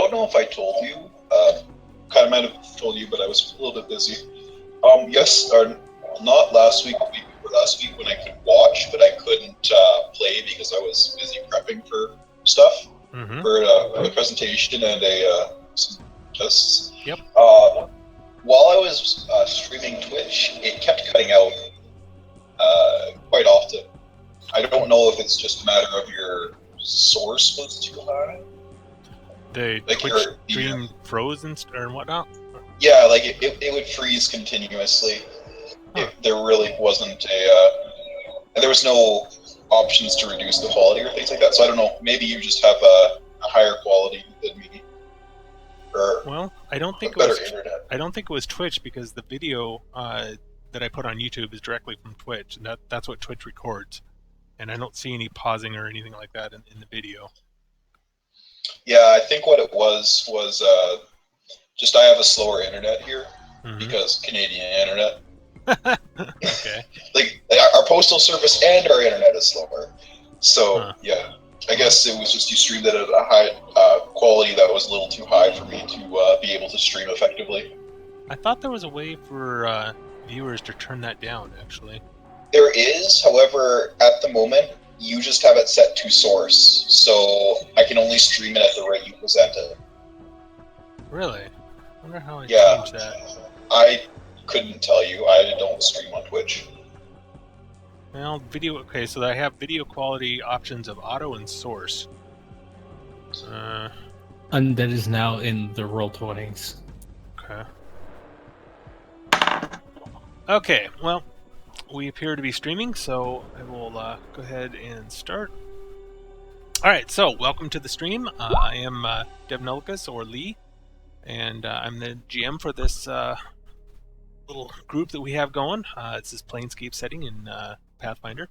don't know if I told you. Kind of might have told you, but I was a little bit busy. Yes, or not last week, the week before last week when I could watch, but I couldn't play because I was busy prepping for stuff, for a presentation and some tests. Yep. While I was streaming Twitch, it kept cutting out quite often. I don't know if it's just a matter of your source was too high. The Like Twitch stream froze and whatnot? Yeah, like it would freeze continuously. There really wasn't and there was no options to reduce the quality or things like that. So I don't know. Maybe you just have a higher quality than me, or well, I don't think better internet. I don't think it was Twitch because the video that I put on YouTube is directly from Twitch, and that's what Twitch records. And I don't see any pausing or anything like that in the video. Yeah, I think what it was just I have a slower internet here because Canadian internet. Okay. like our postal service and our internet is slower. So yeah, I guess it was just you streamed it at a high quality that was a little too high for me to be able to stream effectively. I thought there was a way for viewers to turn that down, actually. There is, however, at the moment, you just have it set to source, so I can only stream it at the rate you present it. Really? I wonder how I change that. I couldn't tell you. I don't stream on Twitch. Well, video. Okay, so I have video quality options of auto and source. And that is now in the Roll20s. Okay. Okay, well, we appear to be streaming, so I will go ahead and start. Alright, so welcome to the stream. I am Devnulicus, or Lee, and I'm the GM for this little group that we have going. It's this Planescape setting in Pathfinder.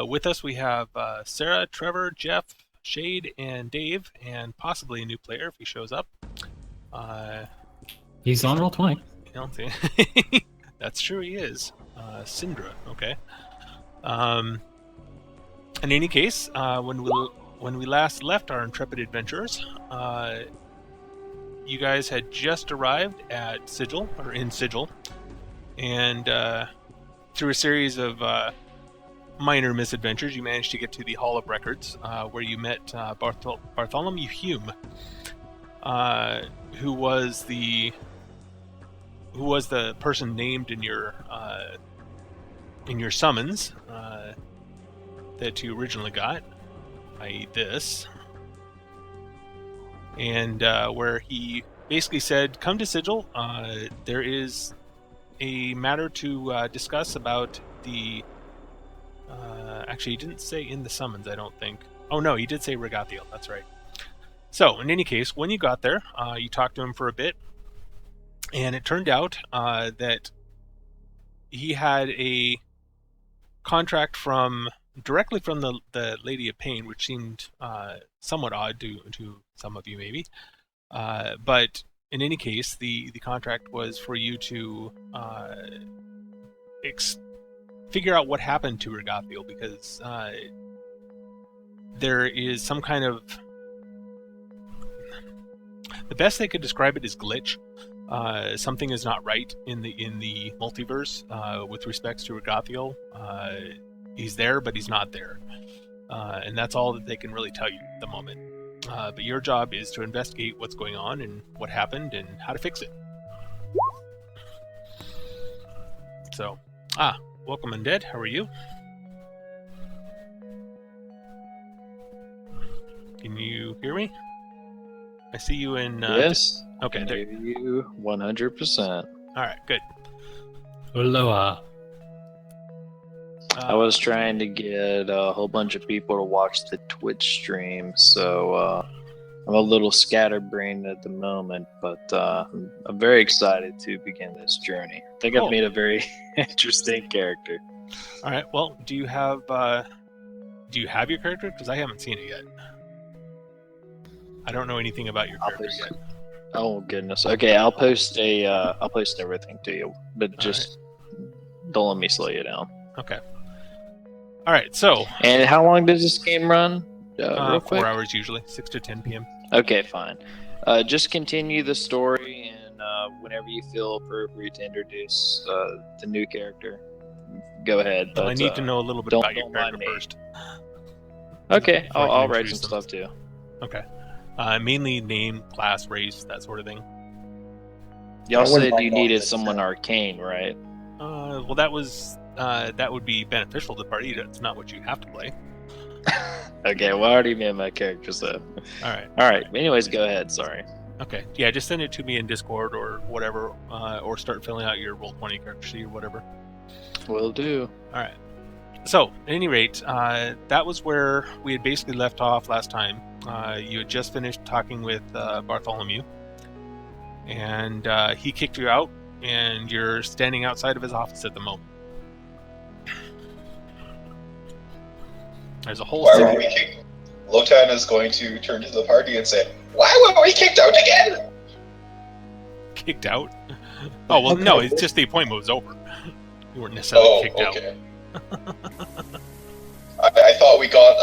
With us we have Sarah, Trevor, Jeff, Shade, and Dave, and possibly a new player if he shows up. He's on Roll20. That's true, he is. Syndra, okay. In any case, when we last left our intrepid adventurers, you guys had just arrived at Sigil, or in Sigil, and through a series of minor misadventures, you managed to get to the Hall of Records, where you met Bartholomew Hume, who was the person named in your summons that you originally got, i.e. this, and where he basically said, "Come to Sigil. There is a matter to discuss about the." Actually, he didn't say in the summons, I don't think. Oh no, he did say Regathiel. That's right. So, in any case, when you got there, you talked to him for a bit. And it turned out that he had a contract directly from the Lady of Pain, which seemed somewhat odd to some of you, maybe. But in any case, the contract was for you to figure out what happened to Regathiel, because there is some kind of... The best they could describe it is glitch. Something is not right in the multiverse with respects to Regathiel. He's there, but he's not there, and that's all that they can really tell you at the moment. But your job is to investigate what's going on and what happened and how to fix it. So, welcome, Undead. How are you? Can you hear me? I see you in... yes. Okay, there. You 100%. Alright, good. Aloha. I was trying to get a whole bunch of people to watch the Twitch stream, so I'm a little scatterbrained at the moment, but I'm very excited to begin this journey. I think I've made a very interesting character. Alright, well, do you have your character? Because I haven't seen it yet. I don't know anything about your character yet. Oh goodness. Okay, I'll post everything to you, but just don't let me slow you down. Okay. All right. So. And how long does this game run? 4 hours usually, 6 to 10 p.m. Okay, fine. Just continue the story, and whenever you feel appropriate to introduce the new character, go ahead. But I need to know a little bit don't about your character mind me. first. Okay, Before I can I'll write some introduce them. stuff too. Okay. Mainly name, class, race, that sort of thing. Y'all I wouldn't said mind you knowing needed that, someone arcane, right? Well, that would be beneficial to the party. That's not what you have to play. Okay, well, I already made my character, so. All right. All right. Anyways, go ahead. Sorry. Okay. Yeah, just send it to me in Discord or whatever, or start filling out your Roll20 character sheet or whatever. Will do. All right. So, at any rate, that was where we had basically left off last time. You had just finished talking with Bartholomew, and he kicked you out, and you're standing outside of his office at the moment. There's a whole Why city. were we kicked? Lotan is going to turn to the party and say, "Why were we kicked out again?" Kicked out? Oh, well, no, it's just the appointment was over. You weren't necessarily kicked out. Okay. I thought we got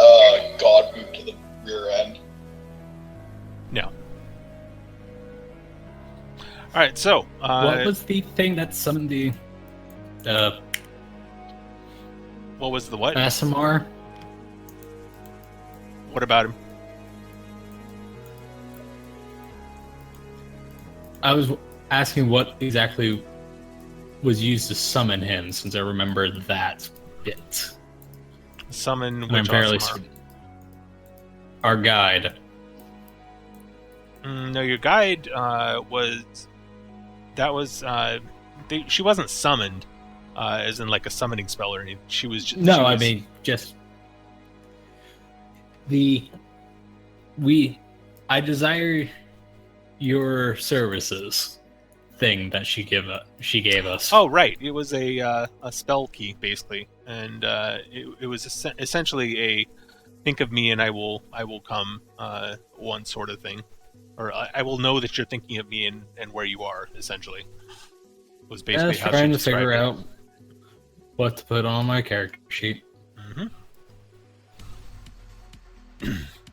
God moved to the rear end. No. Alright, so... what was the thing that summoned the what was the what? Asimar? What about him? I was asking what exactly was used to summon him, since I remember that bit. Summon And which I'm fairly Aasimar? certain. Our guide. No, your guide was... That was... she wasn't summoned, as in like a summoning spell or anything. She was just... No, I mean just I desire your services thing that she gave us. Oh, right. It was a spell key, basically, and it was essentially a think of me and I will come one sort of thing, or I will know that you're thinking of me and where you are. Essentially, was I basically was how she trying to described figure it. out what to put on my character sheet. Mm-hmm.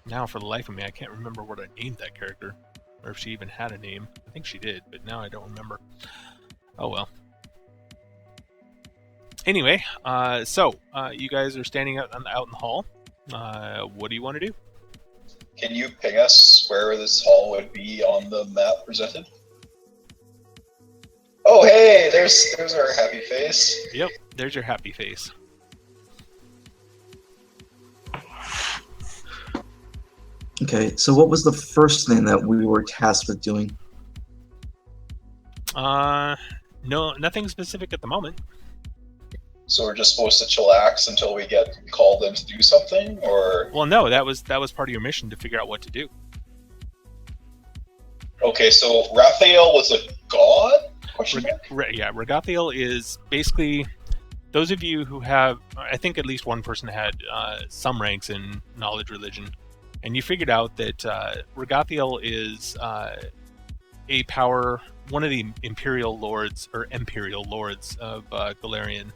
Now, for the life of me, I can't remember what I named that character, or if she even had a name. I think she did, but now I don't remember. Oh well. Anyway, so you guys are standing out in the hall. What do you want to do? Can you ping us where this hall would be on the map presented? Oh, hey, there's our happy face. Yep, there's your happy face. Okay, so what was the first thing that we were tasked with doing? No, nothing specific at the moment. So we're just supposed to chillax until we get called in to do something, or? Well, no, that was part of your mission to figure out what to do. Okay, so Raphael was a god? Question mark? Yeah, Regathiel is basically those of you who have, I think at least one person had some ranks in knowledge religion, and you figured out that Regathiel is a power, one of the imperial lords of Galarian.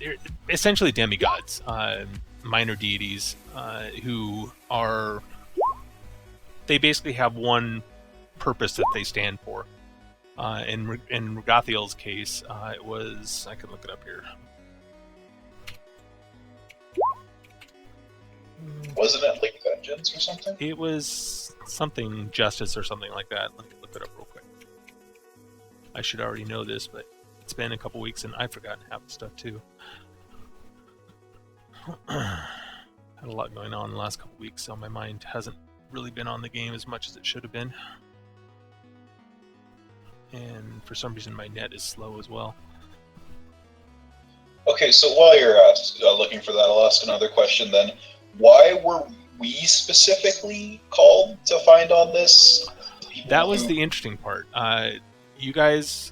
They're essentially demigods, minor deities, who are... They basically have one purpose that they stand for. In Regathiel's case, it was... I could look it up here. Wasn't it like vengeance or something? It was something justice or something like that. Let me look it up real quick. I should already know this, but it's been a couple weeks and I've forgotten half the stuff too. Had a lot going on in the last couple weeks, so my mind hasn't really been on the game as much as it should have been. And for some reason my net is slow as well. Okay, so while you're looking for that, I'll ask another question then. Why were we specifically called to find on this? That was the interesting part. You guys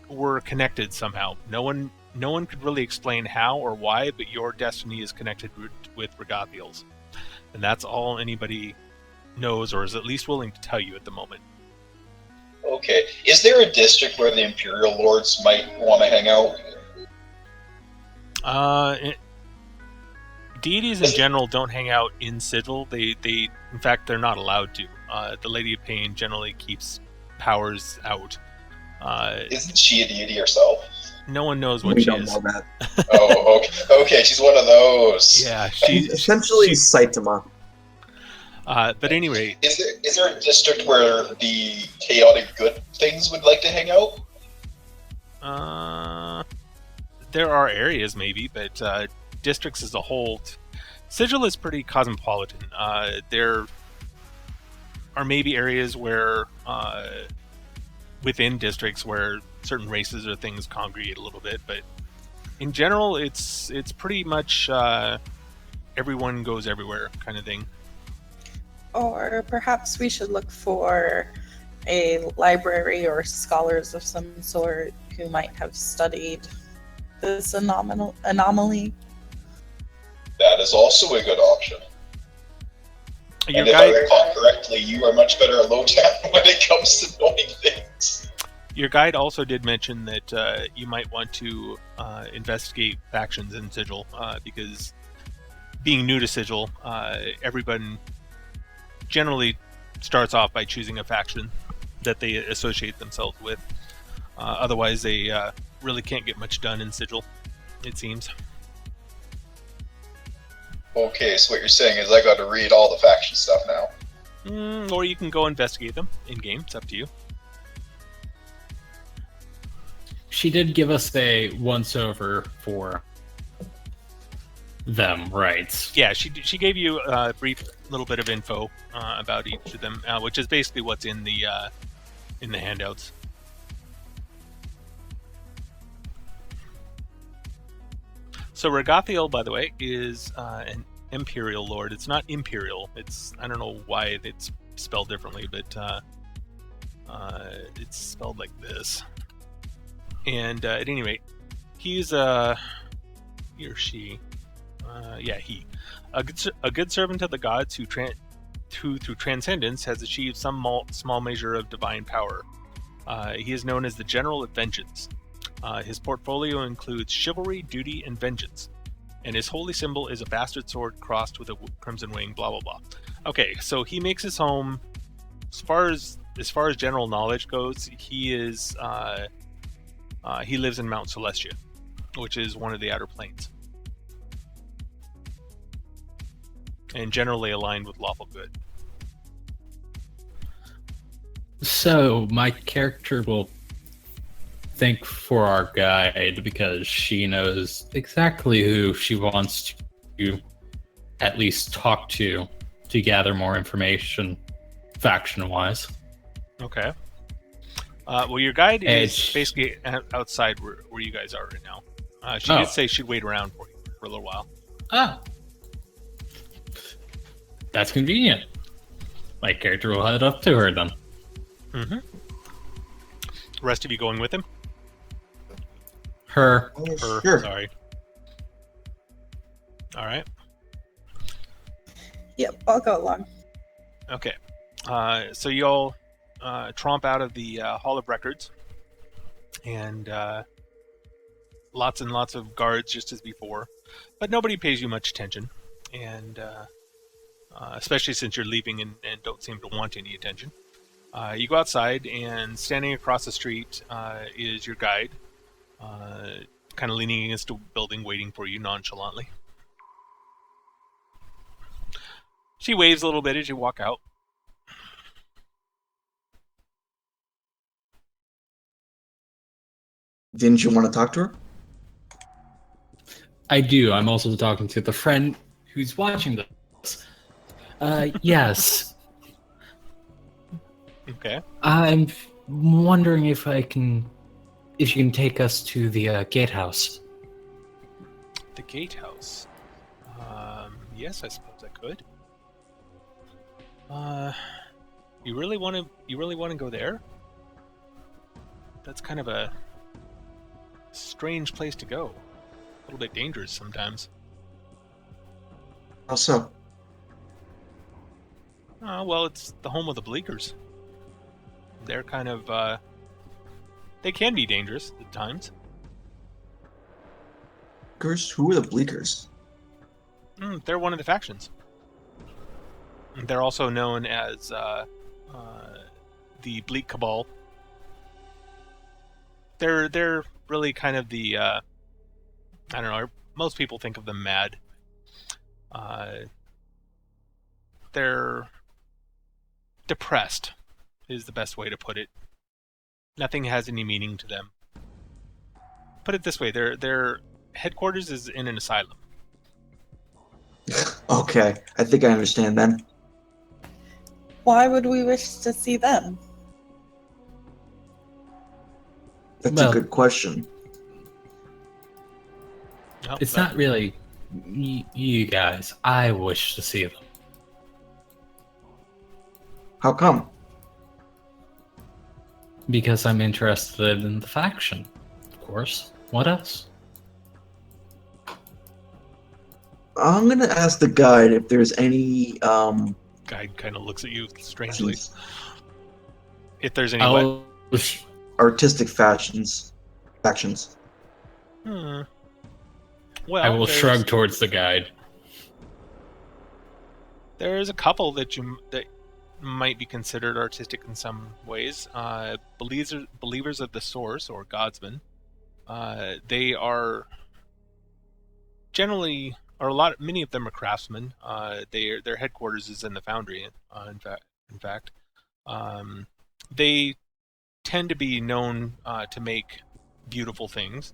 were connected somehow. No one could really explain how or why, but your destiny is connected with Regathiel's. And that's all anybody knows, or is at least willing to tell you at the moment. Okay. Is there a district where the Imperial Lords might want to hang out? Deities in general don't hang out in Sigil. They in fact, they're not allowed to. The Lady of Pain generally keeps powers out. Isn't she a deity herself? No one knows what We she don't is. know that. Oh, okay. Okay, she's one of those. Yeah, She's essentially she's Saitama. but anyway, Is there a district where the chaotic good things would like to hang out? there are areas maybe, but districts as a whole, Sigil is pretty cosmopolitan. There are maybe areas where within districts where certain races or things congregate a little bit, but in general, it's pretty much everyone goes everywhere kind of thing. Or perhaps we should look for a library or scholars of some sort who might have studied this anomaly. That is also a good option. Your And if guide, I recall correctly, you are much better at Lowtown when it comes to knowing things. your guide also did mention that you might want to investigate factions in Sigil because being new to Sigil, everyone generally starts off by choosing a faction that they associate themselves with. Otherwise, they really can't get much done in Sigil, it seems. Okay, so what you're saying is I got to read all the faction stuff now. Or you can go investigate them in game. It's up to you. She did give us a once-over for them, right? Yeah, she gave you a brief little bit of info about each of them, which is basically what's in the handouts. So Regathiel, by the way, is an Imperial Lord. It's not Imperial. I don't know why it's spelled differently, but it's spelled like this. And at any rate, he's he or she, he, a good servant of the gods who through transcendence has achieved some small measure of divine power. He is known as the General of Vengeance. His portfolio includes chivalry, duty, and vengeance, and his holy symbol is a bastard sword crossed with a crimson wing. Blah blah blah. Okay, so he makes his home. As far as general knowledge goes, he lives in Mount Celestia, which is one of the outer planes, and generally aligned with lawful good. So my character will think for our guide because she knows exactly who she wants to at least talk to gather more information faction-wise. Okay. Well, your guide is Edge. basically outside where you guys are right now. She did say she'd wait around for you for a little while. Ah. That's convenient. My character will head up to her then. Mm-hmm. The rest of you going with him? Her. Sure. Sorry. All right. Yep, I'll go along. Okay. So you all tromp out of the Hall of Records, and lots and lots of guards just as before, but nobody pays you much attention, and especially since you're leaving and don't seem to want any attention. You go outside, and standing across the street is your guide, kind of leaning against a building, waiting for you nonchalantly. She waves a little bit as you walk out. Didn't you want to talk to her? I do. I'm also talking to the friend who's watching this. Yes. Okay. I'm wondering if you can take us to the gatehouse. The gatehouse. Yes, I suppose I could. You really want to go there? That's kind of a strange place to go. A little bit dangerous sometimes. How so? Well, it's the home of the Bleakers. They're kind of they can be dangerous at times. Bleakers? Who are the Bleakers? They're one of the factions. They're also known as the Bleak Cabal. They're really kind of the I don't know. Most people think of them mad. They're depressed, is the best way to put it. Nothing has any meaning to them. Put it this way: their headquarters is in an asylum. Okay, I think I understand then. Why would we wish to see them? That's Well- a good question. Oh, It's that- not really you guys. I wish to see them. How come? Because I'm interested in the faction. Of course. What else? I'm gonna ask the guide if there's any Guide kind of looks at you strangely. If there's any I'll artistic factions. Well, I will there's- shrug towards the guide. There's a couple that might be considered artistic in some ways. Believers of the Source, or Godsmen. They are generally, or many of them are craftsmen. Their headquarters is in the Foundry. In fact, they tend to be known to make beautiful things.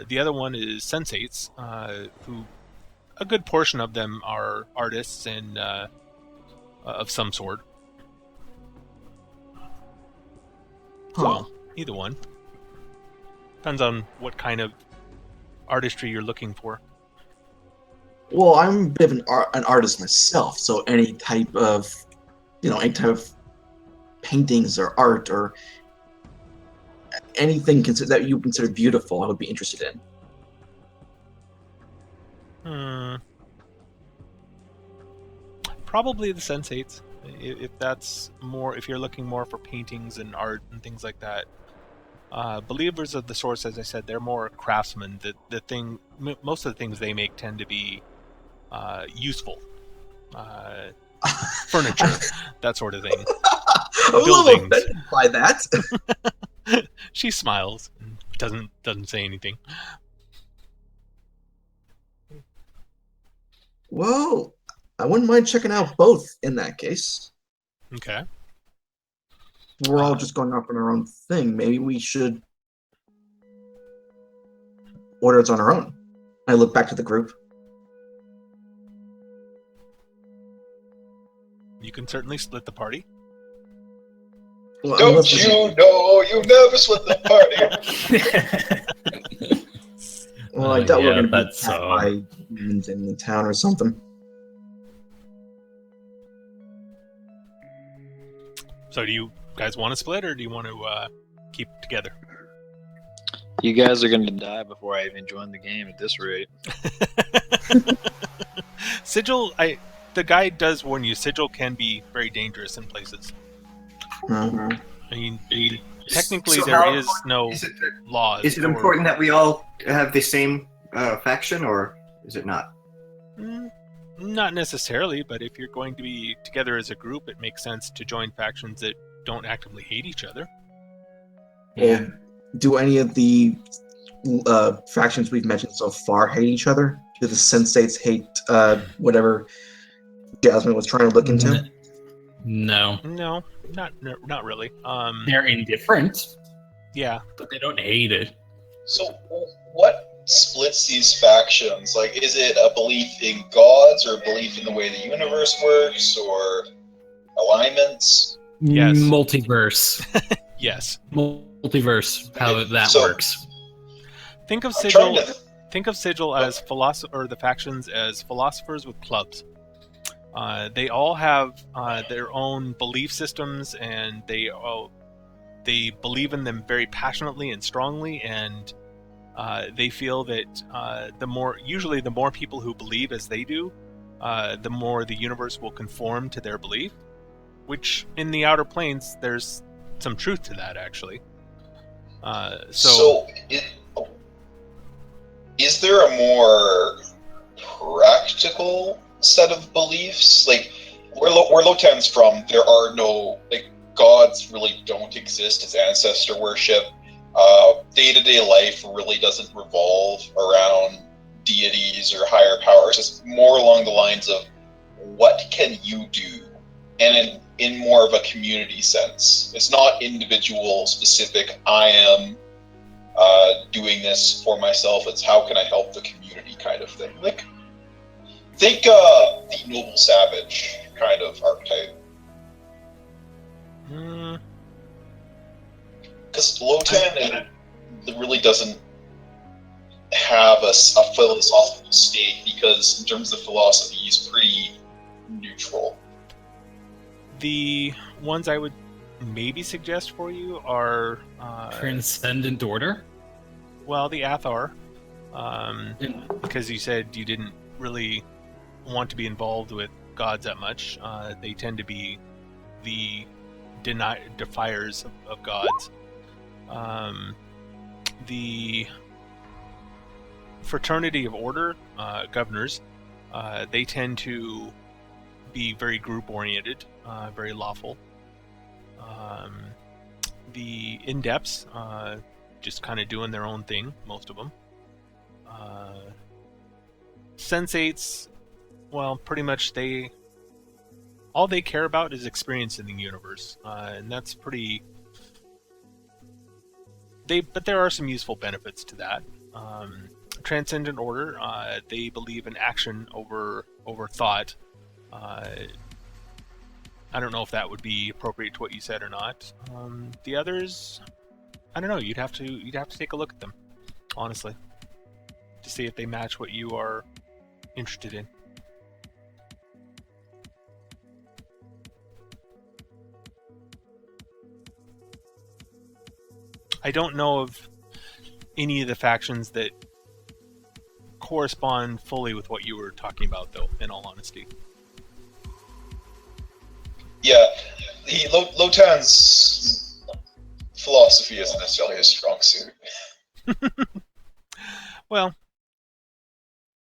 The other one is Sensates, who a good portion of them are artists and of some sort. Huh. So, either one. Depends on what kind of artistry you're looking for. Well, I'm a bit of an artist myself, so any type of paintings or art or anything that you consider beautiful, I would be interested in. Probably the Sensates, if that's more. If you're looking more for paintings and art and things like that. Believers of the Source, as I said, they're more craftsmen. Most of the things they make tend to be useful, furniture, that sort of thing. I'm a little Buildings. offended by that. She smiles, and doesn't say anything. Well, I wouldn't mind checking out both in that case. Okay. We're all just going off on our own thing. Maybe we should order it on our own. I look back to the group. You can certainly split the party. Well, Don't unless you know you never split the party? Well, I doubt we're Yeah, going to be that's, attacked by humans in the town or something. So do you guys want to split, or do you want to keep together? You guys are going to die before I even join the game at this rate. Sigil, the guide does warn you, Sigil can be very dangerous in places. Mhm. I mean, technically So there how is no Is it, laws. is it or- important that we all have the same faction, or is it not? Not necessarily, but if you're going to be together as a group, it makes sense to join factions that don't actively hate each other. Well, do any of the factions we've mentioned so far hate each other? Do the Sensates hate whatever Jasmine was trying to look into? No. No, not really. They're indifferent, Yeah. but they don't hate it. So, what splits these factions? Like, is it a belief in gods, or a belief in the way the universe works, or alignments? Yes. Multiverse. Yes. Multiverse. How that So- works. Think of I'm trying Sigil. to. Think of Sigil as the factions as philosophers with clubs. They all have their own belief systems, and they believe in them very passionately and strongly, and they feel that the more people who believe as they do, the more the universe will conform to their belief. Which, in the Outer Planes, there's some truth to that, actually. Is Is there a more practical set of beliefs. Like where Lotan's from, there are no gods really don't exist as ancestor worship. Day-to-day life really doesn't revolve around deities or higher powers. It's more along the lines of what can you do, and in more of a community sense. It's not individual specific. I am doing this for myself. It's how can I help the community kind of thing. Like think the noble savage kind of archetype. Because Lotan really doesn't have a philosophical stake, because in terms of philosophy, he's pretty neutral. The ones I would maybe suggest for you are Transcendent Order? well, the Athar, because you said you didn't really want to be involved with gods that much. They tend to be the defiers of gods. The Fraternity of Order, governors, they tend to be very group-oriented, very lawful. The Indepts, just kind of doing their own thing, most of them. Sensates, well, pretty much all they care about is experience in the universe, and that's pretty. But there are some useful benefits to that. Transcendent Order, they believe in action over thought. I don't know if that would be appropriate to what you said or not. The others, I don't know. You'd have to take a look at them, honestly, to see if they match what you are interested in. I don't know of any of the factions that correspond fully with what you were talking about, though, in all honesty. Yeah, Lotan's philosophy isn't necessarily his strong suit. Well,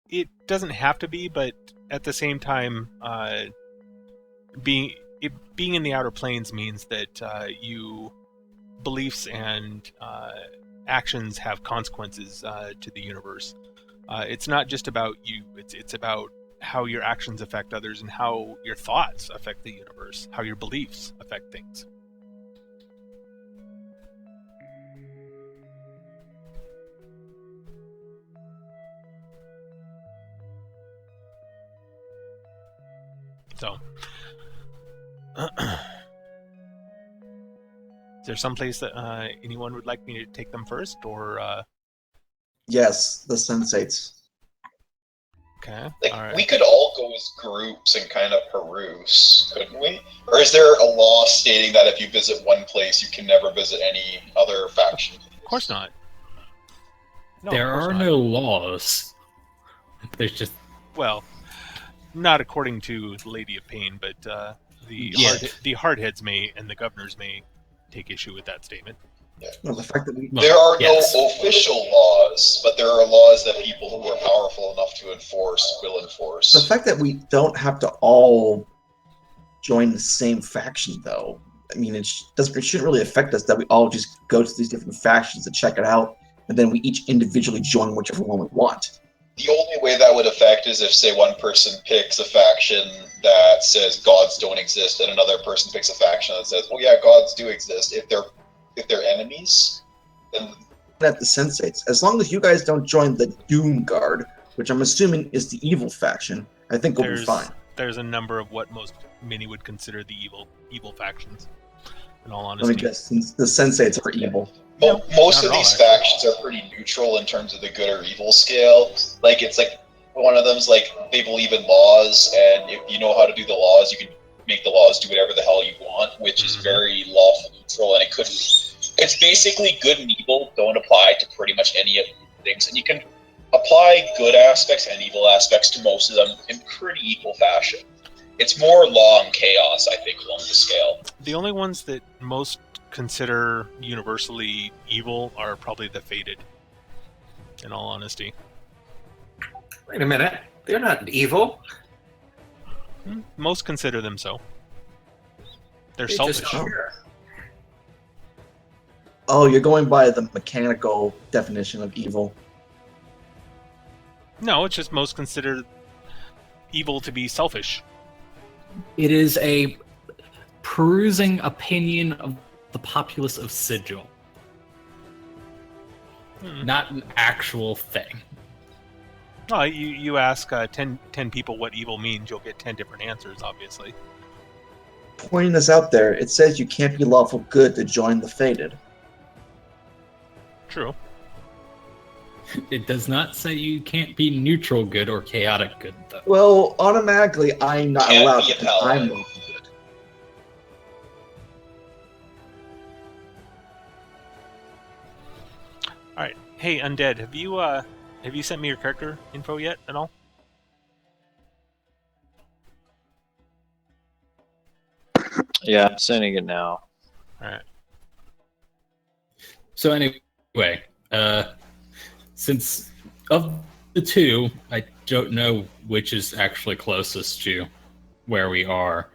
it doesn't have to be, but at the same time, being in the Outer Planes means that beliefs and actions have consequences to the universe. It's not just about you. It's about how your actions affect others and how your thoughts affect the universe, how your beliefs affect things. So, is there someplace that anyone would like me to take them first, or? Yes, the Sensates. Okay. Like, all right. we could all go as groups and kind of peruse, couldn't we? Or is there a law stating that if you visit one place, you can never visit any other faction? Of course not. No, There of course are not. no laws. There's just Well, not according to the Lady of Pain, but the hardheads may and the governors may take issue with that statement. No, the fact that we There are yes. no official laws, but there are laws that people who are powerful enough to enforce will enforce. the fact that we don't have to all join the same faction, though. I mean, it shouldn't really affect us that we all just go to these different factions to check it out, and then we each individually join whichever one we want. The only way that would affect is if, say, one person picks a faction that says gods don't exist, and another person picks a faction that says, "Oh yeah, gods do exist." If they're enemies, then At the Sensates, as long as you guys don't join the Doom Guard, which I'm assuming is the evil faction, I think we'll be fine. There's a number of what many would consider the evil factions. In all Let honesty, me guess, since the Sensates are evil. most not of at these all, factions are pretty neutral in terms of the good or evil scale. Like, it's like one of them's like they believe in laws, and if you know how to do the laws, you can make the laws do whatever the hell you want, which is very lawful neutral, and it couldn't. It's basically good and evil don't apply to pretty much any of the things, and you can apply good aspects and evil aspects to most of them in pretty equal fashion. It's more law and chaos, I think, along the scale. the only ones that most consider universally evil are probably the Fated. In all honesty, Wait a minute. They're not evil. Most consider them so. They're They're selfish. just pure. Oh, you're going by the mechanical definition of evil. No, it's just most consider evil to be selfish. It is a perusing opinion of the populace of Sigil. Not an actual thing. Well, you ask 10 people what evil means, you'll get 10 different answers, obviously. Pointing this out there, it says you can't be lawful good to join the fated. True. It does not say you can't be neutral good or chaotic good, though. Well, automatically, I'm not Can't allowed be a because paladin. I'm lawful good. All right. Hey, Undead, have you sent me your character info yet at all? Yeah, I'm sending it now. All right. So anyway, since of the two, I don't know which is actually closest to where we are.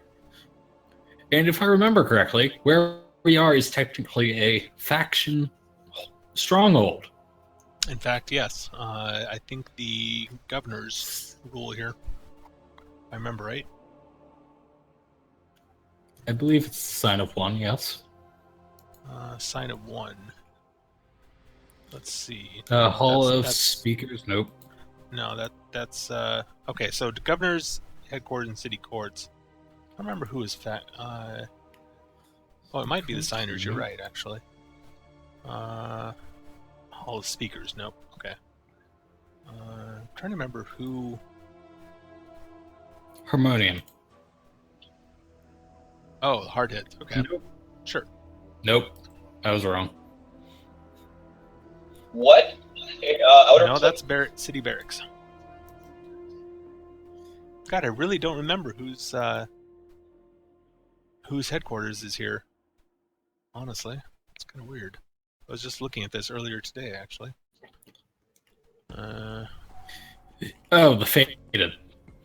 And if I remember correctly, where we are is technically a faction stronghold. In fact, yes. I think the governors rule here. If I remember right. I believe it's the sign of one, yes. Sign of one. Let's see. Hall of That's- Speakers, nope. No, that's okay. So the governor's headquarters and city courts. I don't remember who is oh, it might be the signers. You're right, actually. Hall of Speakers. Nope. Okay. I'm trying to remember who. Harmonium. Oh, the Hardheads. Okay. Nope. Sure. Nope. I was wrong. What? Outer No, Pla- that's City Barracks. God, I really don't remember whose headquarters is here. Honestly, it's kind of weird. I was just looking at this earlier today, actually. Oh, the Fated.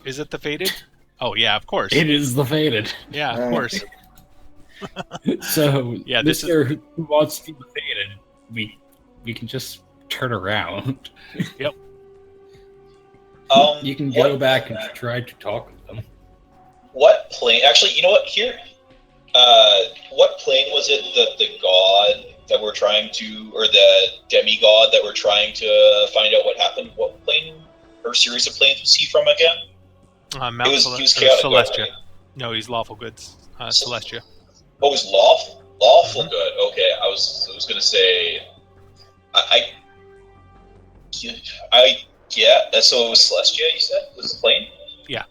Is it the Fated? Oh yeah, of course. It is the Fated. Yeah, of course. So, Yeah, this Mr. Who wants to be the Fated, we can just turn around. You can go back and try to talk with them. What plane? Actually, you know what? Here, what plane was it that the god that we're trying to, or the demigod that we're trying to find out what happened? What plane or series of planes was he from again? Mount he was or chaotic god, Celestia. right? No, he's lawful goods. Celestia. Oh, it was lawful good. Okay, I was gonna say, I yeah. So it was Celestia. You said was the plane? Yeah.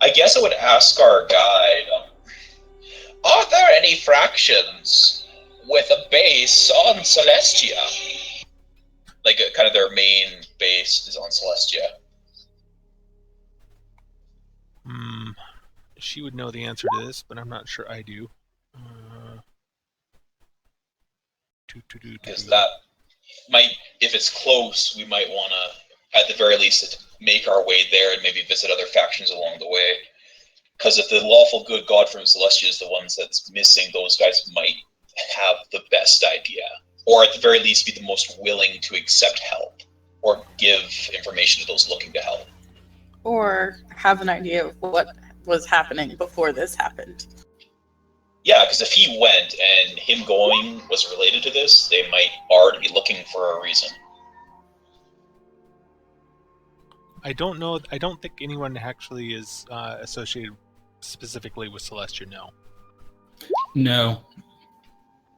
I guess I would ask our guide. Are there any fractions with a base on Celestia? Like kind of their main base is on Celestia. She would know the answer to this, but I'm not sure I do. Because that might, if it's close, we might want to, at the very least, make our way there and maybe visit other factions along the way. Because if the lawful good god from Celestia is the ones that's missing, those guys might have the best idea. Or at the very least be the most willing to accept help. Or give information to those looking to help. Or have an idea of what was happening before this happened. Yeah, because if he went and him going was related to this, they might already be looking for a reason. I don't know. I don't think anyone actually is associated specifically with Celestia. No. No.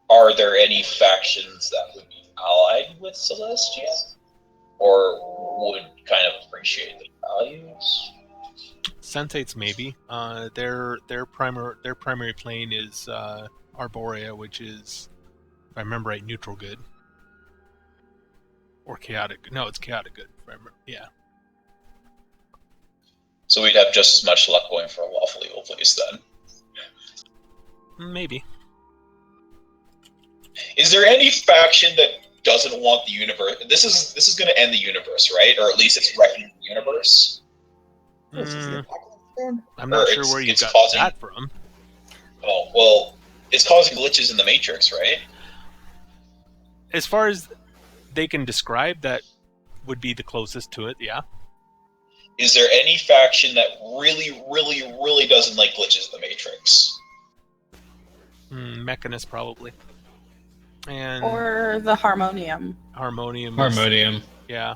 Are there any factions that would be allied with Celestia? Or would kind of appreciate the values? Sensates maybe. Their primary plane is Arborea, which is, if I remember right, neutral good. Or chaotic. No, it's chaotic good. If I remember. Yeah. So we'd have just as much luck going for a lawful evil place then. Maybe. Is there any faction that doesn't want the universe. This is going to end the universe, right? Or at least it's wrecking the universe. I'm not Or sure where you it's got causing- that from. Oh well, it's causing glitches in the Matrix, right? As far as they can describe, that would be the closest to it, yeah. Is there any faction that really, really, really doesn't like glitches in the Matrix? Mechanist, probably. And Or the Harmonium. Harmonium. Harmonium. Yeah.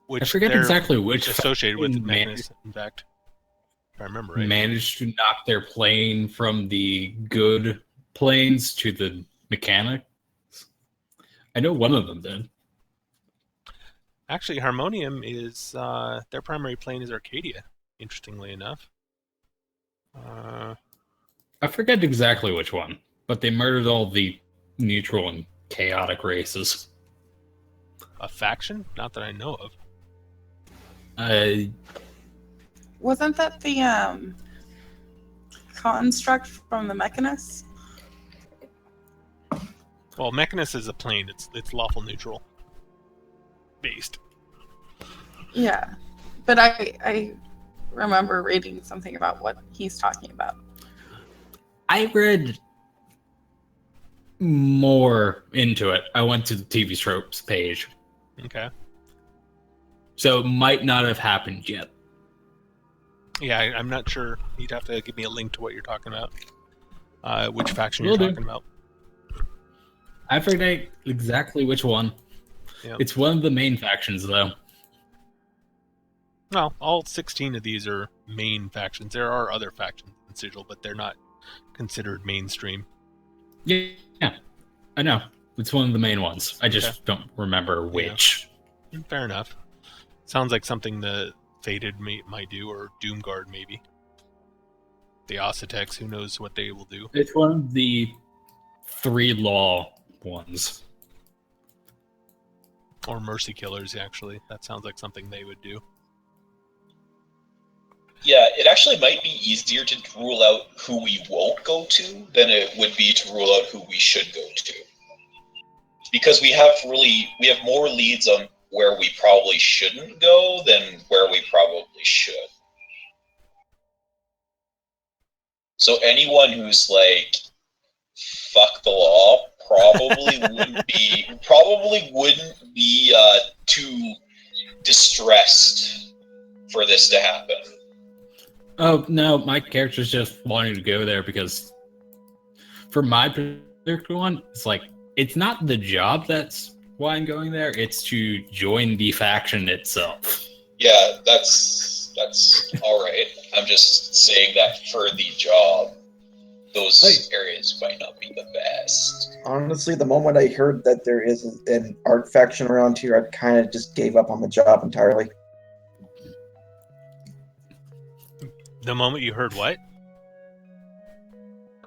Which I forget they're exactly which associated with faction Mechanist, in fact. If I remember right. managed to knock their plane from the good planes to the mechanics. I know one of them did. Actually, Harmonium is their primary plane is Arcadia, interestingly enough. I forget exactly which one, but they murdered all the neutral and chaotic races. A faction? Not that I know of. Wasn't that the construct from the Mechanist? Well, Mechanist is a plane. It's lawful neutral based. Yeah, but I remember reading something about what he's talking about. I read more into it. I went to the TV tropes page, Okay. so it might not have happened yet. Yeah, I'm not sure. You'd have to give me a link to what you're talking about. Which faction Will you're do. talking about. I forget exactly which one. Yep. It's one of the main factions, though. Well, all 16 of these are main factions. There are other factions in Sigil, but they're not considered mainstream. Yeah, I know. It's one of the main ones. I just don't remember which. Fair enough. Sounds like something the Fated might do, or Doomguard maybe. The Ossitex, who knows what they will do. It's one of the 3 law ones. Or Mercy Killers, actually. That sounds like something they would do. Yeah, it actually might be easier to rule out who we won't go to than it would be to rule out who we should go to. Because we have more leads on where we probably shouldn't go than where we probably should. So anyone who's like, fuck the law, probably wouldn't be too distressed for this to happen. Oh, no, my character's just wanting to go there because for my particular one, it's like, it's not the job that's why I'm going there, it's to join the faction itself. Yeah, that's alright. I'm just saying that for the job, those areas might not be the best. Honestly, the moment I heard that there is an art faction around here, I kind of just gave up on the job entirely. The moment you heard what?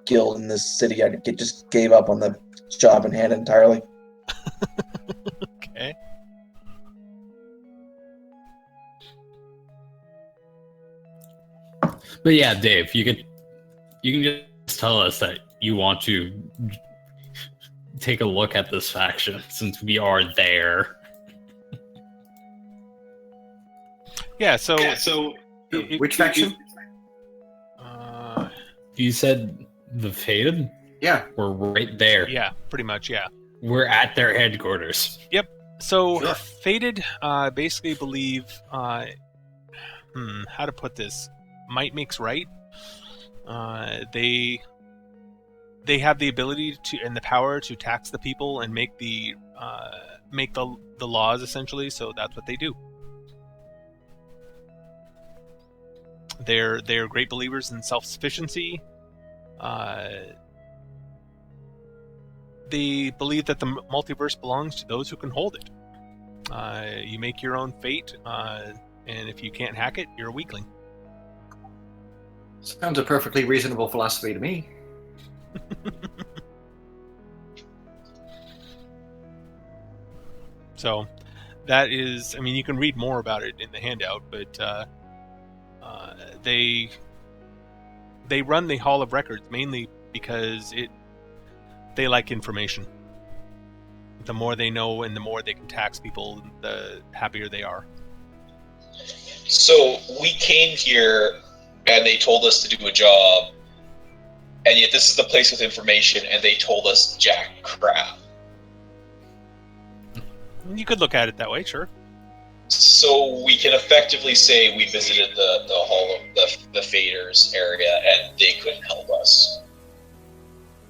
Guild in this city, I just gave up on the job in hand entirely. Okay. But yeah, Dave, you can just tell us that you want to take a look at this faction since we are there. Yeah, so Which faction? You said the Fated? Yeah. We're right there. Yeah, pretty much, yeah. We're at their headquarters. So, Sure. Fated basically believe, how to put this? Might makes right. They have the ability to and the power to tax the people and make the laws, essentially, so that's what they do. They're great believers in self-sufficiency. They believe that the multiverse belongs to those who can hold it. You make your own fate, and if you can't hack it, you're a weakling. Sounds a perfectly reasonable philosophy to me. So that is, I mean, you can read more about it in the handout, but they run the Hall of Records mainly because they like information. the more they know and the more they can tax people, the happier they are. So we came here and they told us to do a job, and yet this is the place with information and they told us jack crap. You could look at it that way, sure. So we can effectively say we visited the Hall of the Faders area and they couldn't help us.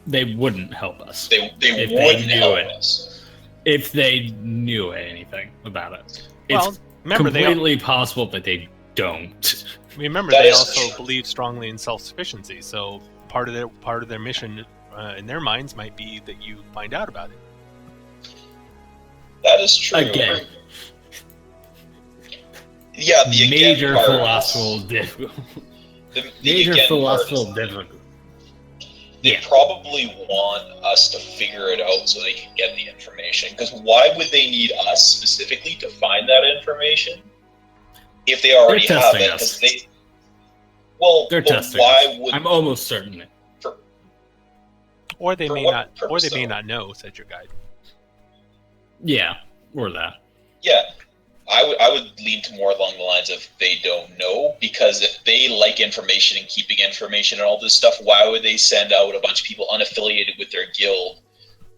They wouldn't help us. They If wouldn't they knew help it. us. If they knew anything about it. Well, It's remember completely possible that they don't. Remember, That they is also true. believe strongly in self-sufficiency. So part of their mission in their minds might be that you find out about it. That is true. Again, Yeah, the major again part is- philosophical difficulty. the Major again part is philosophical difficulty. They Yeah. probably want us to figure it out so they can get the information. Because why would they need us specifically to find that information if they already They're have testing it? us. 'Cause they, well, They're but testing why us. would I'm almost certain. Or they For may what not. Or purpose, they may though? not know," said your guide. Yeah, or that. Yeah, I would lean to more along the lines of they don't know, because if they like information and keeping information and all this stuff, why would they send out a bunch of people unaffiliated with their guild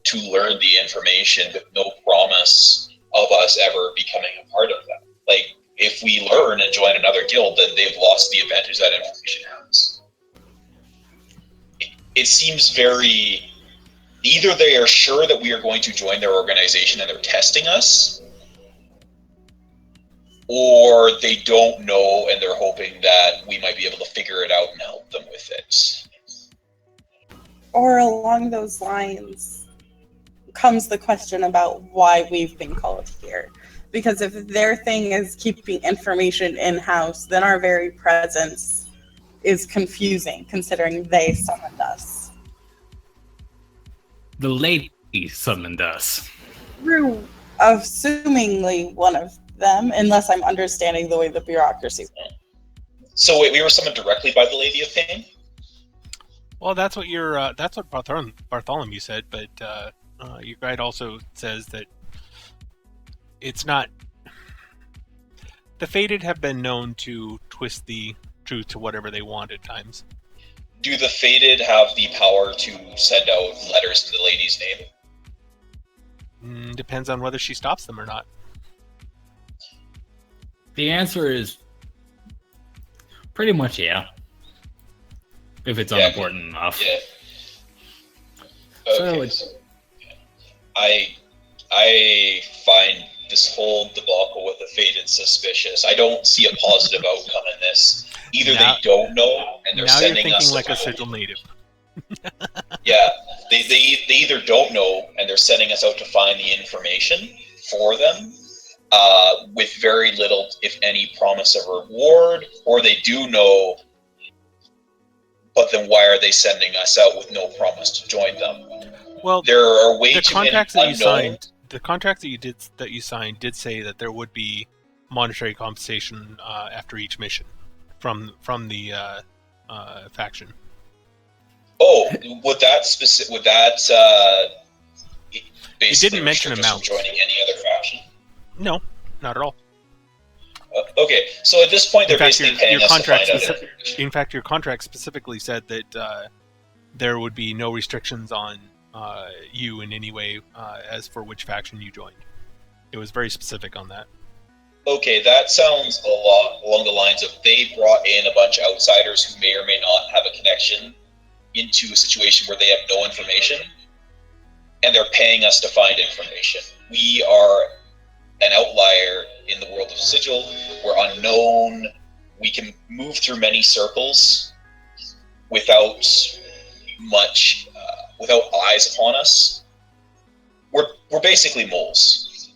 to learn the information with no promise of us ever becoming a part of that? Like, if we learn and join another guild, then they've lost the advantage that information has. It seems very... Either they are sure that we are going to join their organization and they're testing us, or they don't know and they're hoping that we might be able to figure it out and help them with it. Or along those lines comes the question about why we've been called here. Because if their thing is keeping information in-house, then our very presence is confusing, considering they summoned us. The lady summoned us. Through assumingly one of them, unless I'm understanding the way the bureaucracy works. So wait, we were summoned directly by the Lady of Pain? Well, that's what Bartholomew said, but your guide also says that it's not. The Fated have been known to twist the truth to whatever they want at times. Do the Fated have the power to send out letters in the lady's name? Depends on whether she stops them or not. The answer is pretty much yeah. If it's Yeah, unimportant enough. Yeah. So Okay. it's I find this whole debacle with the Fated suspicious. I don't see a positive outcome in this. Either Now- they don't know and they're Now you're sending us thinking to like a find- sigil native. Yeah, they either don't know and they're sending us out to find the information for them, with very little, if any, promise of reward, or they do know, but then why are they sending us out with no promise to join them? Well, There are way the too many contracts that you unknown. signed, the contracts that you signed did say that there would be monetary compensation after each mission from the faction. Oh, would that basically didn't mention restrict us from amounts. joining any other faction? No, not at all. Okay, so at this point In they're fact, basically your paying us to contract find out specific- information. In fact, your contract specifically said that there would be no restrictions on you in any way as for which faction you joined. It was very specific on that. Okay, that sounds a lot along the lines of they brought in a bunch of outsiders who may or may not have a connection into a situation where they have no information, and they're paying us to find information. We are an outlier in the world of Sigil. We're unknown. We can move through many circles without much, without eyes upon us. We're basically moles.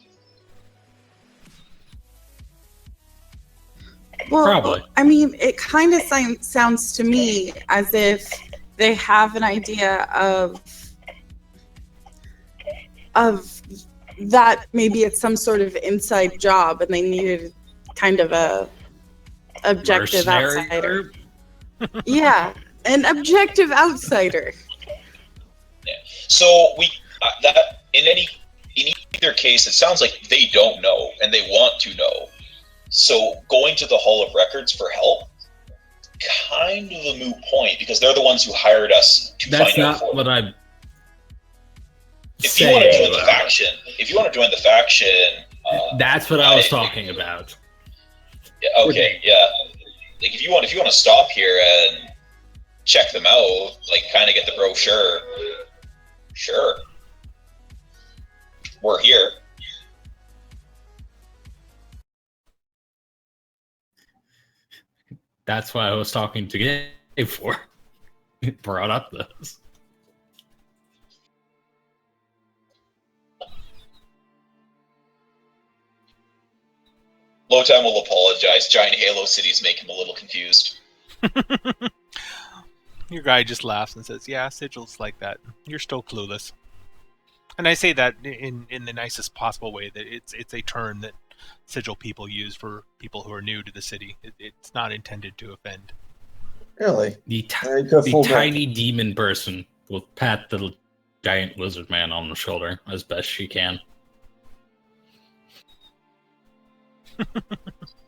Well, Probably. I mean, it kind of sounds to me as if they have an idea of that maybe it's some sort of inside job and they needed kind of a objective Mercenary outsider. group? Yeah, an objective outsider. So we that in either case, it sounds like they don't know and they want to know. So going to the Hall of Records for help, kind of a moot point because they're the ones who hired us to That's find out for not what them. I'm If you want to saying. join the faction, That's what I was talking about. Yeah, okay, yeah. Like if you want to stop here and check them out, like kind of get the brochure, sure. We're here. That's why I was talking to Gabe for. Brought up this. Lowtime will apologize. Giant Halo cities make him a little confused. Your guy just laughs and says, "Yeah, sigils like that. You're still clueless." And I say that in the nicest possible way. That it's a term that sigil people use for people who are new to the city. It's not intended to offend. Really? The full tiny demon person will pat the giant lizard man on the shoulder as best she can.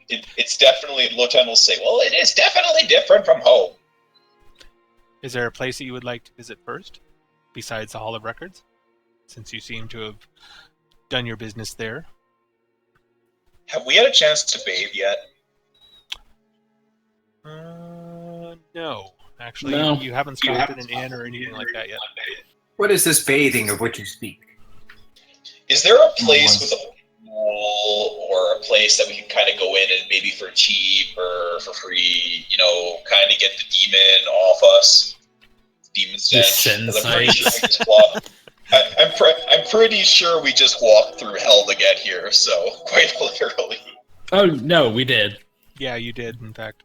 It's definitely, Lowtime will say, well, it is definitely different from home. Is there a place that you would like to visit first, besides the Hall of Records? Since you seem to have done your business there. Have we had a chance to bathe yet? No. Actually, No. you haven't stopped at an inn or anything like that yet. What is this bathing of which you speak? Is there a place with a pool or a place that we can kind of go in and maybe for cheap or for free, kind of get the demon off us? Demon stench. 'Cause I'm pretty sure we just walked. I'm pretty sure we just walked through hell to get here, so quite literally. Oh no, we did. Yeah, you did, in fact.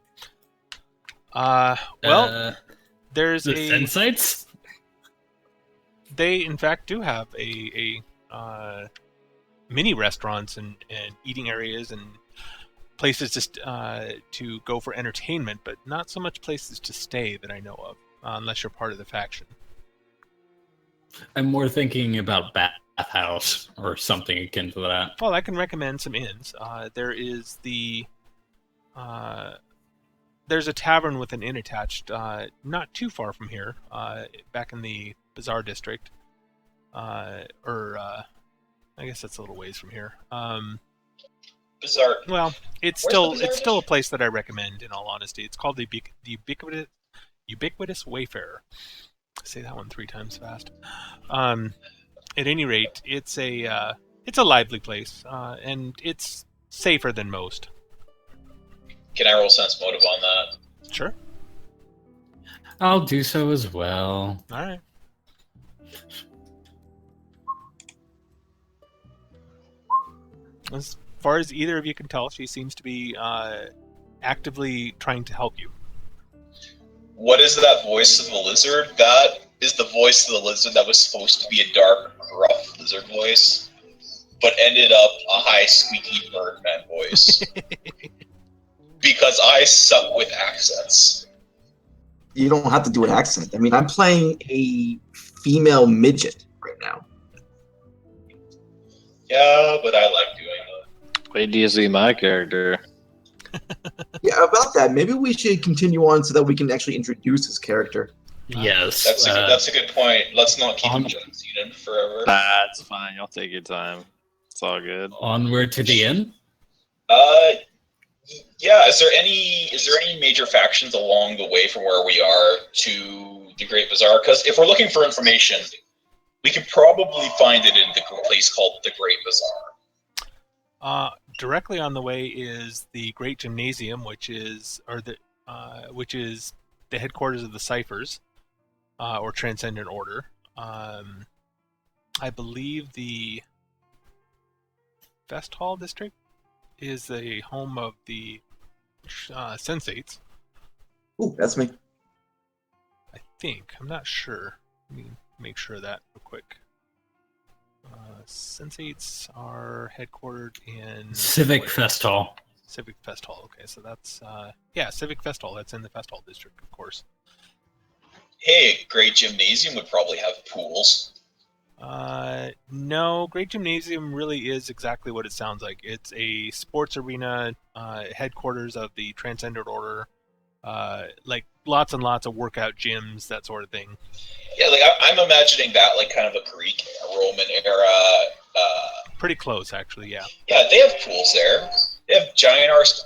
There's the a... Sensites? They, in fact, do have a mini restaurants and eating areas and places to go for entertainment, but not so much places to stay that I know of, unless you're part of the faction. I'm more thinking about bathhouse or something akin to that. Well, I can recommend some inns. There is there's a tavern with an inn attached, not too far from here, back in the Bazaar district, I guess that's a little ways from here. Bazaar. Well, it's still a place that I recommend. In all honesty, it's called the Ubiquitous Wayfarer. Say that one 3 times fast. At any rate, it's a lively place, and it's safer than most. Can I roll sense motive on that? Sure. I'll do so as well. All right. As far as either of you can tell, she seems to be actively trying to help you. What is that voice of the lizard? That is the voice of the lizard that was supposed to be a dark, gruff lizard voice, but ended up a high, squeaky birdman voice. Because I suck with accents. You don't have to do an accent. I mean, I'm playing a female midget right now. Yeah, but I like doing that. Wait, do you see my character? Yeah, about that, maybe we should continue on so that we can actually introduce his character. Yes. That's a good point. Let's not keep him forever. That's fine. Y'all take your time. It's all good. Onward to the inn? Yeah, is there any major factions along the way from where we are to the Great Bazaar? Because if we're looking for information, we could probably find it in the place called the Great Bazaar. Directly on the way is the Great Gymnasium, which is the headquarters of the Ciphers, or Transcendent Order. I believe the Fest Hall district is the home of the Sensates. Ooh, that's me. I think. I'm not sure. Let me make sure of that real quick. Sensates are headquartered in Civic Fest Hall. Civic Fest Hall. Okay, so that's Civic Fest Hall. That's in the Fest Hall district, of course. Hey, Great Gymnasium would probably have pools. No, Great Gymnasium really is exactly what it sounds like. It's a sports arena, headquarters of the Transcendent Order, like lots and lots of workout gyms, that sort of thing. Yeah, like I'm imagining that like kind of a Greek, Roman era. Pretty close, actually. Yeah. Yeah, they have pools there. They have giant arse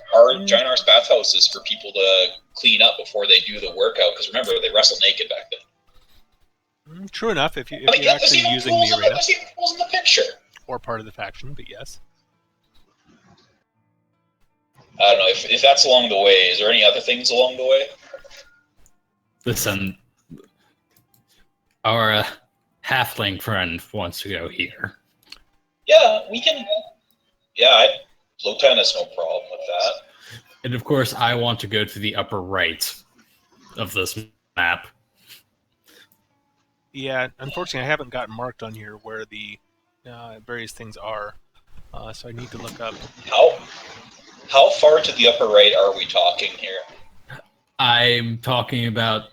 bathhouses for people to clean up before they do the workout. Because remember, they wrestle naked back then. True enough, if you're yeah, actually using the arena. There's even pools in the picture. Or part of the faction, but yes. I don't know if that's along the way. Is there any other things along the way? Listen, our halfling friend wants to go here. Yeah, we can. Yeah, Lotan has no problem with that. And of course, I want to go to the upper right of this map. Yeah, unfortunately, I haven't gotten marked on here where the various things are, so I need to look up. How far to the upper right are we talking here? I'm talking about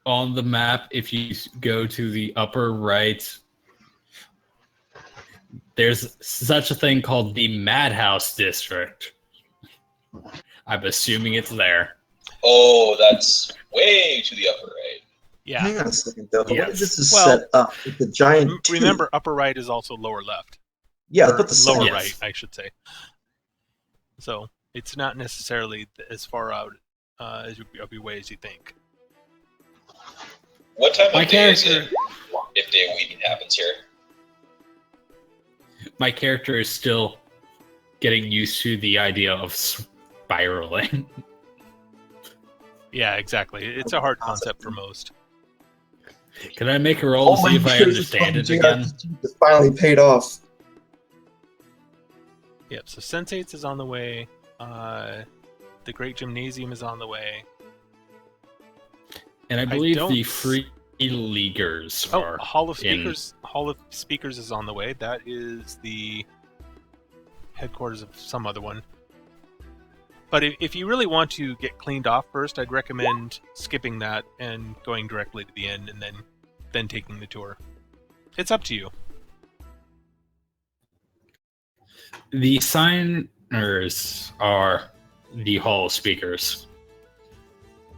on the map. If you go to the upper right, there's such a thing called the Madhouse District. I'm assuming it's there. Oh, that's way to the upper right. Yeah. Hang on a second, though. Yes. What if this is Well, set up with the giant T? Remember, upper right is also lower left. Yeah, Or put the lower yes. right, I should say. So it's not necessarily as far out as way as you think. What time My of day is character- it if day weaving happens here? My character is still getting used to the idea of spiraling. Yeah, exactly. It's a hard concept for most. Can I make a roll to see if I understand it again? It finally paid off. Yep, so Sensates is on the way. The Great Gymnasium is on the way. And I believe the Free Leaguers Oh, are Hall of Speakers. Hall of Speakers is on the way. That is the headquarters of some other one. But if you really want to get cleaned off first, I'd recommend skipping that and going directly to the end, and then taking the tour. It's up to you. The signers are the Hall of Speakers.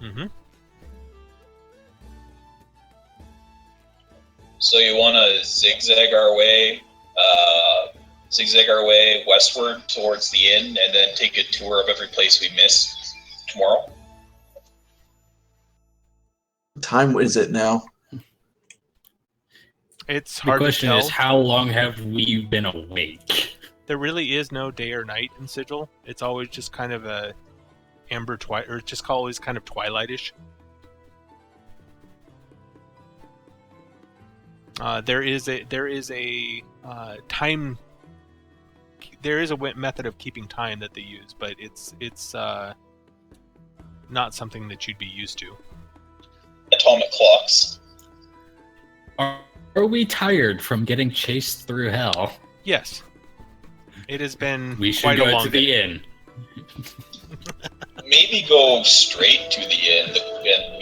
Mm-hmm. So you want to zigzag our way westward towards the inn, and then take a tour of every place we missed tomorrow? What time is it now? It's The hard to question tell. is, how long have we been awake? There really is no day or night in Sigil. It's always just kind of a amber or it's just always kind of twilightish. There is a time. There is a method of keeping time that they use, but it's not something that you'd be used to. Atomic clocks. Are we tired from getting chased through hell? Yes, it has been We should quite a go long to the day. inn. Maybe go straight to the inn, and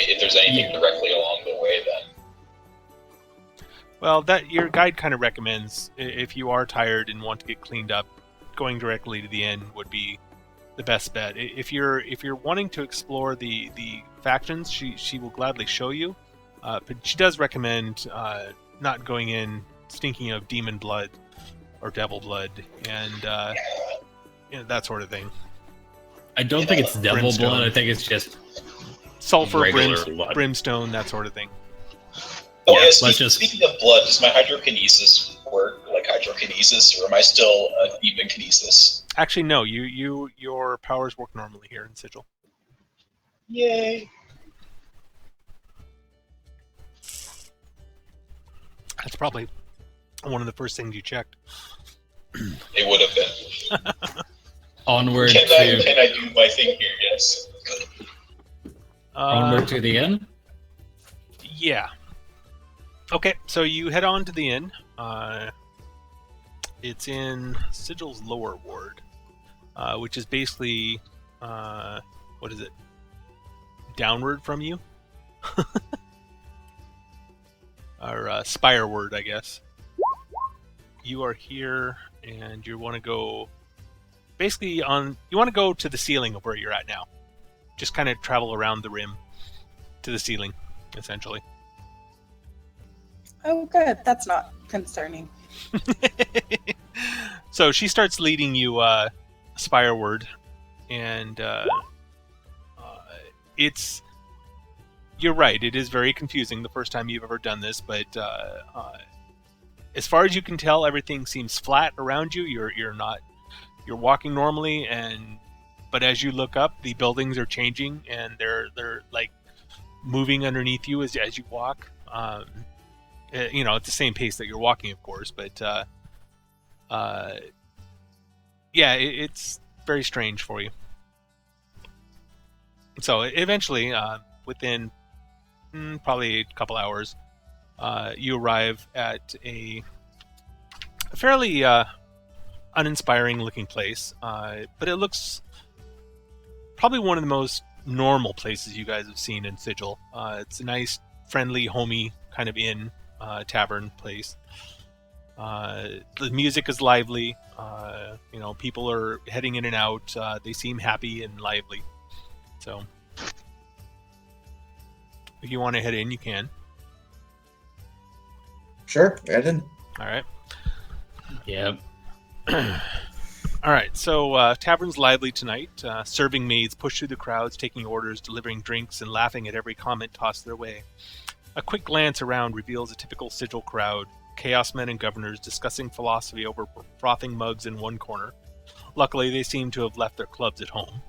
if there's anything directly along the way, then. Well, that your guide kind of recommends if you are tired and want to get cleaned up, going directly to the inn would be the best bet. If you're wanting to explore the factions, she will gladly show you, but she does recommend not going in stinking of demon blood or devil blood and that sort of thing. I don't think it's devil Brimstone. blood. I think it's just Sulfur, regular blood. brimstone, that sort of thing. Oh, Yeah, yeah, let's just- speaking of blood, does my hydrokinesis work like hydrokinesis, or am I still a demon kinesis? Actually, no. Your powers work normally here in Sigil. Yay! That's probably one of the first things you checked. It would have been. Onward Can to I do my thing here? Yes. onward to the inn. Yeah. Okay, so you head on to the inn. It's in Sigil's lower ward, which is basically, what is it? Downward from you. or Spireward, I guess. You are here, and you want to go basically you want to go to the ceiling of where you're at now. Just kind of travel around the rim to the ceiling, essentially. Oh, good. That's not concerning. So she starts leading you Spireward, and it's... You're right, it is very confusing the first time you've ever done this, but as far as you can tell, everything seems flat around you. You're walking normally, but as you look up, the buildings are changing, and they're like moving underneath you as you walk. At the same pace that you're walking, of course, but it's very strange for you. So eventually, within probably a couple hours, you arrive at a fairly uninspiring looking place, but it looks probably one of the most normal places you guys have seen in Sigil. It's a nice, friendly, homey kind of inn, tavern place. The music is lively. People are heading in and out. They seem happy and lively. So, if you want to head in, you can. Sure, head in. All right. Yep. All right. So, tavern's lively tonight. Serving maids push through the crowds, taking orders, delivering drinks, and laughing at every comment tossed their way. A quick glance around reveals a typical Sigil crowd. Chaos men and governors discussing philosophy over frothing mugs in one corner. Luckily, they seem to have left their clubs at home.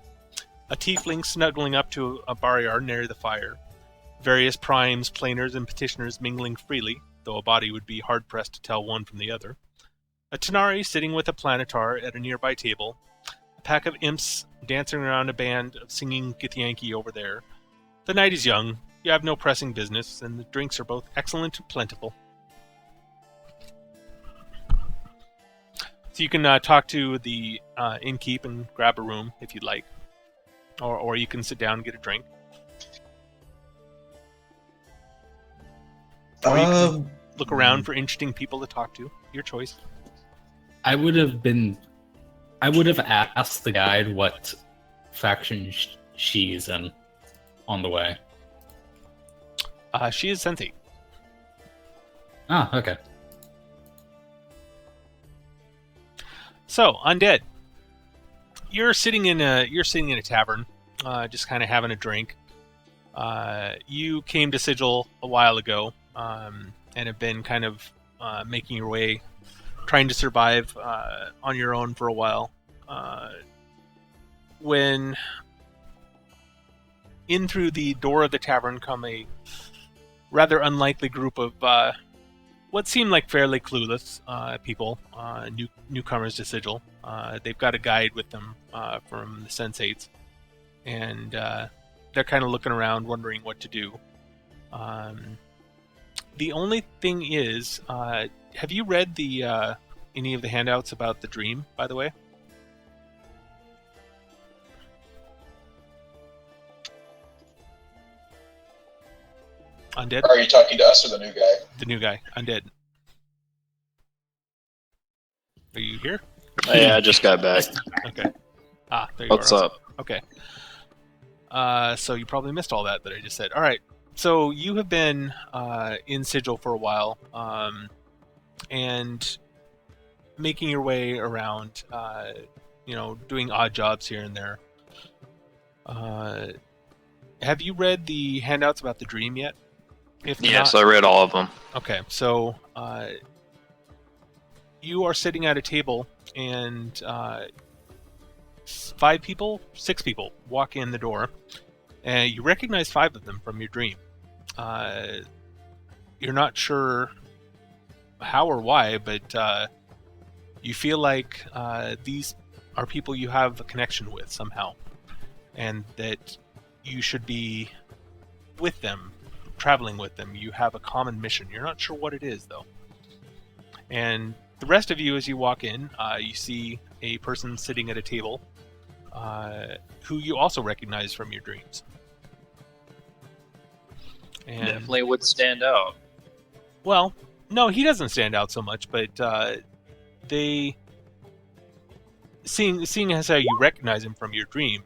A tiefling snuggling up to a barnyard near the fire. Various primes, planers, and petitioners mingling freely, though a body would be hard-pressed to tell one from the other. A Tanari sitting with a planetar at a nearby table. A pack of imps dancing around a band of singing Githyanki over there. The night is young, you have no pressing business, and the drinks are both excellent and plentiful. So you can talk to the innkeep and grab a room if you'd like. Or you can sit down and get a drink. Or you can look around for interesting people to talk to. Your choice. I would have asked the guide what faction she's in on the way. She is Senthy. Ah, okay. So, undead. You're sitting in a tavern, just kind of having a drink. You came to Sigil a while ago, and have been kind of making your way, trying to survive on your own for a while. When in through the door of the tavern come a rather unlikely group of what seem like fairly clueless people, newcomers to Sigil. They've got a guide with them from the Sensates, and they're kind of looking around, wondering what to do. The only thing is, have you read the any of the handouts about the dream, by the way? Undead? Are you talking to us or the new guy? The new guy, Undead. Are you here? Oh, yeah, I just got back. Okay. There you What's are. up? Okay. So you probably missed all that I just said. All right. So you have been in Sigil for a while, and making your way around, doing odd jobs here and there. Have you read the handouts about the dream yet? Yes, I read all of them. Okay, so you are sitting at a table, and 6 people walk in the door, and you recognize 5 of them from your dream. You're not sure how or why, but you feel like these are people you have a connection with somehow, and that you should be with them, traveling with them. You have a common mission. You're not sure what it is, though. And the rest of you, as you walk in, you see a person sitting at a table who you also recognize from your dreams. And Definitely would stand out. Well, no, he doesn't stand out so much, but they, seeing as how you recognize him from your dream,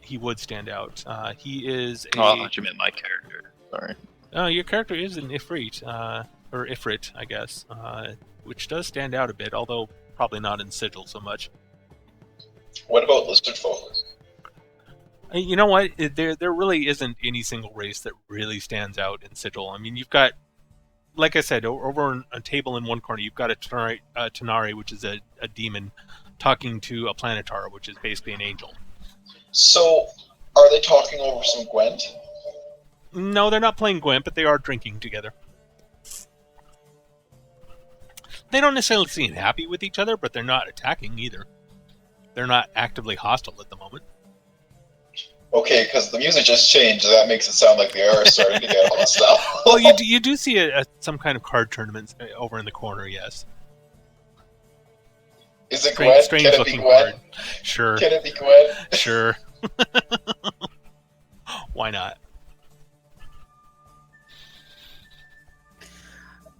he would stand out. He is a. Oh, I thought you meant my character. Sorry. Your character is an Ifrit, or Ifrit, I guess, which does stand out a bit, although probably not in Sigil so much. What about lizard folk? You know what? There really isn't any single race that really stands out in Sigil. I mean, you've got, like I said, over on a table in one corner, you've got a Tanari, which is a demon, talking to a Planetar, which is basically an angel. So, are they talking over some Gwent? No, they're not playing Gwent, but they are drinking together. They don't necessarily seem happy with each other, but they're not attacking either. They're not actively hostile at the moment. Okay, because the music just changed, and that makes it sound like they are starting to get hostile. Well, you do see some kind of card tournament over in the corner, yes. Is it Gwen? Strange Can it be looking Gwen? card. Sure. Can it be Gwen? Sure. Why not?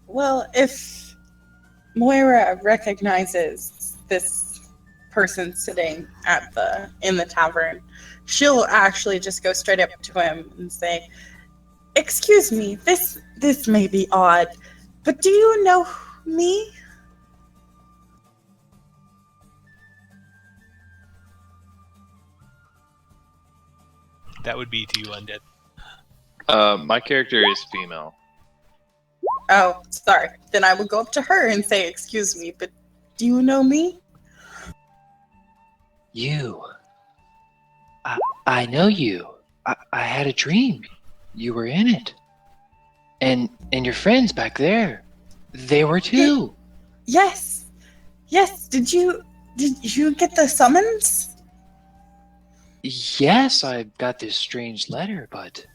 Well, if Moira recognizes this person sitting in the tavern, she'll actually just go straight up to him and say, "Excuse me, this may be odd, but do you know me?" That would be to you, Undead. My character is female. Oh, sorry. Then I will go up to her and say, "Excuse me, but do you know me?" You. I know you. I had a dream. You were in it. And your friends back there, they were too. Yes. Yes. Did you get the summons? Yes, I got this strange letter, but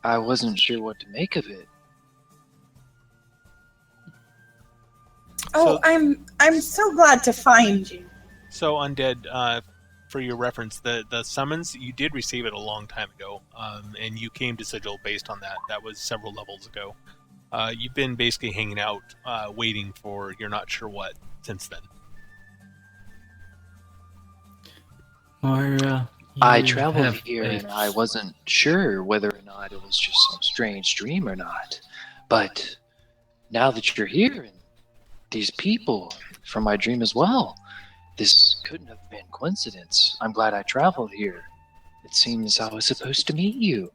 I wasn't sure what to make of it. Oh, I'm so glad to find you. So, Undead, for your reference, the summons, you did receive it a long time ago, and you came to Sigil based on that. That was several levels ago. You've been basically hanging out, waiting for you're not sure what since then. Moira, I traveled here and I wasn't sure whether or not it was just some strange dream or not. But now that you're here and these people from my dream as well, this couldn't have been coincidence. I'm glad I traveled here. It seems I was supposed to meet you.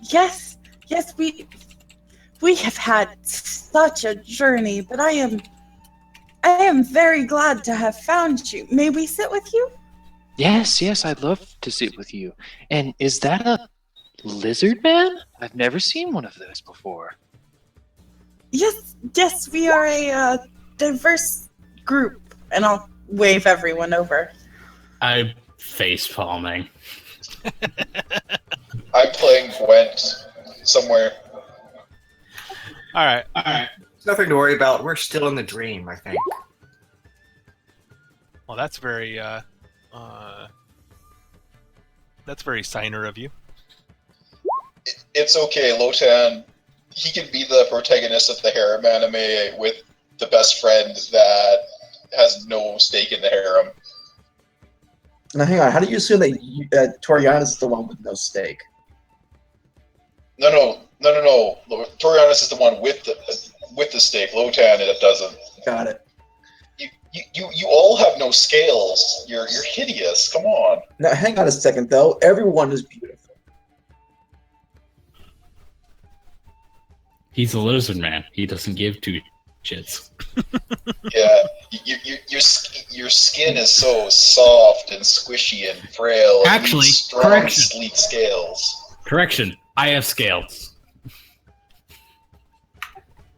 Yes, we have had such a journey, but I am very glad to have found you. May we sit with you? Yes, I'd love to sit with you. And is that a lizard man? I've never seen one of those before. Yes, we are a diverse group, and I'll wave everyone over. I'm face palming. I'm playing Gwent somewhere. All right. There's nothing to worry about. We're still in the dream, I think. Well, that's very Signer of you. It's okay, Lotan. He can be the protagonist of the harem anime with the best friend that has no stake in the harem. Now, hang on. How do you assume that Toriana is the one with no stake? No. Torianus is the one with the stake. Lotan it doesn't. Got it. You all have no scales. You're hideous. Come on. Now, hang on a second, though. Everyone is beautiful. He's a lizard man. He doesn't give two shits. Yeah, your skin is so soft and squishy and frail. Actually, strong, correction. sleek scales. Correction. I have scales.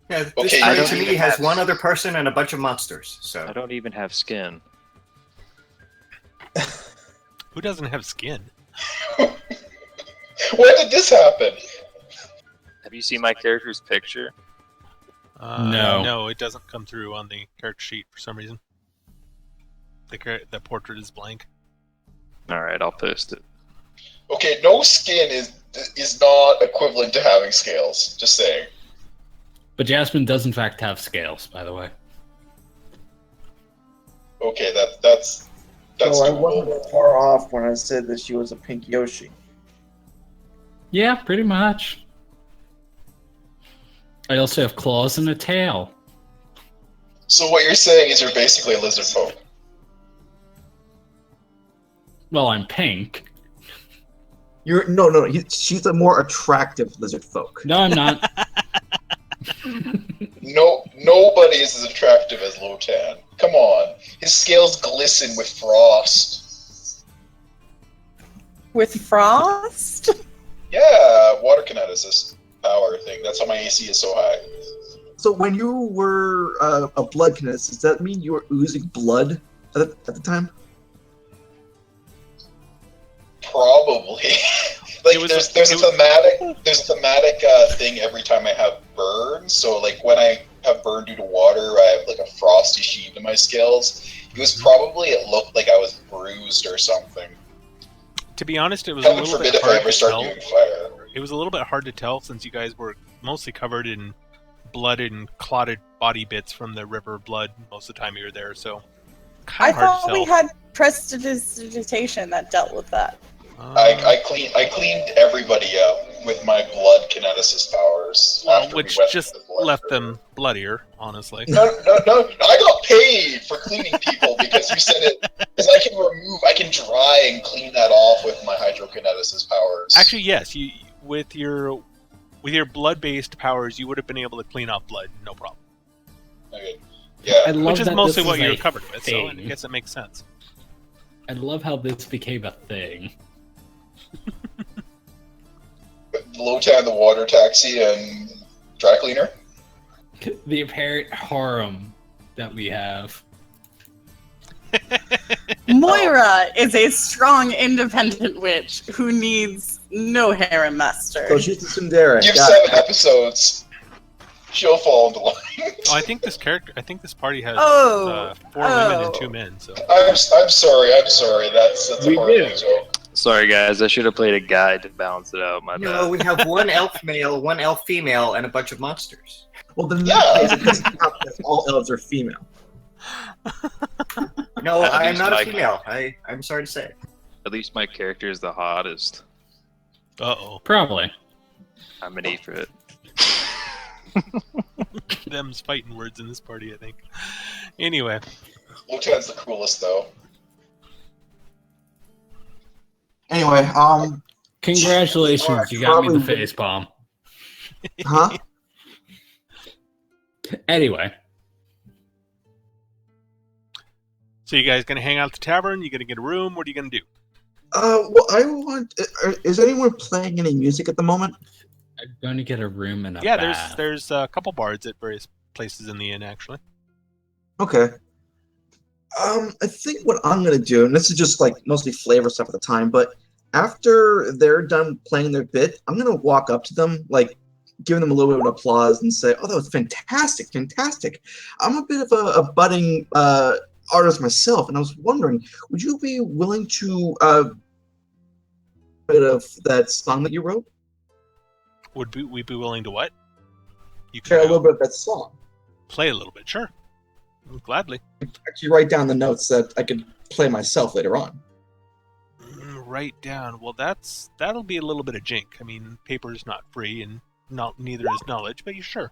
Yeah, this Okay, party you to don't me even has have- one other person and a bunch of monsters. I So don't even have skin. Who doesn't have skin? When did this happen? Have you seen my character's picture? No, it doesn't come through on the character sheet for some reason. The portrait is blank. All right, I'll post it. Okay, no skin is not equivalent to having scales. Just saying. But Jasmine does in fact have scales, by the way. Okay, that's So I doable. wasn't far off when I said that she was a pink Yoshi. Yeah, pretty much. I also have claws and a tail. So what you're saying is you're basically a lizard folk. Well, I'm pink. She's a more attractive lizard folk. No, I'm not. No, nobody is as attractive as Lotan. Come on, his scales glisten with frost. With frost? Yeah, water kineticist power thing. That's how my AC is so high. So when you were a blood kineticist, does that mean you were oozing blood at the time? Probably. Like there's a thematic thing every time I have burn. So like when I have burn due to water, I have like a frosty sheen in my scales. It looked like I was bruised or something. To be honest, it was Heaven a little forbid bit if I hard ever to start tell. doing fire. It was a little bit hard to tell since you guys were mostly covered in blood and clotted body bits from the river blood most of the time you were there. So kind I of hard to thought tell. we had prestidigitation that dealt with that. I cleaned everybody up with my blood kineticist powers. Well, after which we went just to the blood left river. them bloodier, honestly. No. I got paid for cleaning people because you said it. Because I can dry and clean that off with my hydrokineticist powers. Actually, yes. You with your blood-based powers, you would have been able to clean off blood, no problem. Okay. Yeah. I love Which is that mostly this what is you're a covered with, so I thing. guess it makes sense. I love how this became a thing. Lotan, the water taxi, and dry cleaner. The apparent harem that we have. Moira is a strong, independent witch who needs no harem master. So she's the tsundere. Give Got 7 it. episodes. She'll fall into line. Oh, I think this party has Oh. 4 women and 2 men. So I'm sorry. That's a We hard did. thing, Joe. Sorry, guys. I should have played a guide to balance it out. My No, bad. we have one elf male, one elf female, and a bunch of monsters. Well, then in Yeah. that case, it doesn't count because all elves are female. No, At I am least not a like- female. I'm sorry to say. At least my character is the hottest. Probably. I'm an Ifrit. them's fighting words in this party, I think. Anyway, Lotan's the coolest, though. Anyway, Congratulations, you got me the Probably- face palm. huh? Anyway, so you guys gonna hang out at the tavern? You gonna get a room? What are you gonna do? Well, I want. Is anyone playing any music at the moment? I'm going to get a room and a Yeah, bath. there's a couple bards at various places in the inn, actually. Okay. I think what I'm gonna do, and this is just like mostly flavor stuff at the time, but after they're done playing their bit, I'm gonna walk up to them, like giving them a little bit of applause and say, "Oh, that was fantastic, fantastic." I'm a bit of a budding artist myself, and I was wondering, would you be willing to bit of that song that you wrote? Would we be willing to what? You Share a can little bit of that song. play a little bit, sure. Gladly. Actually, write down the notes that I could play myself later on. Write down. Well, that'll be a little bit of jink. I mean, paper's not free, and neither is knowledge. But you sure?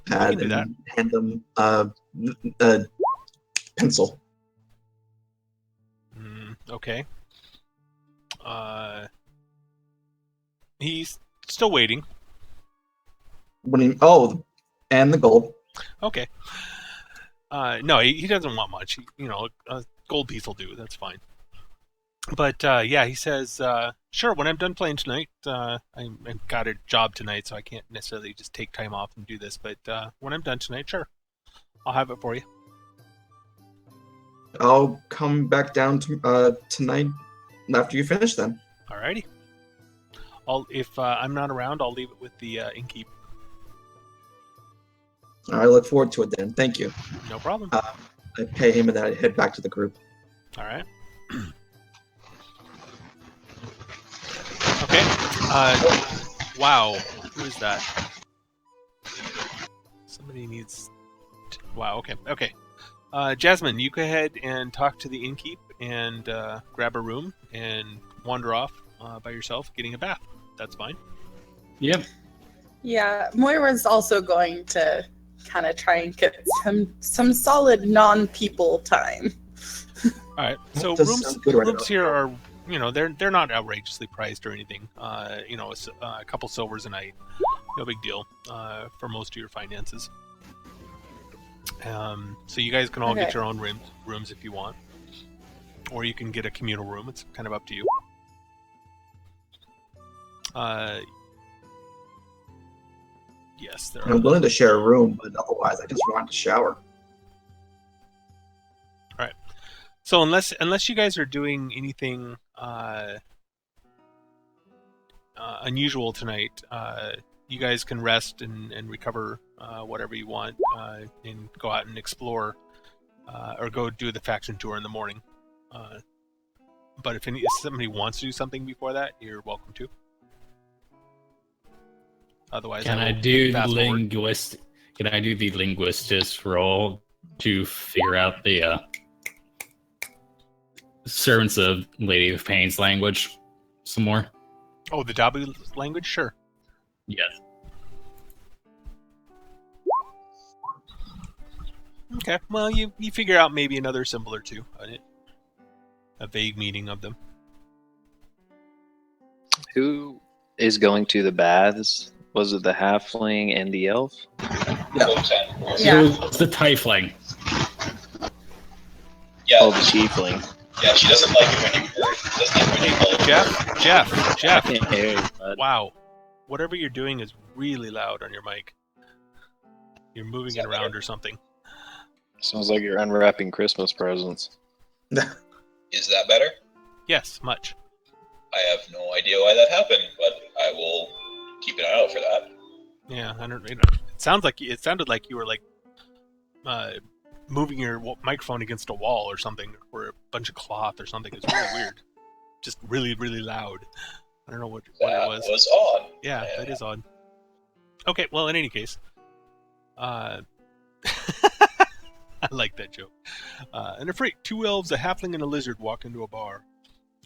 Pad do that. and hand them pencil. Okay. He's still waiting. And the gold. Okay. No, he doesn't want much. A gold piece will do. That's fine. But yeah, he says, "Sure. When I'm done playing tonight, I've got a job tonight, so I can't necessarily just take time off and do this. But when I'm done tonight, sure, I'll have it for you." I'll come back down to tonight after you finish then. Alrighty. If I'm not around, I'll leave it with the innkeep. I look forward to it then. Thank you. No problem. I pay him and then I head back to the group. All right. Wow. Who is that? Somebody needs... Wow, okay. Jasmine, you go ahead and talk to the innkeep and grab a room and wander off by yourself, getting a bath. That's fine. Yep. Yeah, Moira's also going to kind of try and get some solid non-people time. All right. So Does rooms sound good right rooms about here now. are, they're not outrageously priced or anything. It's a couple silvers a night, no big deal for most of your finances. So you guys can all get Okay. your own rooms if you want, or you can get a communal room. It's kind of up to you. Yes, there I'm are. willing to share a room, but otherwise, I just want to shower. So unless you guys are doing anything unusual tonight, you guys can rest and recover whatever you want, and go out and explore, or go do the faction tour in the morning. But if somebody wants to do something before that, you're welcome to. Otherwise, Can I will do fast forward. Can I do the linguistics roll to figure out the Servants of Lady of Pain's language some more? Oh, the Dabu language, sure. Yes. Okay. Well, you figure out maybe another symbol or two on it. A vague meaning of them. Who is going to the baths? Was it the halfling and the elf? Yeah. Yeah. It was the Tiefling. Yeah, Oh, the tiefling. yeah, she doesn't like it when you doesn't like when you call her. Jeff. I can't hear you, bud. Wow. Whatever you're doing is really loud on your mic. You're moving it around or something. Sounds like you're unwrapping Christmas presents. Is that better? Yes, much. I have no idea why that happened, but I will keep an eye out for that. Yeah, I don't. It sounded like you were like moving your microphone against a wall or something, or a bunch of cloth or something. It's really weird. Just really, really loud. I don't know what it That was. was odd. Yeah, that is odd. Okay, well, in any case, I like that joke. And a freak, 2 elves, a halfling, and a lizard walk into a bar.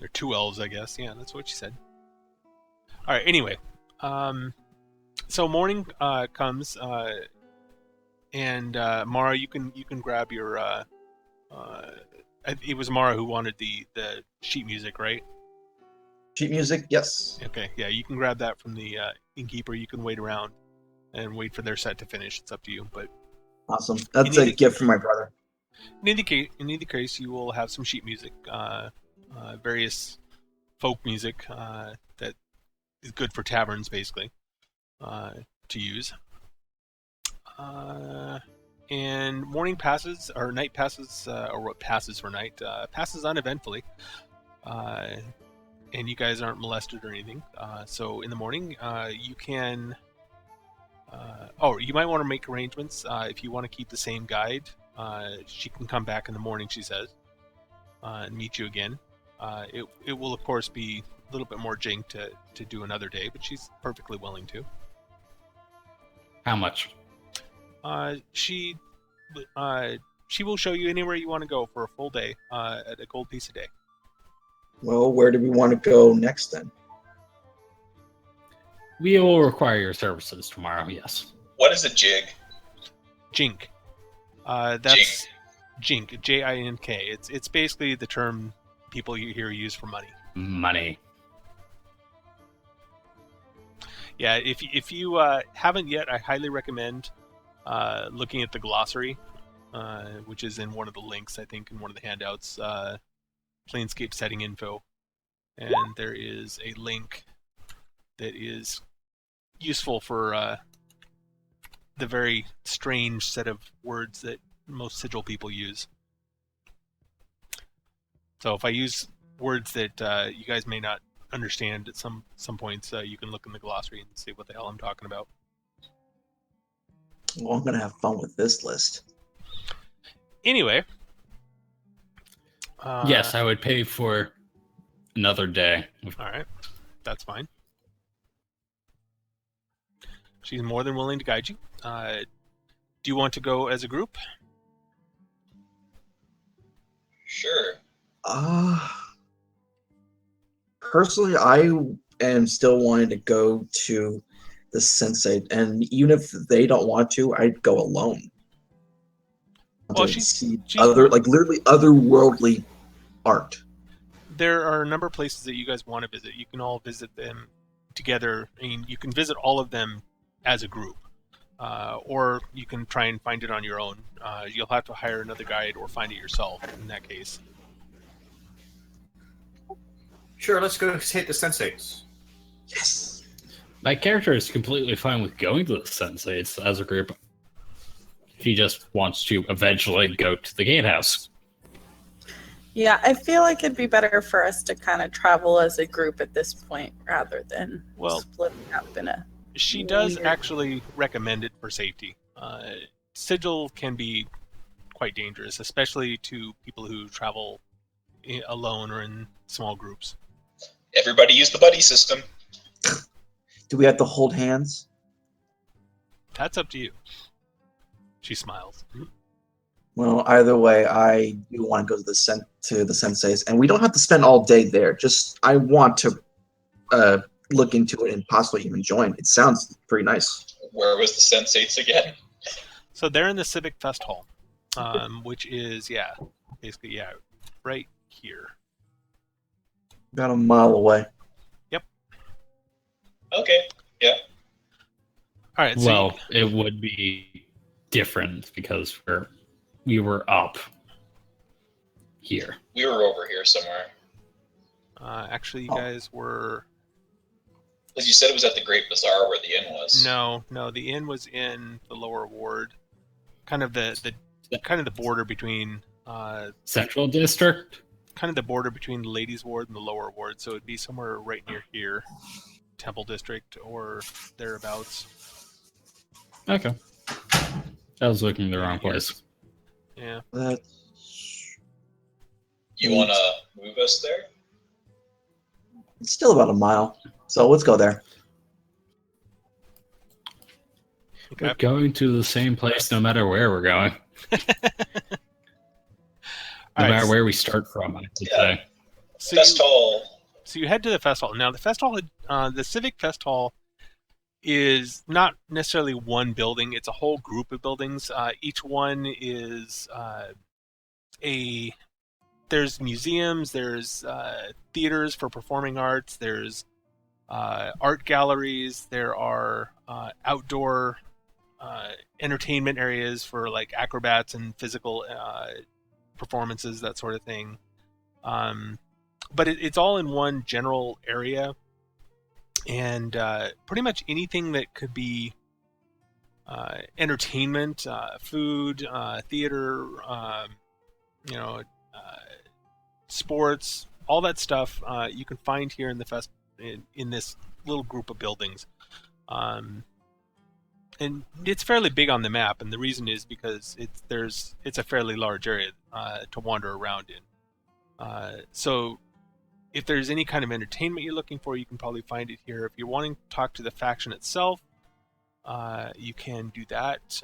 Or 2 elves, I guess. Yeah, that's what she said. All right. Anyway, so morning comes, and Mara, you can grab your. It was Mara who wanted the sheet music, right? Sheet music, yes. Okay, yeah, you can grab that from the innkeeper. You can wait around and wait for their set to finish. It's up to you. But Awesome. That's a gift from my brother. in either case, you will have some sheet music, various folk music that is good for taverns, basically, to use. And morning passes, or night passes, or what passes for night, passes uneventfully. And you guys aren't molested or anything. So in the morning, you can... you might want to make arrangements. If you want to keep the same guide, she can come back in the morning, she says, and meet you again. It will, of course, be a little bit more jink to do another day, but she's perfectly willing to. How much? She will show you anywhere you want to go for a full day at a gold piece a day. Well, where do we want to go next then? We will require your tomorrow, yes. What is a jig? Jink. That's jink. Jink. It's basically the term people here use for money. Money. Yeah, if you haven't yet, I highly recommend looking at the glossary, which is in one of the links, I think, in one of the handouts, Planescape setting info. And there is a link that is useful for the very strange set of words that most sigil people use. So if I use words that you guys may not understand at some points, you can look in the glossary and see what the hell I'm talking about. Well, I'm going to have fun with this list. Anyway. Yes, I would pay for another day. All right. That's fine. She's more than willing to guide you. Do you want to go as a group? Sure. Personally, I am still wanting to go to the sensei, and even if they don't want to, I'd go alone. Well, To she's see literally otherworldly art. There are a number of places that you guys want to visit. You can all visit them together. I mean, you can visit all of them as a group, or you can try and find it on your own. You'll have to hire another guide or find it yourself in that case. Sure, let's go hit the sensates. Yes. My character is completely fine with going to the sensates as a group. He just wants to eventually go to the gatehouse. Yeah, I feel like it'd be better for us to kind of travel as a group at this point rather than splitting up in a. She does actually recommend it for safety. Sigil can be quite dangerous, especially to people who travel alone or in small groups. Everybody use the buddy system. Do we have to hold hands? That's up to you. She smiles. Well, either way, I do want to go to the senseis, and we don't have to spend all day there. Just I want to look into it and possibly even join. It sounds pretty nice. Where was the sensates again? So they're in the Civic Fest Hall, which is basically right here. About a mile away. Yep. Okay. Yeah. All right. Well, it would be different because we were up here. We were over here somewhere. Actually, you guys were. Because you said it was at the Great Bazaar where the inn was. No, the inn was in the lower ward, kind of the border between Central District. Kind of the border between the ladies' ward and the lower ward, so it'd be somewhere right near here, Temple District or thereabouts. Okay. I was looking in the wrong place. Yeah. You want to move us there? It's still about a mile, so let's go there. Okay. We're going to the same place no matter where we're going. No matter where we start from, I should say. Fest Hall. So you head to the Fest Hall. Now, the Fest Hall, the Civic Fest Hall is not necessarily one building. It's a whole group of buildings. Each one is there's museums, there's theaters for performing arts, there's art galleries, there are outdoor entertainment areas for like acrobats and physical performances, that sort of thing. But it's all in one general area, and pretty much anything that could be entertainment, food, theater, sports, all that stuff you can find here in the in this little group of buildings. And it's fairly big on the map, and the reason is because it's a fairly large area to wander around in. So if there's any kind of entertainment you're looking for, you can probably find it here. If you're wanting to talk to the faction itself, you can do that.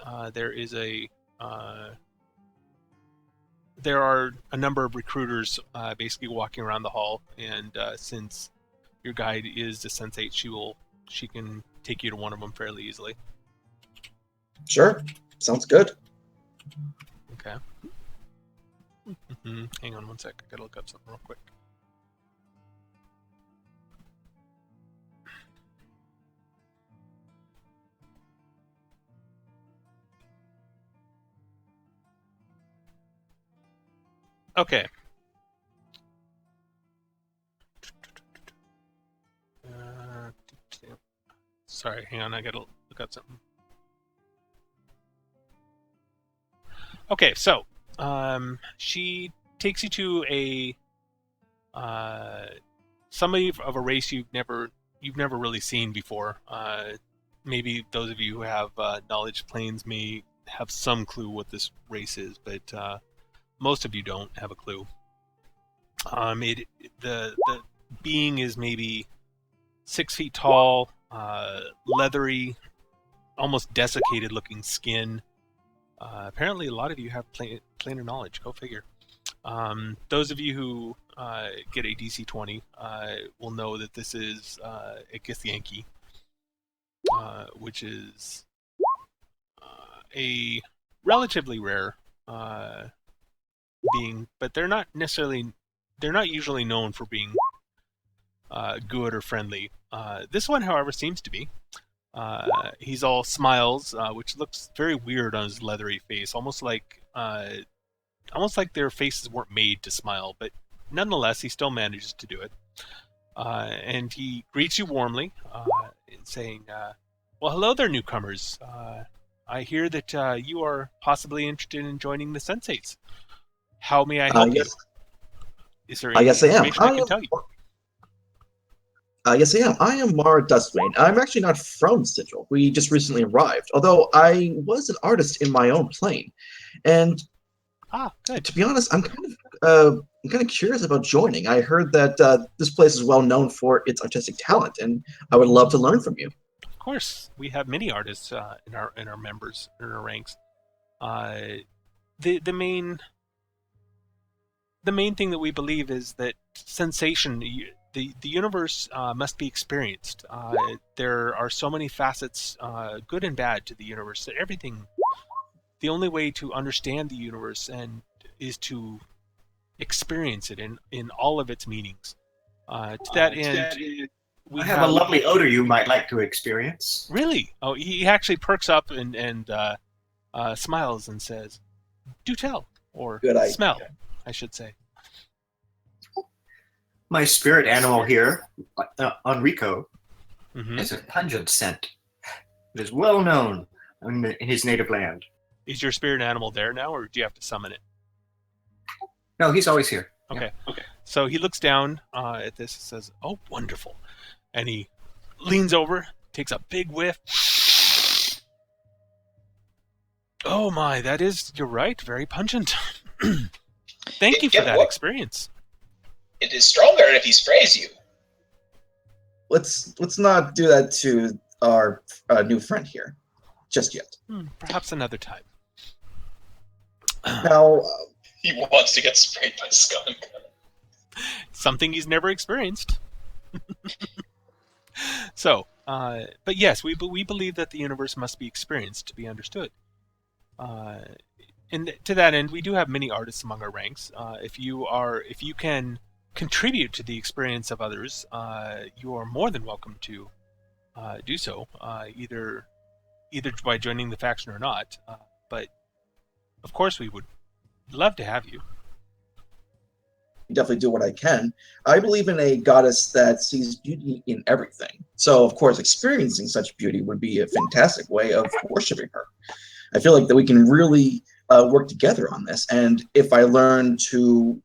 There are a number of recruiters basically walking around the hall, and since your guide is the sensate, she can take you to one of them fairly easily. Sure. Sounds good. Okay. Hang on one sec. I gotta look up something real quick. Okay. Sorry, hang on. I gotta look up something. Okay, so she takes you to somebody of a race you've never really seen before. Maybe those of you who have knowledge of planes may have some clue what this race is, but most of you don't have a clue. The being is maybe 6 feet tall, leathery, almost desiccated looking skin. Apparently, a lot of you have planar knowledge. Go figure. Those of you who get a DC 20 will know that this is a Githyanki, which is a relatively rare being, but they're not usually known for being good or friendly. This one, however, seems to be. He's all smiles, which looks very weird on his leathery face, almost like their faces weren't made to smile, but nonetheless, he still manages to do it. And he greets you warmly, saying, well, hello there, newcomers. I hear that you are possibly interested in joining the Sensates. How may I help you? Is there any information I can tell you? Yes, I am. I am Mara Dustbane. I'm actually not from Sigil. We just recently arrived, although I was an artist in my own plane. And good. To be honest, I'm kind of curious about joining. I heard that this place is well known for its artistic talent, and I would love to learn from you. Of course, we have many artists in our members, in our ranks. The main thing that we believe is that sensation. The universe must be experienced. There are so many facets, good and bad, to the universe, that the only way to understand the universe is to experience it in all of its meanings. To that end, we have a lovely odor you might like to experience. Really? Oh, he actually perks up and smiles and says, "Do tell," or smell, I should say. My spirit animal here, Enrico, has a pungent scent. It is well known in his native land. Is your spirit animal there now, or do you have to summon it? No, he's always here. Okay. So he looks down at this and says, "Oh, wonderful." And he leans over, takes a big whiff. Oh my, you're right, very pungent. Thank you for that experience. It is stronger if he sprays you. Let's not do that to our new friend here, just yet. Perhaps another time. Now, he wants to get sprayed by skunk. Something he's never experienced. So, but yes, we believe that the universe must be experienced to be understood. And to that end, we do have many artists among our ranks. If you can contribute to the experience of others, you are more than welcome to do so, either by joining the faction or not. But of course, we would love to have you. Definitely do what I can. I believe in a goddess that sees beauty in everything. So, of course, experiencing such beauty would be a fantastic way of worshiping her. I feel like that we can really work together on this. And if I learn to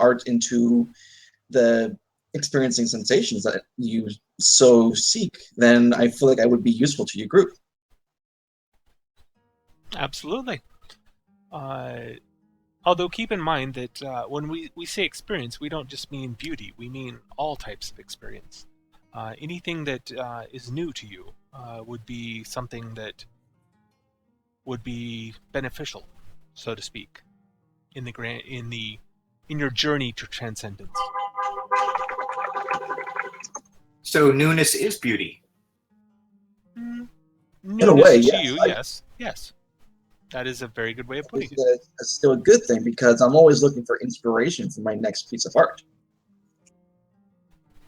art into the experiencing sensations that you so seek, then I feel like I would be useful to your group. Absolutely. Although keep in mind that when we say experience, we don't just mean beauty. We mean all types of experience. Anything that is new to you would be something that would be beneficial, so to speak, in your journey to transcendence. So newness is beauty. Newness in a way, to yes. you, yes. That is a very good way of putting it. It's still a good thing because I'm always looking for inspiration for my next piece of art.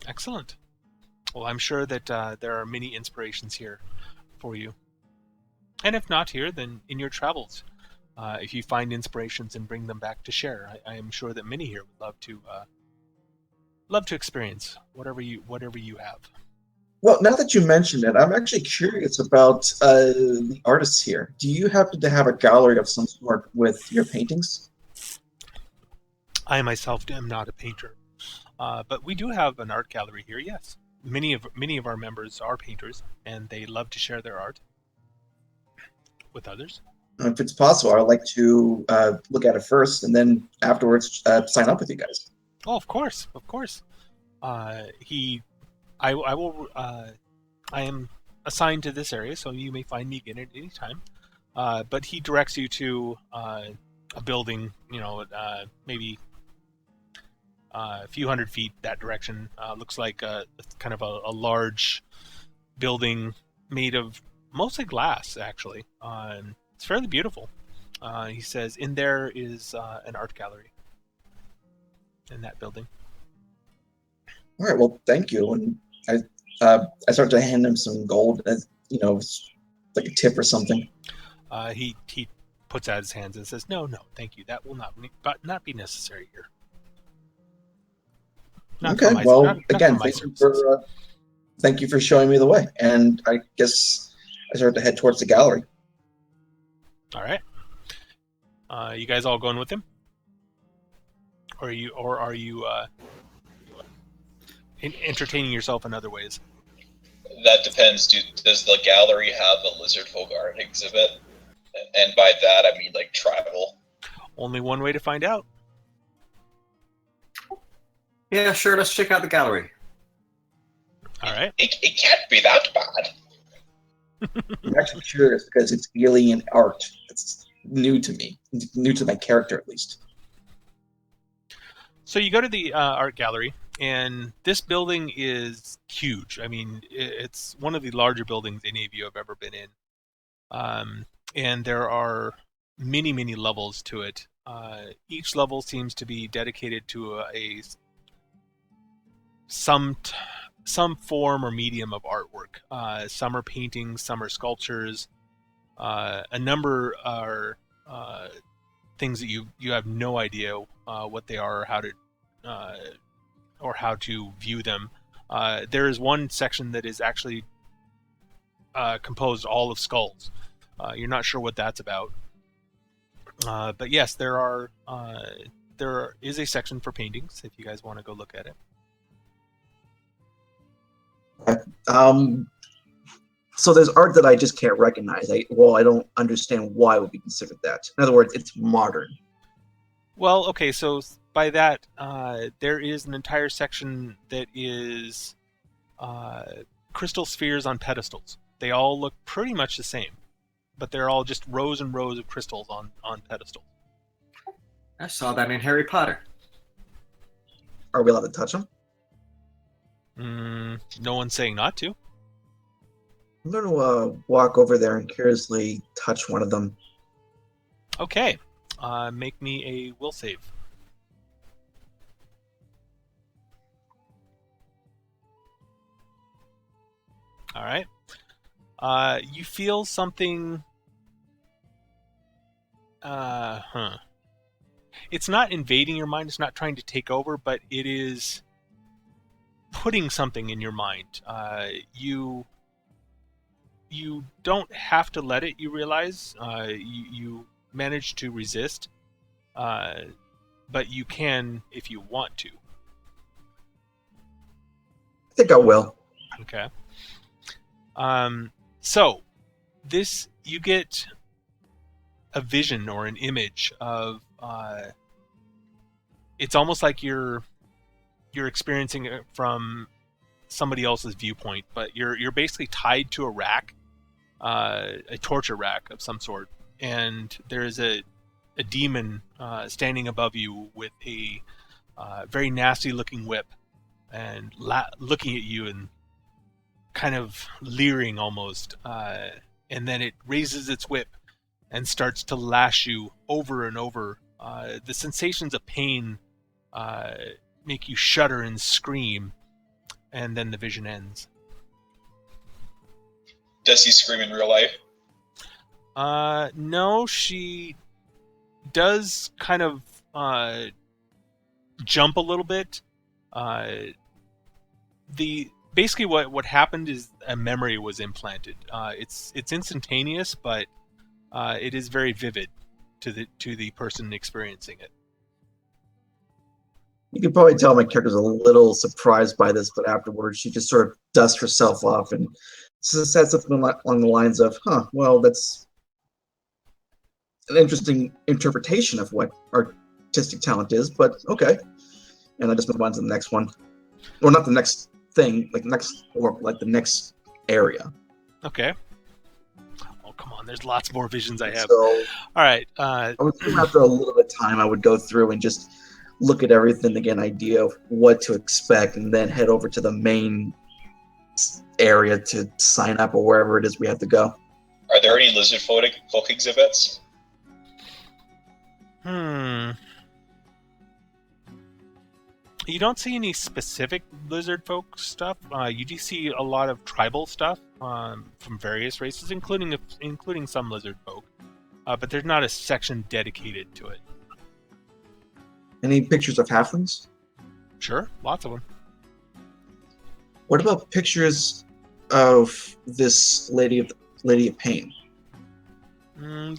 Excellent. Well, I'm sure that there are many inspirations here for you. And if not here, then in your travels. If you find inspirations and bring them back to share, I am sure that many here would love to experience whatever you have. Well, now that you mentioned it, I'm actually curious about the artists here. Do you happen to have a gallery of some sort with your paintings? I myself am not a painter, but we do have an art gallery here. Yes, many of our members are painters, and they love to share their art with others. If it's possible, I'd like to look at it first, and then afterwards sign up with you guys. Oh, of course. I will I am assigned to this area, so you may find me again at any time. But he directs you to a building, maybe a few hundred feet that direction. Looks like kind of a large building made of mostly glass, actually. It's fairly beautiful. He says, in there is an art gallery in that building. All right, well, thank you. And I start to hand him some gold, as like a tip or something. He puts out his hands and says, "No, thank you. That will not be necessary here." Okay. Well, again, thank you for showing me the way. And I guess I start to head towards the gallery. All right. You guys all going with him? Or are you entertaining yourself in other ways? That depends. Does the gallery have a lizard folk art exhibit? And by that, I mean like travel. Only one way to find out. Yeah, sure. Let's check out the gallery. All right. It can't be that bad. I'm actually curious because it's alien art. It's new to me, new to my character at least. So you go to the art gallery, and this building is huge. I mean, it's one of the larger buildings any of you have ever been in. And there are many, many levels to it. Each level seems to be dedicated to some form or medium of artwork. Some are paintings, some are sculptures. A number are things that you have no idea what they are or how to view them. There is one section that is actually composed all of skulls. You're not sure what that's about. But yes, there is a section for paintings if you guys want to go look at it. So there's art that I just can't recognize. I don't understand why it would be considered that. In other words, it's modern. Well, okay, so by that, there is an entire section that is crystal spheres on pedestals. They all look pretty much the same, but they're all just rows and rows of crystals on pedestals. I saw that in Harry Potter. Are we allowed to touch them? No one's saying not to. I'm going to walk over there and curiously touch one of them. Okay. Make me a will save. All right. You feel something... It's not invading your mind. It's not trying to take over, but it is putting something in your mind. You don't have to let it, you realize. You manage to resist, but you can if you want to. I think I will. Okay. So this, you get a vision or an image of it's almost like you're experiencing it from somebody else's viewpoint, but you're basically tied to a rack, a torture rack of some sort, and there's a demon standing above you with a very nasty looking whip and looking at you and kind of leering almost, and then it raises its whip and starts to lash you over and over. The sensations of pain make you shudder and scream, and then the vision ends. Does he scream in real life? No, she does kind of jump a little bit. Basically what happened is a memory was implanted. It's instantaneous, but it is very vivid to the person experiencing it. You can probably tell my character's a little surprised by this, but afterwards she just sort of dusts herself off and says something along the lines of, well, that's an interesting interpretation of what artistic talent is, but okay. And I just move on to the next one. Or not the next thing, like the next area. Okay. Oh, come on. There's lots more visions I have. So All right. I would assume after a little bit of time, I would go through and just look at everything to get an idea of what to expect, and then head over to the main area to sign up or wherever it is we have to go. Are there any lizard folk exhibits? You don't see any specific lizard folk stuff. You do see a lot of tribal stuff from various races, including some lizard folk. But there's not a section dedicated to it. Any pictures of halflings? Sure, lots of them. What about pictures of this Lady of Pain?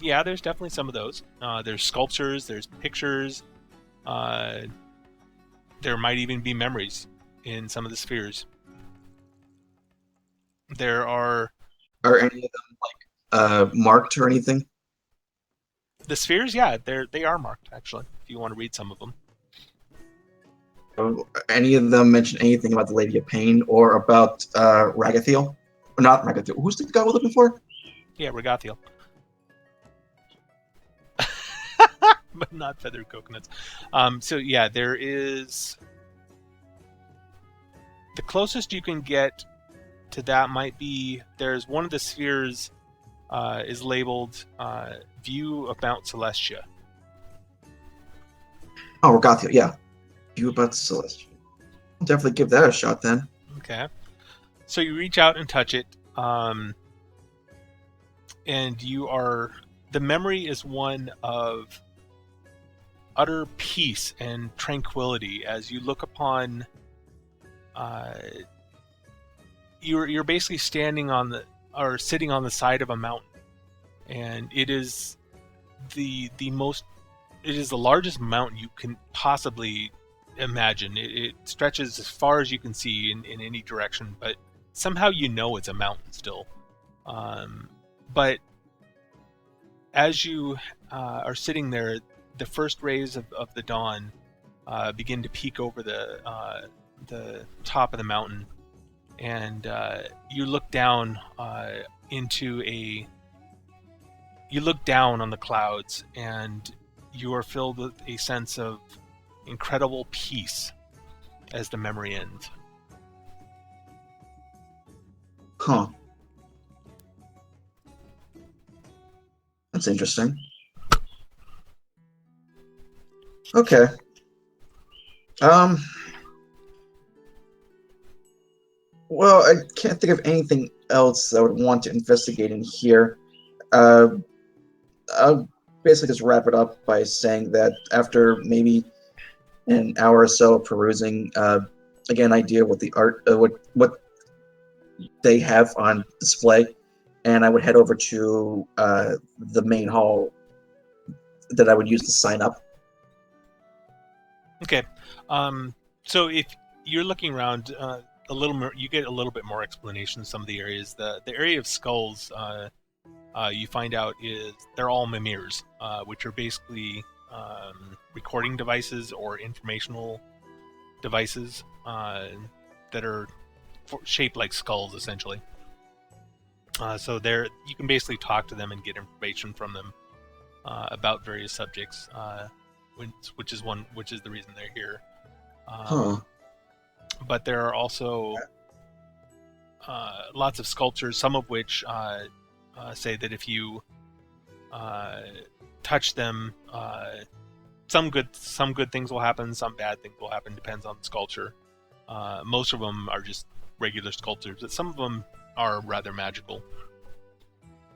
Yeah, there's definitely some of those. There's sculptures, there's pictures. There might even be memories in some of the spheres. There are any of them marked or anything? The spheres, yeah, they are marked actually. If you want to read some of them. Any of them mention anything about the Lady of Pain or about Ragathiel? Or not Ragathiel. Who's the guy we're looking for? Yeah, Ragathiel. But not feathered coconuts. So yeah, there is... The closest you can get to that might be... There's one of the spheres is labeled View of Mount Celestia. Oh, Ragathiel, yeah. View about Celestia. I'll definitely give that a shot then. Okay. So you reach out and touch it, and you are... The memory is one of utter peace and tranquility as you look upon... You're basically standing on sitting on the side of a mountain, and it is the largest mountain you can possibly imagine. It stretches as far as you can see in any direction, but somehow you know it's a mountain still. But as you are sitting there, the first rays of the dawn begin to peek over the top of the mountain, and you look down you look down on the clouds, and you are filled with a sense of incredible peace as the memory ends. Huh. That's interesting. Okay. Well, I can't think of anything else I would want to investigate in here. I'll basically just wrap it up by saying that after maybe an hour or so of perusing, again, an idea what the art, what they have on display, and I would head over to the main hall that I would use to sign up. Okay. So if you're looking around a little more, you get a little bit more explanation of some of the areas. The area of skulls, you find out they're all mimirs, which are basically recording devices or informational devices that are shaped like skulls, essentially. So you can basically talk to them and get information from them about various subjects, which is the reason they're here. But there are also lots of sculptures, some of which say that if you touch them, some good things will happen, some bad things will happen, depends on the sculpture. Most of them are just regular sculptures, but some of them are rather magical.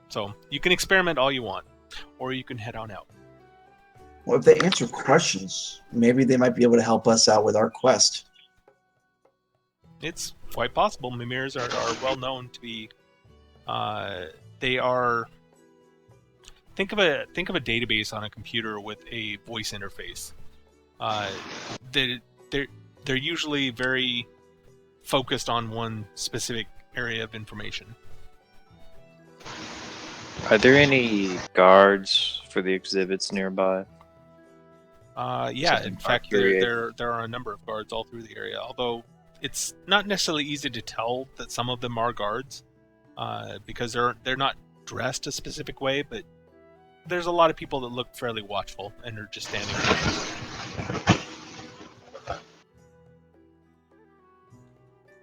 So you can experiment all you want, or you can head on out. Well, if they answer questions, maybe they might be able to help us out with our quest. It's quite possible. Mimirs are well known to be. They are. Think of a database on a computer with a voice interface. They're usually very focused on one specific area of information. Are there any guards for the exhibits nearby? Yeah, in fact, there are a number of guards all through the area, although it's not necessarily easy to tell that some of them are guards. because they're not dressed a specific way, but there's a lot of people that look fairly watchful and are just standing there.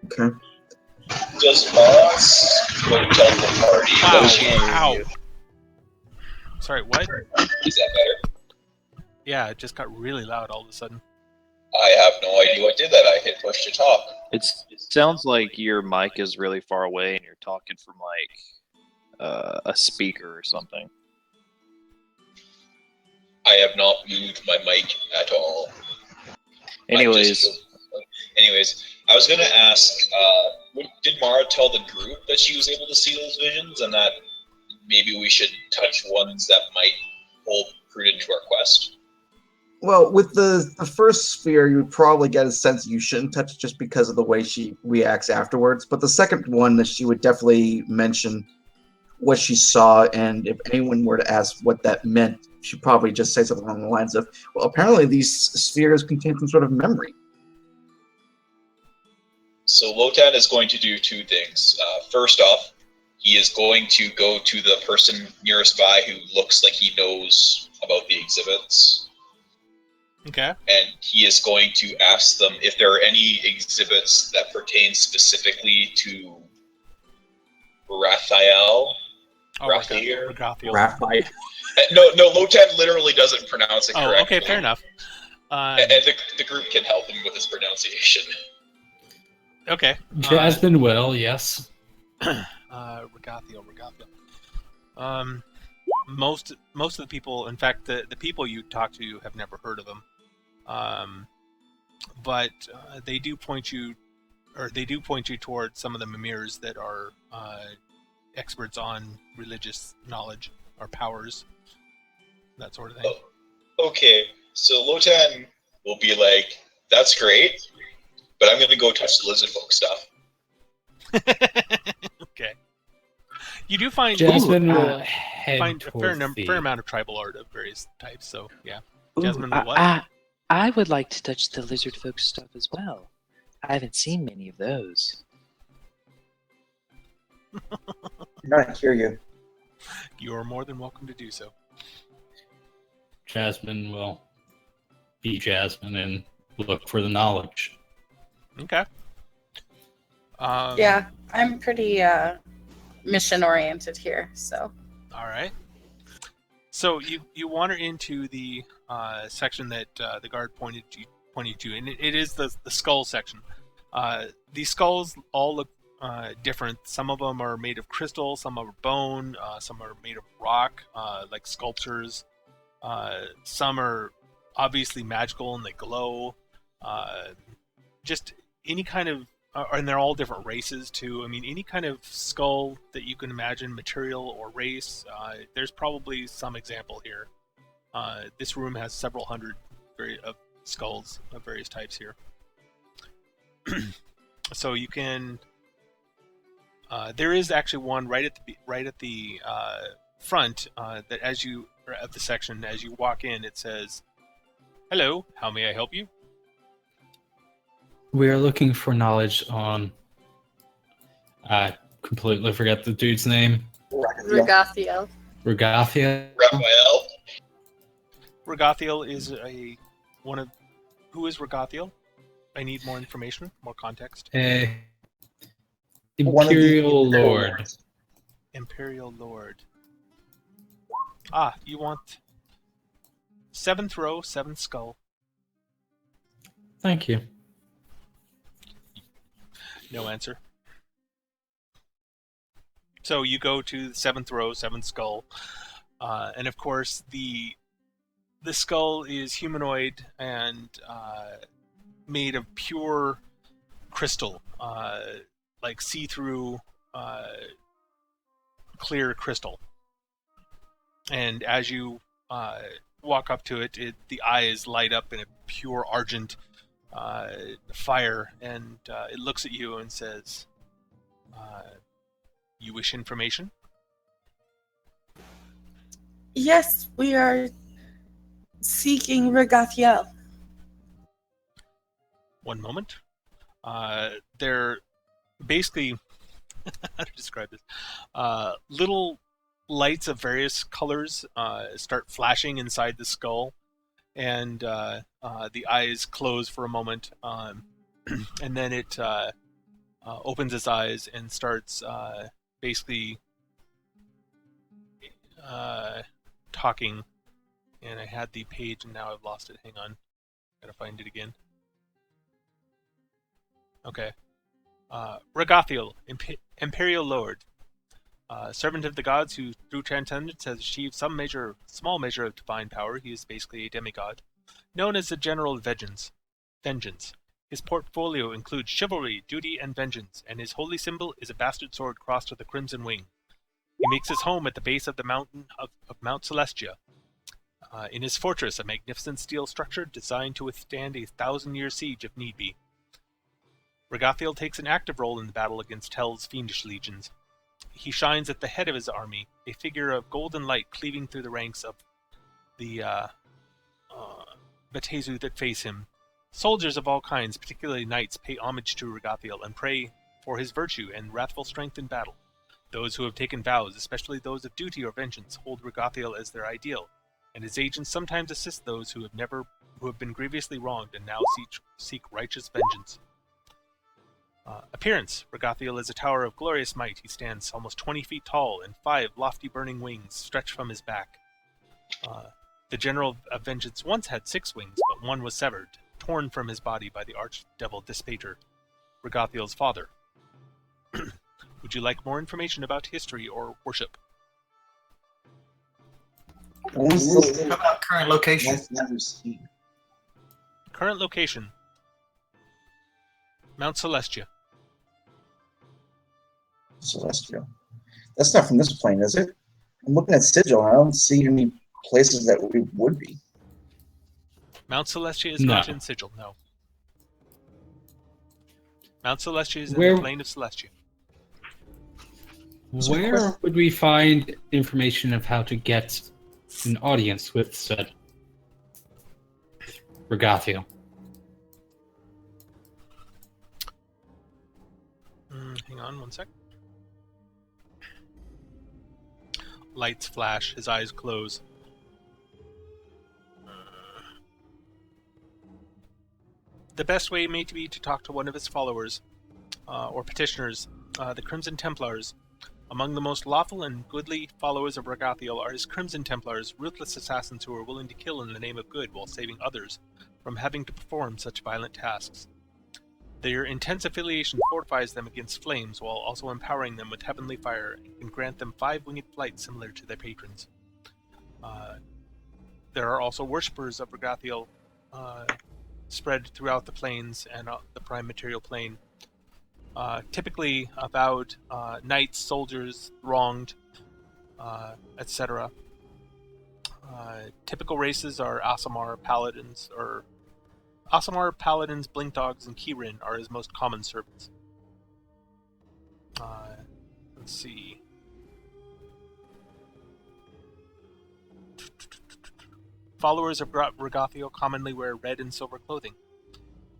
Okay. Does Moss go tell the party that she... Ow. Sorry, what? Is that better? Yeah, it just got really loud all of a sudden. I have no idea what did that. I hit push to talk. It sounds like your mic is really far away and you're talking from like a speaker or something. I have not moved my mic at all. Anyways, I was going to ask, did Mara tell the group that she was able to see those visions and that maybe we should touch ones that might hold prudent to our quest? Well, with the first sphere, you would probably get a sense that you shouldn't touch it just because of the way she reacts afterwards. But the second one, that she would definitely mention what she saw, and if anyone were to ask what that meant, she'd probably just say something along the lines of, well, apparently these spheres contain some sort of memory. So Lotan is going to do two things. First off, he is going to go to the person nearest by who looks like he knows about the exhibits. Okay. And he is going to ask them if there are any exhibits that pertain specifically to Raphael. Raphael. No, Lotan literally doesn't pronounce it correctly. Oh, okay, fair enough. And the group can help him with his pronunciation. Okay. Jasmine will, yes. Regathiel. Most of the people, in fact, the people you talk to have never heard of them. But they do point you towards some of the Mimirs that are experts on religious knowledge or powers, that sort of thing. Oh, okay, so Lotan will be like, "That's great, but I'm going to go touch the lizard folk stuff." Okay. You do find Jasmine will find a fair amount of tribal art of various types. So yeah, Jasmine will what? I would like to touch the lizard folk stuff as well. I haven't seen many of those. Not hear you. You are more than welcome to do so. Jasmine will be Jasmine and look for the knowledge. Okay. Yeah, I'm pretty mission oriented here, so. All right. So you wander into the section that the guard pointed to, and it is the skull section. These skulls all look different. Some of them are made of crystal, some are bone, some are made of rock, like sculptures. Some are obviously magical and they glow. Just any kind of, and they're all different races too. I mean, any kind of skull that you can imagine, material or race. There's probably some example here. This room has several hundred skulls of various types here. So you can. There is actually one right at the front that of the section as you walk in. It says, "Hello, how may I help you?" We are looking for knowledge on. I completely forgot the dude's name. Regathiel. Regathia. Raphael. Regathiel is who is Regathiel? I need more information, more context. Imperial Lord. Imperial Lord. Ah, you want 7th row, 7th skull. Thank you. No answer. So you go to the 7th row, 7th skull, and of course the skull is humanoid and made of pure crystal, like see-through, clear crystal. And as you walk up to it, the eyes light up in a pure argent fire, and it looks at you and says, "You wish information?" Yes, we are seeking Regathiel. One moment. They're basically how to describe this. Little lights of various colors start flashing inside the skull, and the eyes close for a moment, and then it opens its eyes and starts basically talking. And I had the page, and now I've lost it. Hang on. Gotta find it again. Okay. Ragathiel, Imperial Lord. Servant of the gods who, through transcendence, has achieved small measure of divine power. He is basically a demigod. Known as the General of Vengeance. His portfolio includes chivalry, duty, and vengeance, and his holy symbol is a bastard sword crossed with a crimson wing. He makes his home at the base of the mountain of Mount Celestia. In his fortress, a magnificent steel structure designed to withstand a 1,000-year siege if need be. Ragathiel takes an active role in the battle against Hell's fiendish legions. He shines at the head of his army, a figure of golden light cleaving through the ranks of the Batezu that face him. Soldiers of all kinds, particularly knights, pay homage to Ragathiel and pray for his virtue and wrathful strength in battle. Those who have taken vows, especially those of duty or vengeance, hold Ragathiel as their ideal, and his agents sometimes assist those who have been grievously wronged and now seek righteous vengeance. Appearance. Ragathiel is a tower of glorious might. He stands almost 20 feet tall, and 5 lofty burning wings stretch from his back. The General of Vengeance once had 6 wings, but one was severed, torn from his body by the archdevil Dispater, Ragathiel's father. Would you like more information about history or worship? How about current location? Current location. Mount Celestia. Celestial. That's not from this plane, is it? I'm looking at Sigil, and I don't see any places that we would be. Mount Celestia is No. not in Sigil, no. Mount Celestia is in the plane of Celestia. Where would we find information of how to get an audience with said Ragathiel? Hang on one sec. Lights flash, his eyes close. The best way may be to talk to one of his followers, or petitioners, the Crimson Templars. Among the most lawful and goodly followers of Ragathiel are his Crimson Templars, ruthless assassins who are willing to kill in the name of good while saving others from having to perform such violent tasks. Their intense affiliation fortifies them against flames while also empowering them with heavenly fire and can grant them 5-winged flight similar to their patrons. There are also worshippers of Ragathiel spread throughout the planes and the prime material plane. Typically avowed knights, soldiers, wronged, etc. Typical races are Aasimar, Paladins, Blink Dogs, and Kirin are his most common servants. Let's see. Followers of Ragathiel commonly wear red and silver clothing.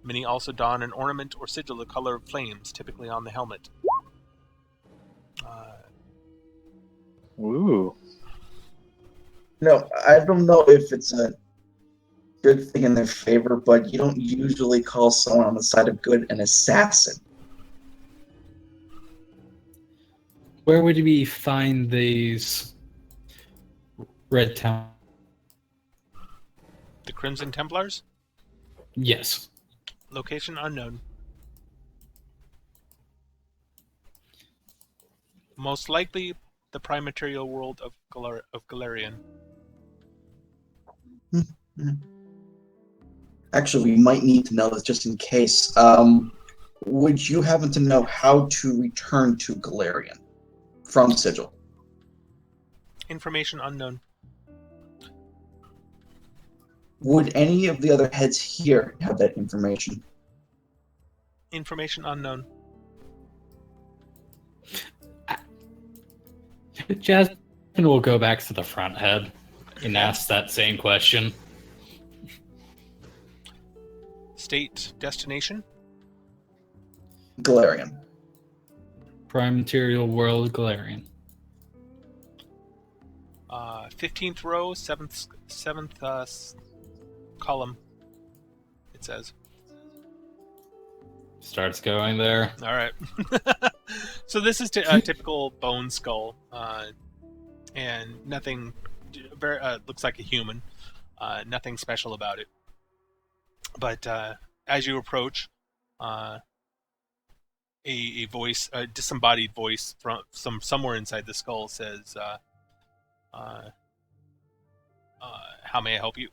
Many also don an ornament or sigil the color of flames, typically on the helmet. Ooh. No, I don't know if it's a good thing in their favor, but you don't usually call someone on the side of good an assassin. Where would we find these Red Town? The Crimson Templars? Yes. Location unknown. Most likely the prime material world of Galarian. Actually, we might need to know this just in case. Would you happen to know how to return to Galarian from Sigil? Information unknown. Would any of the other heads here have that information? Information unknown. Jasmine will go back to the front head and ask that same question. State destination? Galarian. Prime Material World Galarian. 15th row, seventh column. It says. Starts going there. All right. So this is a typical bone skull, and nothing. Very looks like a human. Nothing special about it. But as you approach, a voice, a disembodied voice from somewhere inside the skull says, "How may I help you?"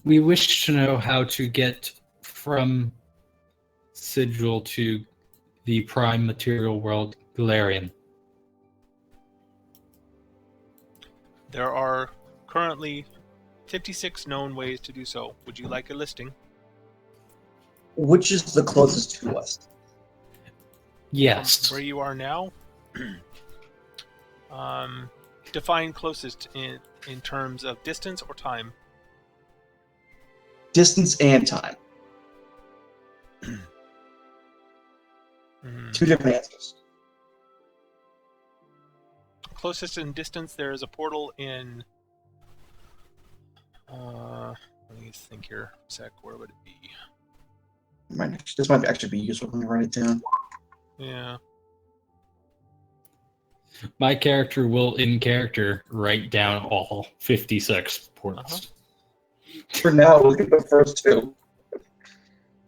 We wish to know how to get from Sigil to the Prime Material World Galarian. There are currently 56 known ways to do so. Would you like a listing? Which is the closest to us? Yes. From where you are now? Define closest in terms of distance or time. Distance and time. Two different answers. Closest in distance, there is a portal in... let me think here a sec. Where would it be? This might actually be useful when you write it down. Yeah. My character will, in character, write down all 56 portals. For now, look at the first two.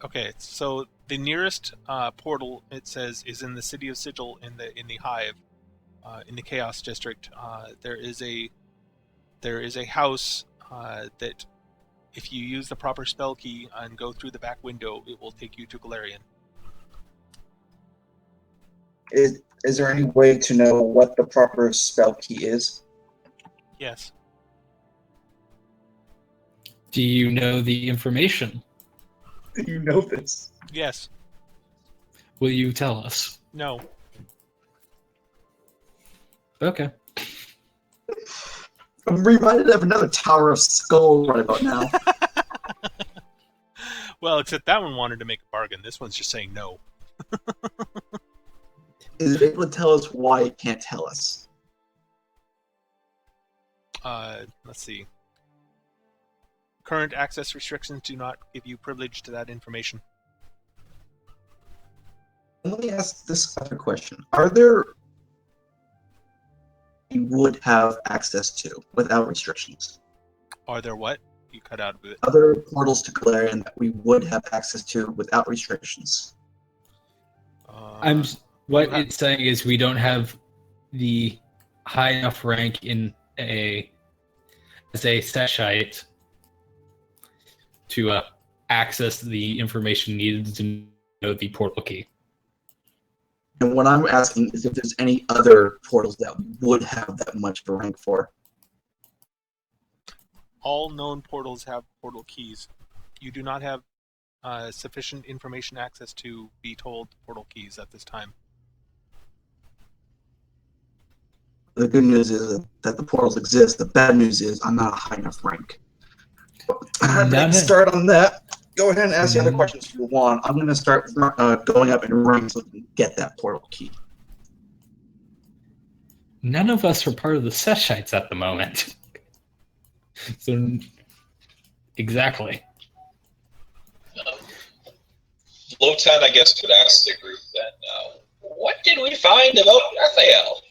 Okay, so the nearest portal, it says, is in the city of Sigil in the Hive, in the Chaos District. There is a house that, if you use the proper spell key and go through the back window, it will take you to Galarian. Is there any way to know what the proper spell key is? Yes. Do you know the information? You know this. Yes. Will you tell us? No. Okay. I'm reminded of another Tower of Skull right about now. Well, except that one wanted to make a bargain. This one's just saying no. Is it able to tell us why it can't tell us? Let's see. Current access restrictions do not give you privilege to that information. Let me ask this other question. Are there you would have access to without restrictions? Are there what? You cut out of it. Other portals to Galarian that we would have access to without restrictions? What it's saying is we don't have the high enough rank as a Seshite to access the information needed to know the portal key. And what I'm asking is if there's any other portals that would have that much of a rank for. All known portals have portal keys. You do not have sufficient information access to be told portal keys at this time. The good news is that the portals exist. The bad news is I'm not a high enough rank. I'm going to start on that. Go ahead and ask the other questions if you want. I'm going to start going up in rank so we can get that portal key. None of us are part of the Seshites at the moment. So, exactly. Lotan, I guess, could ask the group then, what did we find about Raphael?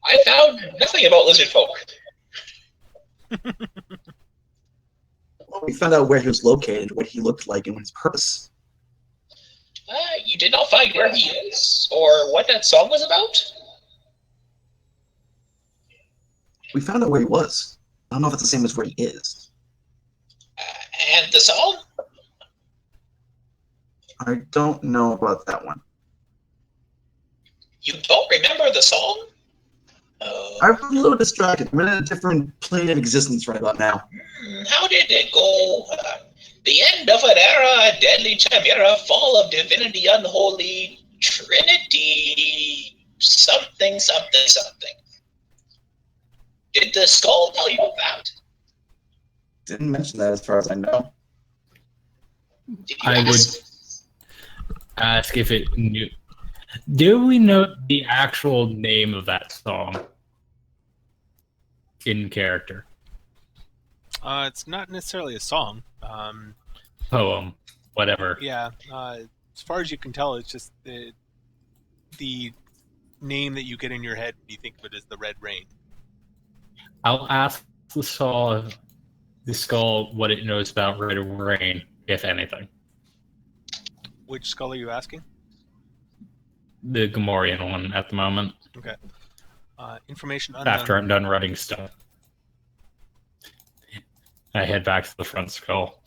I found nothing about lizard folk. Well, we found out where he was located, what he looked like, and what his purpose. You did not find where he is, or what that song was about? We found out where he was. I don't know if it's the same as where he is. And the song? I don't know about that one. You don't remember the song? I'm a little distracted. I'm in a different plane of existence right about now. How did it go? The end of an era, a deadly chimera, fall of divinity, unholy, trinity, something, something, something. Did the skull tell you that? Didn't mention that as far as I know. I would ask if it knew. Do we know the actual name of that song in character? It's not necessarily a song. Poem, whatever. Yeah. As far as you can tell, it's just the name that you get in your head when you think of it as the Red Rain. I'll ask the skull what it knows about Red Rain, if anything. Which skull are you asking? The Gamorrean one at the moment. Okay. Information unknown. After I'm done writing stuff, I head back to the front skull.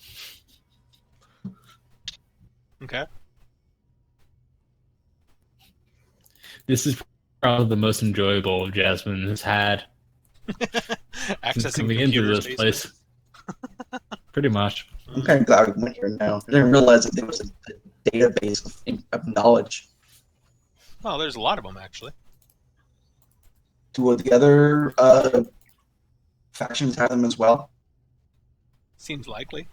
Okay. This is probably the most enjoyable Jasmine has had since coming into this place. Pretty much. I'm kind of glad we went here now. I didn't realize that there was a database of knowledge. Well, there's a lot of them, actually. Do the other factions have them as well? Seems likely.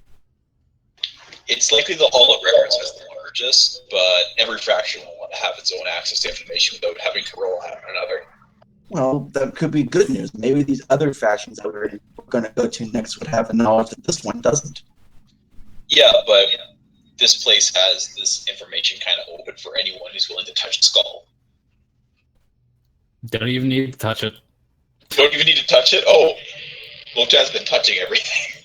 It's likely the Hall of Records has the largest, but every faction will want to have its own access to information without having to rely on another. Well, that could be good news. Maybe these other factions that we're going to go to next would have the knowledge that this one doesn't. Yeah, but this place has this information kind of open for anyone who's willing to touch a skull. Don't even need to touch it. Don't even need to touch it? Oh, Lotan's been touching everything.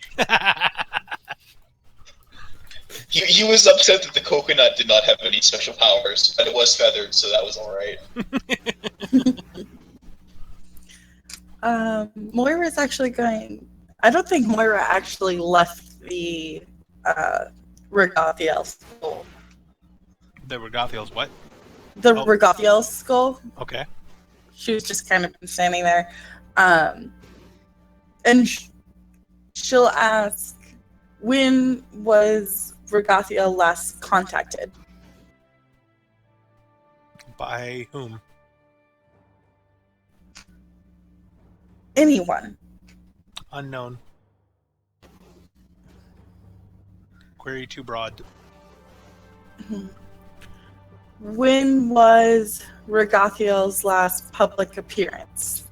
He was upset that the coconut did not have any special powers, but it was feathered, so that was alright. Moira's actually going... I don't think Moira actually left the Regathiel skull. The Regathiel's what? The Regathiel skull. Okay. She was just kind of standing there. And she'll ask, when was Regathiel last contacted? By whom? Anyone. Unknown. Query too broad. When was Regathiel's last public appearance?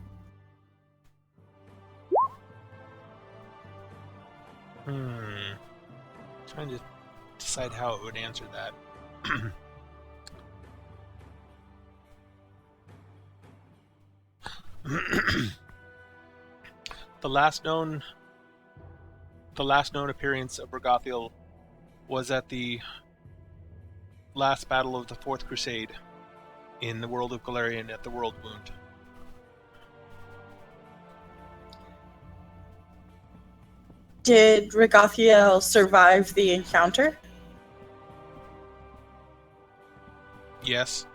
Trying to decide how it would answer that. The last known appearance of Regathiel was at the last battle of the Fourth Crusade in the world of Galarian at the World Wound. Did Regathiel survive the encounter? Yes.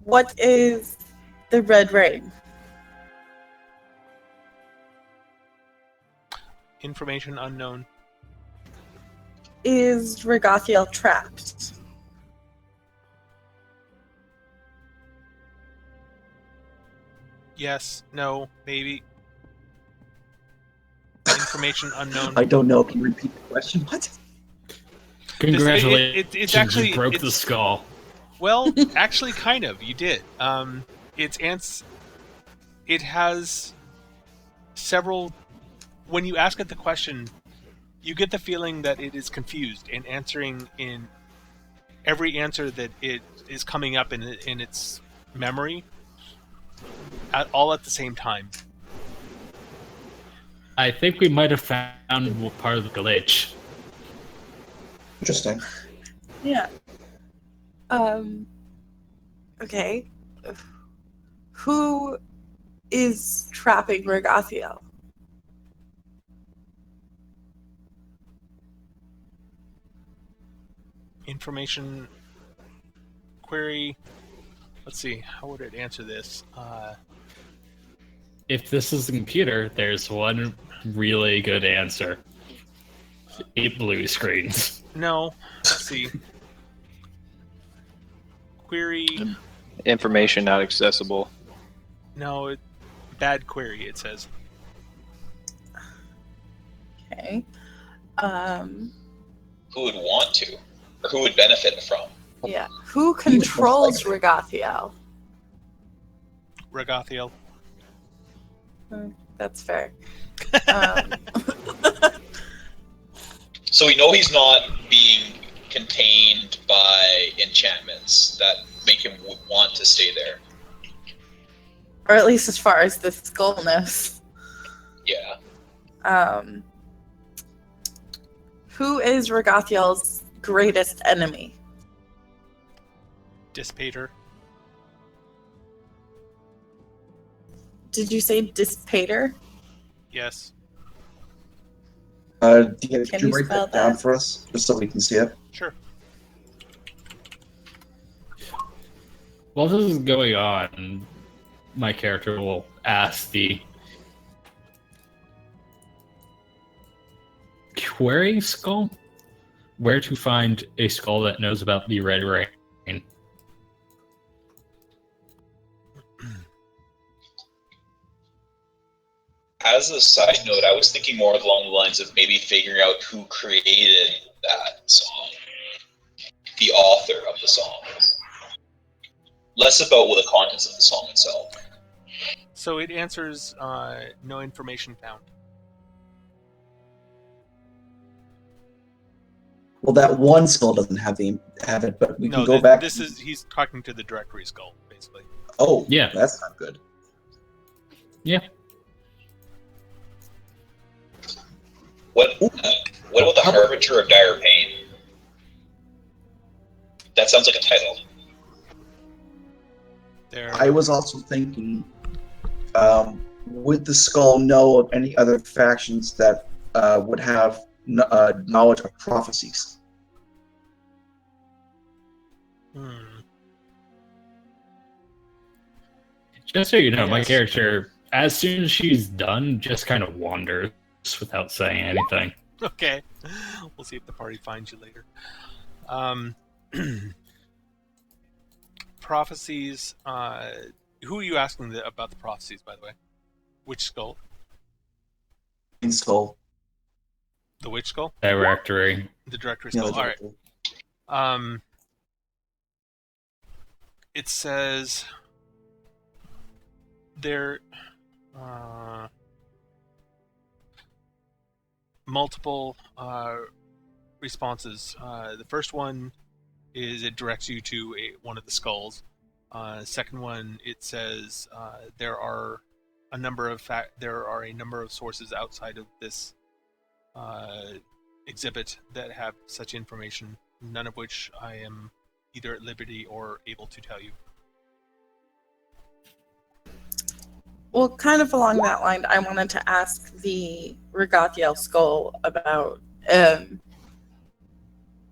What is the Red Rain? Information unknown. Is Regathiel trapped? Yes, no, maybe. Information unknown. I don't know. Can you repeat the question? What? Congratulations, it's actually, you broke the skull. Well, actually, kind of. You did. It has several... When you ask it the question, you get the feeling that it is confused and answering in every answer that it is coming up in its memory all at the same time. I think we might have found part of the glitch. Interesting. Yeah. Okay. Who is trapping Regathiel? Information query. Let's see. How would it answer this? If this is a computer, there's one really good answer. 8 blue screens. No. Let's see. Query. Information not accessible. No, bad query, it says. Okay. who would want to, or who would benefit from. Yeah. Who controls Regathiel? Regathiel. That's fair. So we know he's not being contained by enchantments that make him want to stay there. Or at least as far as the skull knows. Yeah. Who is Regathiel's greatest enemy? Dispater. Did you say Dispater? Yes. Could you you write spell that down that? for us, just so we can see it? Sure. While this is going on, my character will ask the query skull where to find a skull that knows about the Red Rain. As a side note, I was thinking more along the lines of maybe figuring out who created that song, the author of the song. Less about what the contents of the song itself. So it answers no information found. Well, that one skull doesn't have it, but we can go No, back. he's talking to the directory skull, basically. Oh, Yeah. That's not good. Yeah. What about the Harbinger of Dire Pain? That sounds like a title. I was also thinking, would the skull know of any other factions that would have knowledge of prophecies? Just so you know, my Yes. character, as soon as she's done, just kind of wanders without saying anything. Okay. We'll see if the party finds you later. Prophecies. Who are you asking about the prophecies, by the way? Which skull? In skull. The which skull? Directory. The directory Yeah, skull. the All right. directory. It says there multiple responses. The first one is it directs you to one of the skulls. Second one, it says there are a number of sources outside of this exhibit that have such information, none of which I am either at liberty or able to tell you. Well, kind of along that line, I wanted to ask the Regathiel skull about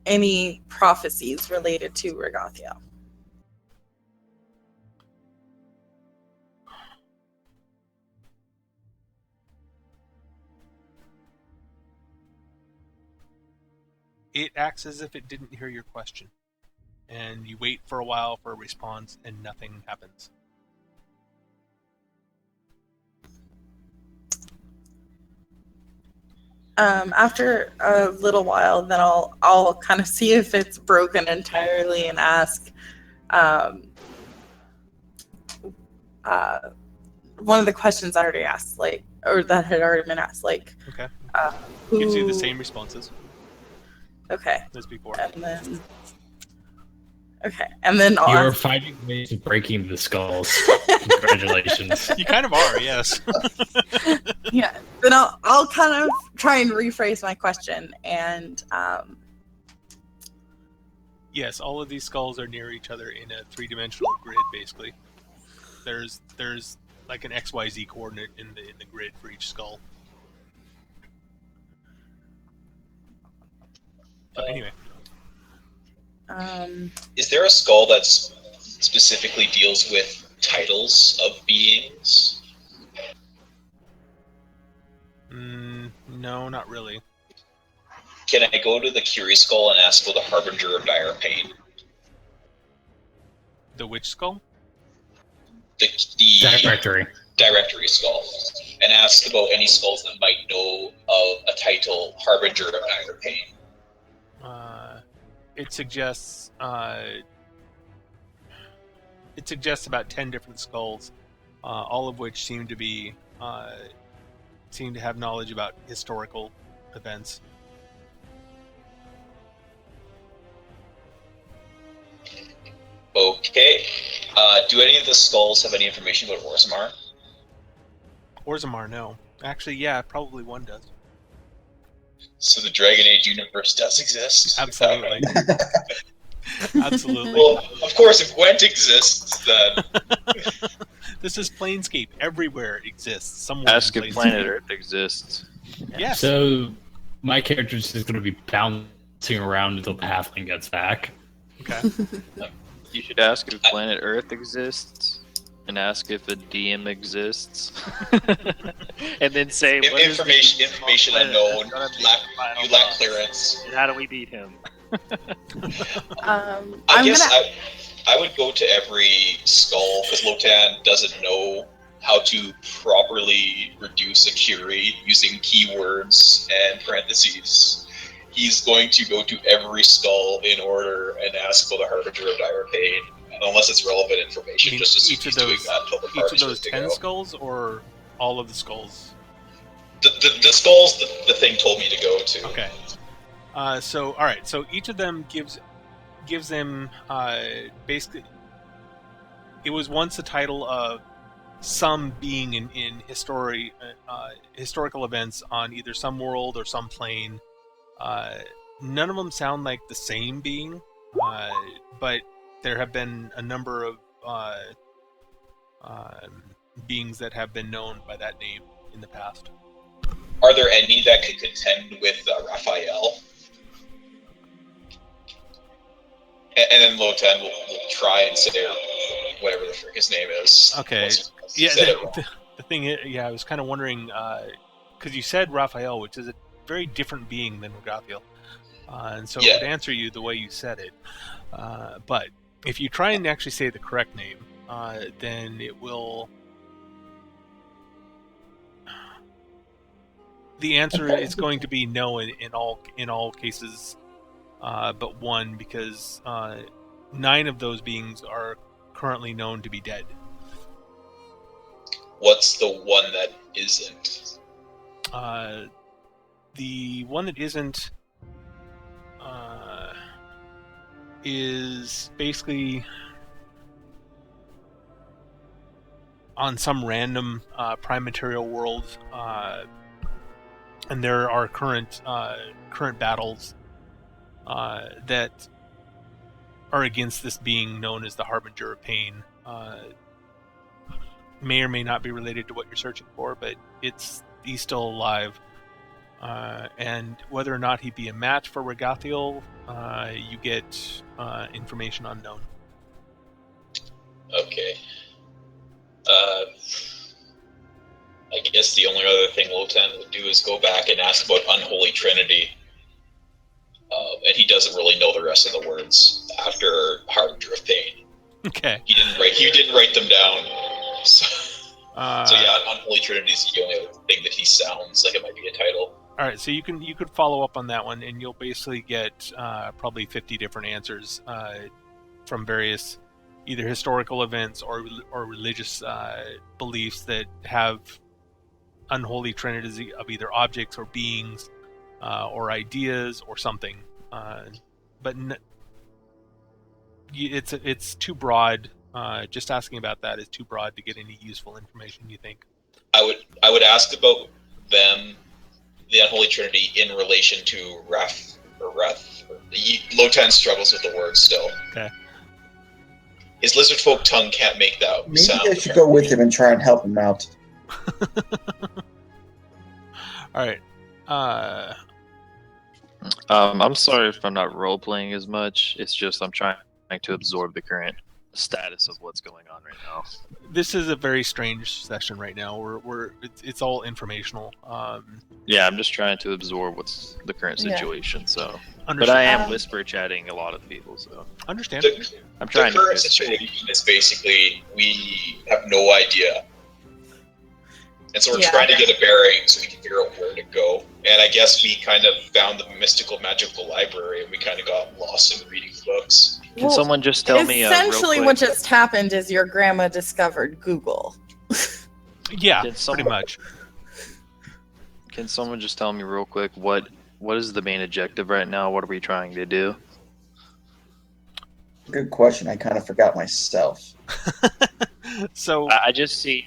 any prophecies related to Regathiel. It acts as if it didn't hear your question, and you wait for a while for a response, and nothing happens. After a little while, then I'll kind of see if it's broken entirely and ask one of the questions I already asked, or that had already been asked, Okay. who Gives you the same responses Okay, as before. and then I'll You're ask, finding ways of breaking the skulls. Congratulations. You kind of are, yes. yeah. Then I'll kind of try and rephrase my question, and Yes, all of these skulls are near each other in a three-dimensional grid, basically. There's like an XYZ coordinate in the grid for each skull. So anyway. Is there a skull that specifically deals with titles of beings? No, not really. Can I go to the Curie skull and ask for the Harbinger of Dire Pain? The which skull? The directory skull. And ask about any skulls that might know of a title, Harbinger of Dire Pain. it suggests about 10 different skulls, all of which seem to have knowledge about historical events. Okay. Do any of the skulls have any information about Orzammar? Orzammar, no. Actually, yeah, probably one does. So the Dragon Age universe does exist? Absolutely. Absolutely. Well, of course, if Gwent exists, then... This is Planescape. Everywhere exists. Somewhere. Ask if Planet Earth exists. Yes. So my character is just going to be bouncing around until the halfling gets back. Okay. You should ask if Planet Earth exists, and ask if a DM exists, and then say what information unknown. You lack clearance. And how do we beat him? I would go to every skull because Lotan doesn't know how to properly reduce a query using keywords and parentheses. He's going to go to every skull in order and ask for the Harbinger of Dire Pain, unless it's relevant information. Just as each of those 10 skulls, or all of the skulls? The skulls the thing told me to go to. Okay. So all right. So each of them gives them basically. It was once the title of some being in historical events on either some world or some plane. None of them sound like the same being, but there have been a number of beings that have been known by that name in the past. Are there any that could contend with Raphael? And then Lotan will try and say whatever the frick his name is. Okay. Yeah. The thing is, I was kind of wondering because you said Raphael, which is a very different being than Regathiel, and so it would answer you the way you said it. But if you try and actually say the correct name, then it will. The answer is going to be no in all cases, but one, because 9 of those beings are currently known to be dead. What's the one that isn't? The one that isn't is basically on some random prime material world, and there are current battles that are against this being known as the Harbinger of Pain. May or may not be related to what you're searching for, but he's still alive. And whether or not he'd be a match for Regathiel, you get information unknown. Okay. I guess the only other thing Lotan would do is go back and ask about Unholy Trinity. And he doesn't really know the rest of the words after Harbinger of Pain. Okay. He didn't write them down. So yeah, Unholy Trinity is the only other thing that he sounds like it might be a title. All right, so you could follow up on that one, and you'll basically get probably 50 different answers from various either historical events or religious beliefs that have unholy trinity of either objects or beings or ideas or something. But it's too broad. Just asking about that is too broad to get any useful information, you think? I would ask about them, the Unholy Trinity, in relation to Reth. Lotan struggles with the word still. Okay. His lizard folk tongue can't make that sound. Maybe I should go with him and try and help him out. All right. I'm sorry if I'm not role playing as much. It's just I'm trying to absorb the current status of what's going on right now. This is a very strange session right now. It's all informational. Yeah, I'm just trying to absorb what's the current situation. Yeah. So, but I am whisper chatting a lot of people. So understand. I'm trying. The current situation is basically we have no idea, and so we're trying to get a bearing so we can figure out where to go. And I guess we kind of found the mystical, magical library, and we kind of got lost in reading books. Can someone just tell me essentially real what quick? just happened is your grandma discovered Google. Yeah, Can pretty someone- much. Can someone just tell me real quick what is the main objective right now? What are we trying to do? Good question. I kind of forgot myself. So I just see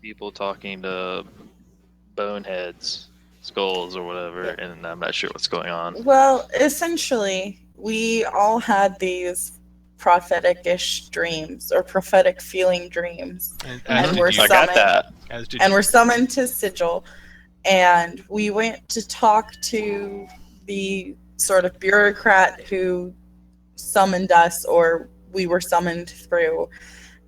people talking to boneheads, skulls, or whatever, and I'm not sure what's going on. Well, essentially, we all had these prophetic-ish dreams or prophetic feeling dreams, as did we're you. I got that. As did and you. we're summoned to Sigil, and we went to talk to the sort of bureaucrat who summoned us, or we were summoned through,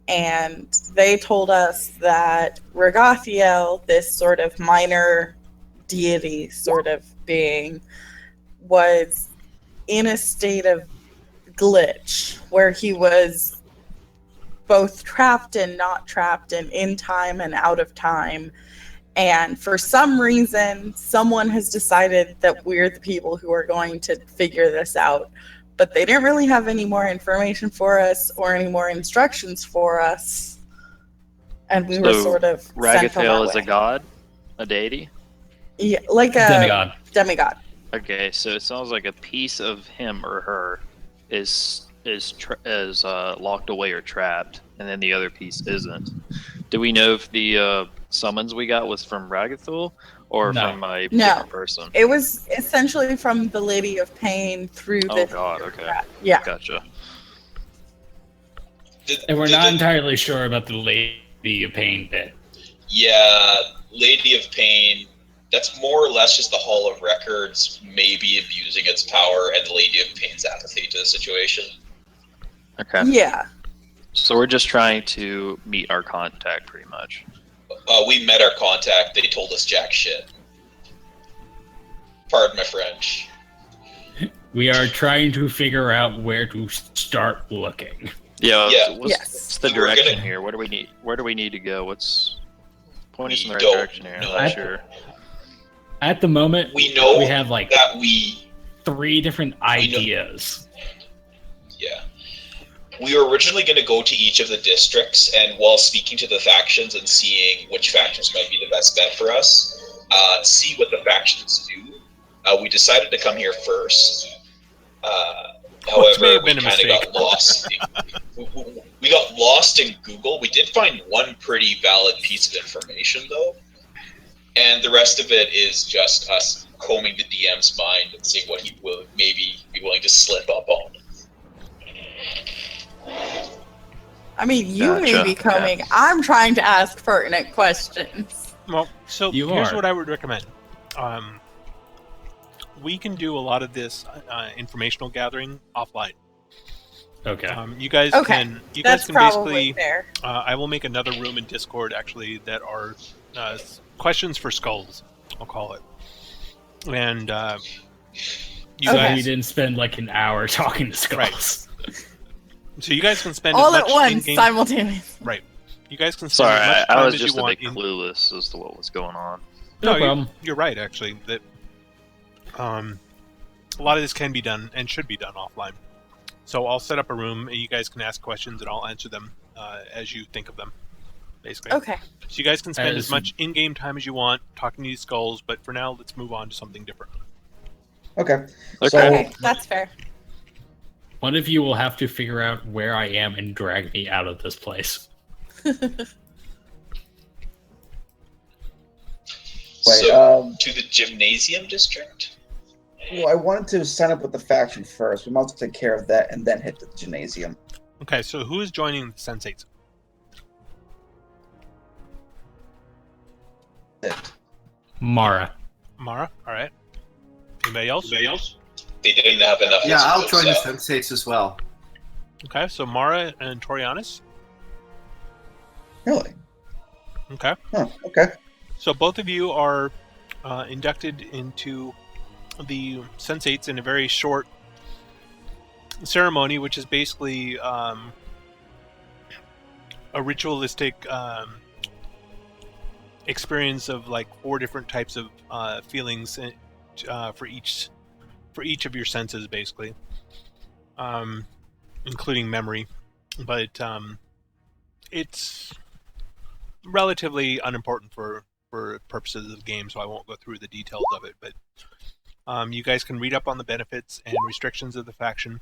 and they told us that Regathiel, this sort of minor deity sort of being, was in a state of glitch where he was both trapped and not trapped, and in time and out of time. And for some reason, someone has decided that we're the people who are going to figure this out. But they didn't really have any more information for us or any more instructions for us. And we were sort of sent on our Ragathael is way. a god, a deity. Yeah, like a Demigod. demigod. Okay, so it sounds like a piece of him or her is locked away or trapped, and then the other piece isn't. Do we know if the summons we got was from Ragathael or No. from a No. different person? It was essentially from the Lady of Pain through Oh the god, okay. Yeah. Gotcha. And we're not entirely sure about the Lady of Pain bit. Yeah, Lady of Pain. That's more or less just the Hall of Records, maybe abusing its power, and the Lady of Pain's apathy to the situation. Okay. Yeah. So we're just trying to meet our contact, pretty much. We met our contact. They told us jack shit. Pardon my French. We are trying to figure out where to start looking. Yeah. Yeah. What's the We were direction gonna- here? What do we need? Where do we need to go? Point us in the right don't direction here. I'm know. not sure. At the moment, We know we have like that we 3 different ideas. Yeah. We were originally going to go to each of the districts, and while speaking to the factions and seeing which factions might be the best bet for us, see what the factions do, we decided to come here first. Which may However, have we been a kind of mistake. got lost. We got lost in Google. We did find one pretty valid piece of information, though. And the rest of it is just us combing the DM's mind and seeing what he will maybe be willing to slip up on. I mean, you may Gotcha, be okay. coming. I'm trying to ask pertinent questions. Well, so You here's are. what I would recommend. We can do a lot of this informational gathering offline. Okay. You guys Okay, can. You That's guys can probably basically. fair. I will make another room in Discord actually that are questions for skulls. I'll call it. And you So Okay. we guys. didn't spend like an hour talking to skulls. So you guys can spend All as at much once, in-game. simultaneously. Right. You guys can spend Sorry, as much I time was as just you a want bit in. clueless as to what was going on. No you- problem. You're right, actually. That a lot of this can be done and should be done offline. So I'll set up a room, and you guys can ask questions, and I'll answer them as you think of them. Basically. Okay. So you guys can spend as As- much in-game time as you want talking to these skulls, but for now, let's move on to something different. Okay. Okay. So Okay, that's fair. One of you will have to figure out where I am and drag me out of this place. Wait, So, to the gymnasium district? well, I wanted to sign up with the faction first. We must take care of that and then hit the gymnasium. Okay, so who is joining the Sensates? Mara. Mara, all right. Anybody else? They didn't have enough. Yeah, I'll physical join the stuff. Sensates as well. Okay, so Mara and Torianis. Really? Okay. Huh, okay. So both of you are inducted into the Sensates in a very short ceremony, which is basically a ritualistic experience of like 4 different types of feelings for each of your senses, basically, including memory. But it's relatively unimportant for purposes of the game, so I won't go through the details of it. But you guys can read up on the benefits and restrictions of the faction.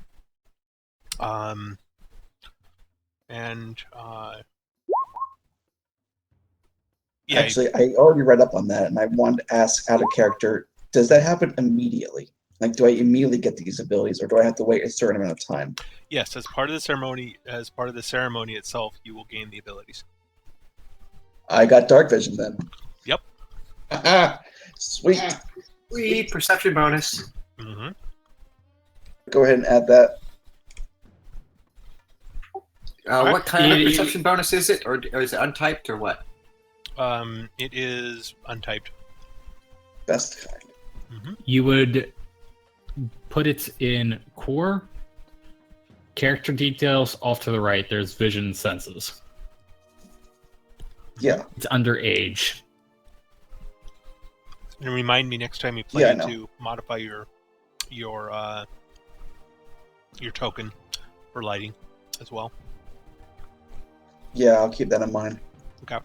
Yeah, actually, I already read up on that, and I wanted to ask out of character, does that happen immediately? Like, do I immediately get these abilities, or do I have to wait a certain amount of time? Yes, as part of the ceremony itself, you will gain the abilities. I got dark vision then. Yep. Sweet. Sweet perception bonus. Mm-hmm. Go ahead and add that. What kind of perception bonus is it, or is it untyped, or what? It is untyped. Best kind. Mm-hmm. You would put it in core, character details, off to the right. There's vision senses. Yeah. It's under age. And remind me next time you play Yeah, to modify your token for lighting as well. Yeah, I'll keep that in mind. Okay.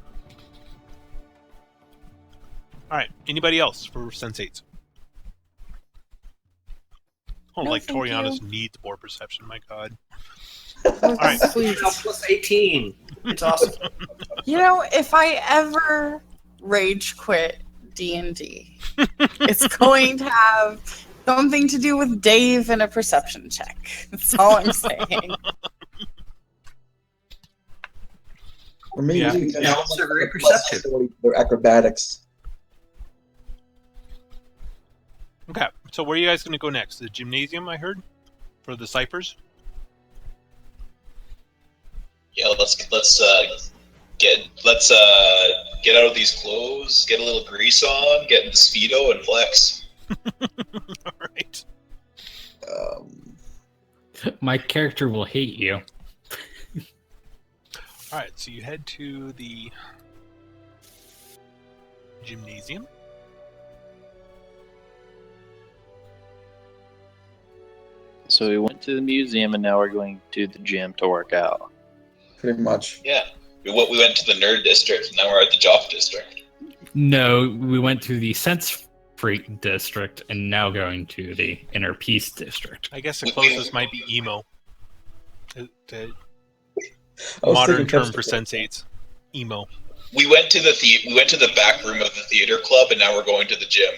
All right. Anybody else for Sensates? Oh, No, like thank Torianos you. needs more perception. My God. All right. Plus 18. It's awesome. You know, if I ever rage quit D&D, it's going to have something to do with Dave and a perception check. That's all I'm saying. Or maybe Yeah. we can Yeah, have also like very a plus perceptive. ability for acrobatics. Okay. So where are you guys going to go next? The gymnasium, I heard, for the ciphers. Yeah, let's get out of these clothes, get a little grease on, get into Speedo and flex. All right. My character will hate you. All right. So you head to the gymnasium. So we went to the museum, and now we're going to the gym to work out. Pretty much. Yeah, we went to the nerd district, and now we're at the jock district. No, we went to the Sense Freak district and now going to the Inner Peace district. I guess the closest might be emo. The I was modern thinking term hipster. for sensates. Emo. We went to the back room of the theater club, and now we're going to the gym.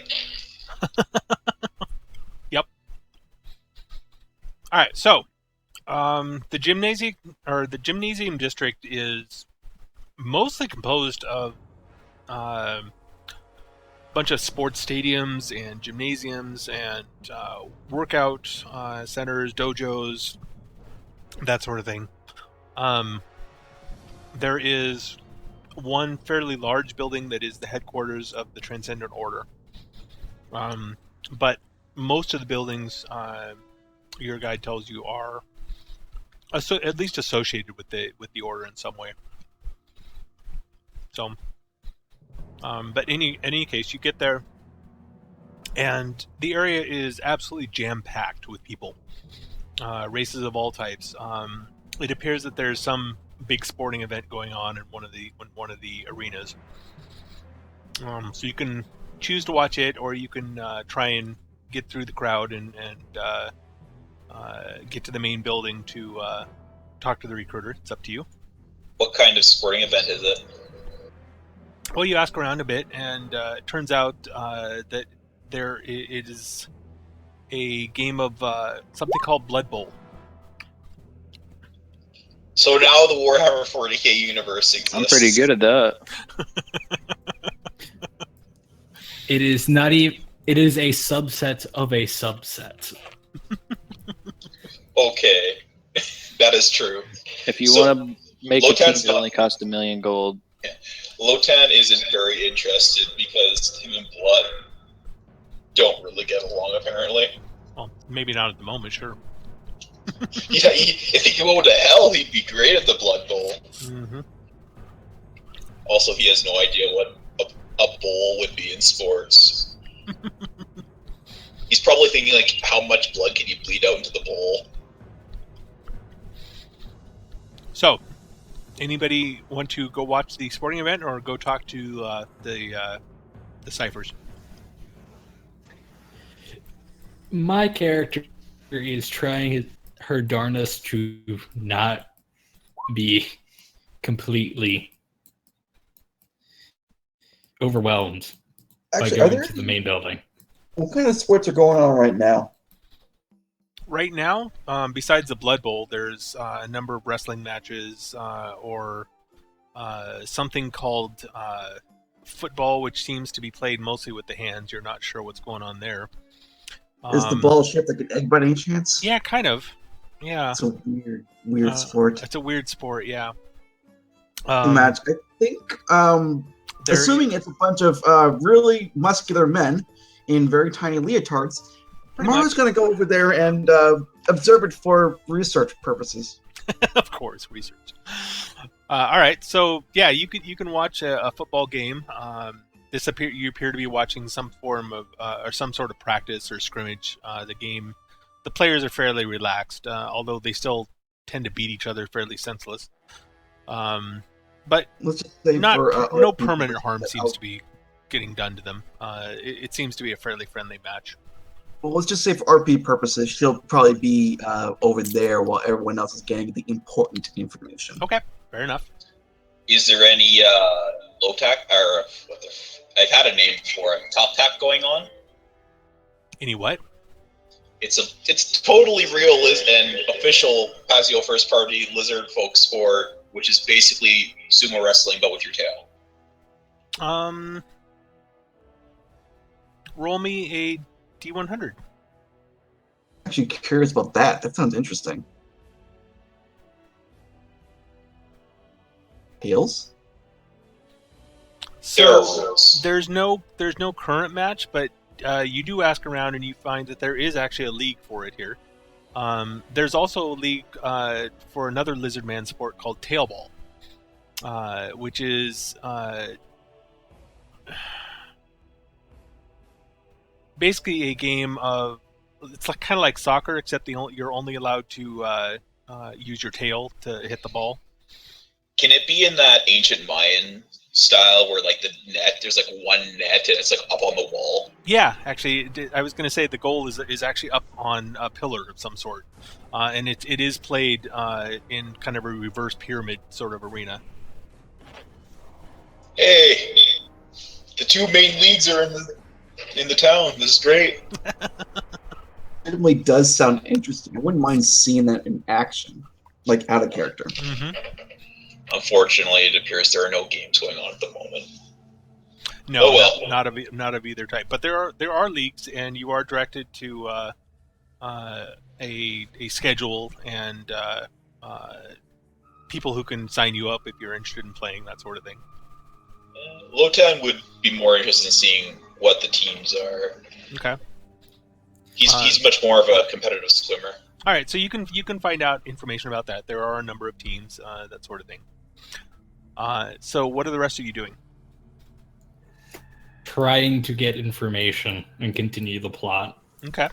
Yep. All right. So, the gymnasium district is mostly composed of a bunch of sports stadiums and gymnasiums and workout centers, dojos, that sort of thing. There is one fairly large building that is the headquarters of the Transcendent Order. But most of the buildings, your guide tells you, are at least associated with the Order in some way. So, but in any case, you get there, and the area is absolutely jam-packed with people, races of all types. It appears that there's some big sporting event going on in one of the arenas. So you can choose to watch it, or you can try and get through the crowd and get to the main building to talk to the recruiter. It's up to you. What kind of sporting event is it? Well, you ask around a bit, and it turns out that it is a game of something called Blood Bowl. So now the Warhammer 40k universe exists. I'm pretty good at that. It is not even. It is a subset of a subset. Okay, that is true. If you So, want to make a team Lotan's that only costs $1 million gold, Lotan isn't very interested because him and Blood don't really get along, apparently. Well, maybe not at the moment, sure. Yeah, if he could go to hell, he'd be great at the Blood Bowl. Mm-hmm. Also, he has no idea what a bowl would be in sports. probably thinking like, how much blood can you bleed out into the bowl? So, anybody want to go watch the sporting event or go talk to the ciphers? My character is trying her darnest to not be completely overwhelmed by going to the main building. What kind of sports are going on right now? Right now, besides the Blood Bowl, there's a number of wrestling matches or something called football, which seems to be played mostly with the hands. You're not sure what's going on there. Is the ball shaped like an egg by any chance? Yeah, kind of. Yeah. It's a weird sport. It's a weird sport, yeah. Match. I think, assuming it's a bunch of really muscular men in very tiny leotards, Marlo's going to go over there and observe it for research purposes. Of course, research. All right, so yeah, you can watch a football game. You appear to be watching some form of or some sort of practice or scrimmage. The players are fairly relaxed, although they still tend to beat each other fairly senseless. But let's just say no permanent harm seems to be getting done to them. It seems to be a fairly friendly match. Well, let's just say for RP purposes, she'll probably be over there while everyone else is getting the important information. Okay, fair enough. Is there any low tack or I've had a name for it, top tap going on? Any what? It's totally real and official Pasio first party lizard folk sport, which is basically sumo wrestling but with your tail. Roll me a D100. Actually curious about that. That sounds interesting. Tails? So there's no current match, but you do ask around and you find that there is actually a league for it here. There's also a league for another lizard man sport called Tailball, which is basically a game of, it's like kind of like soccer, except you're only allowed to use your tail to hit the ball. Can it be in that ancient Mayan style where like the net, there's like one net and it's like up on the wall? Yeah, actually, I was going to say the goal is actually up on a pillar of some sort, and it is played in kind of a reverse pyramid sort of arena. Hey, the two main leagues are in the town. This is great. It certainly does sound interesting. I wouldn't mind seeing that in action, like out of character. Mm-hmm. Unfortunately, it appears there are no games going on at the moment. No, not of either type. But there are leagues, and you are directed to a schedule and people who can sign you up if you're interested in playing, that sort of thing. Lotan would be more interested in seeing what the teams are. Okay. He's much more of a competitive swimmer. All right, so you can find out information about that. There are a number of teams, that sort of thing. So what are the rest of you doing? Trying to get information and continue the plot. Okay.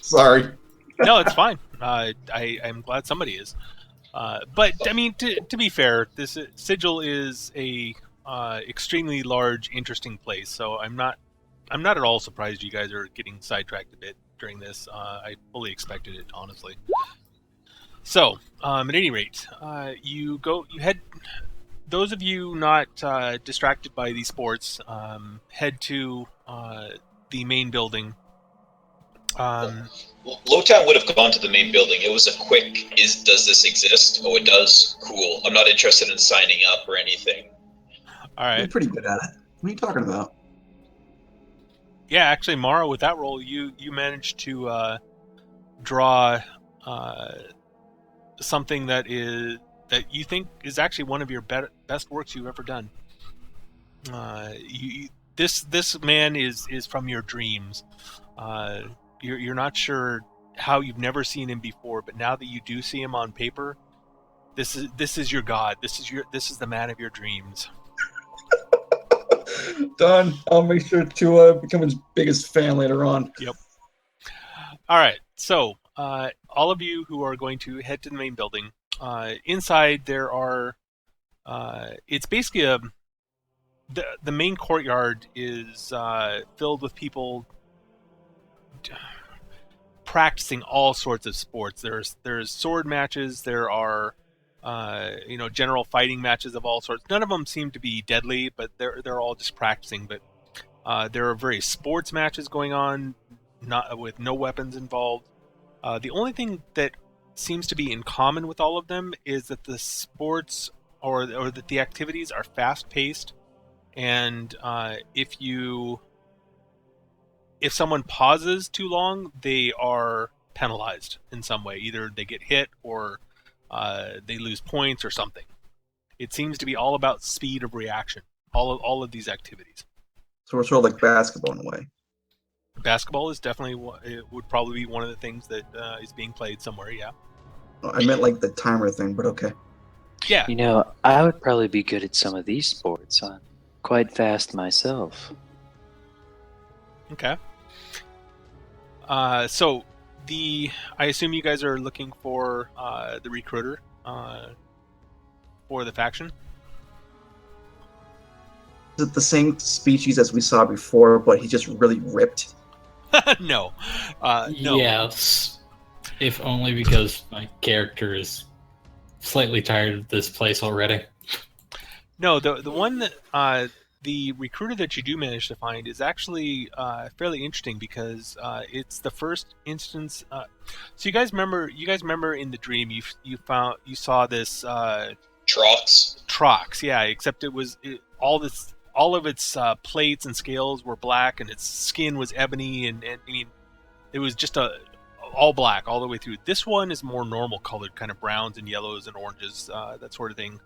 Sorry. No, it's fine. I'm glad somebody is. But I mean, to be fair, this Sigil is a extremely large, interesting place. So I'm not at all surprised you guys are getting sidetracked a bit during this. I fully expected it, honestly. So, at any rate, you head. Those of you not distracted by these sports, head to the main building. Lotan would have gone to the main building. It was a quick, does this exist? Oh, it does? Cool. I'm not interested in signing up or anything. All right. You're pretty good at it. What are you talking about? Yeah, actually, Mara, with that roll, you managed to draw something that you think is actually one of your best works you've ever done. This man is from your dreams. You're not sure how, you've never seen him before, but now that you do see him on paper, this is your god. This is the man of your dreams. Done. I'll make sure to become his biggest fan later on. Yep. All right. So, all of you who are going to head to the main building, inside there are. It's basically the main courtyard is filled with people practicing all sorts of sports. There's sword matches. There are general fighting matches of all sorts. None of them seem to be deadly, but they're all just practicing. But there are various sports matches going on, not with no weapons involved. The only thing that seems to be in common with all of them is that the sports or that the activities are fast paced, and if someone pauses too long, they are penalized in some way. Either they get hit or they lose points or something. It seems to be all about speed of reaction. All of these activities. So we're sort of like basketball in a way. Basketball is definitely it would probably be one of the things that is being played somewhere. Yeah. I meant like the timer thing, but okay. Yeah. You know, I would probably be good at some of these sports. I'm quite fast myself. Okay. So I assume you guys are looking for the recruiter for the faction. Is it the same species as we saw before, but he's just really ripped? No. No. Yes. If only because my character is slightly tired of this place already. No, the one that the recruiter that you do manage to find is actually fairly interesting because it's the first instance. So you guys remember in the dream you saw this Trox, yeah. Except all of its plates and scales were black, and its skin was ebony, and I mean, it was just all black all the way through. This one is more normal colored, kind of browns and yellows and oranges, that sort of thing.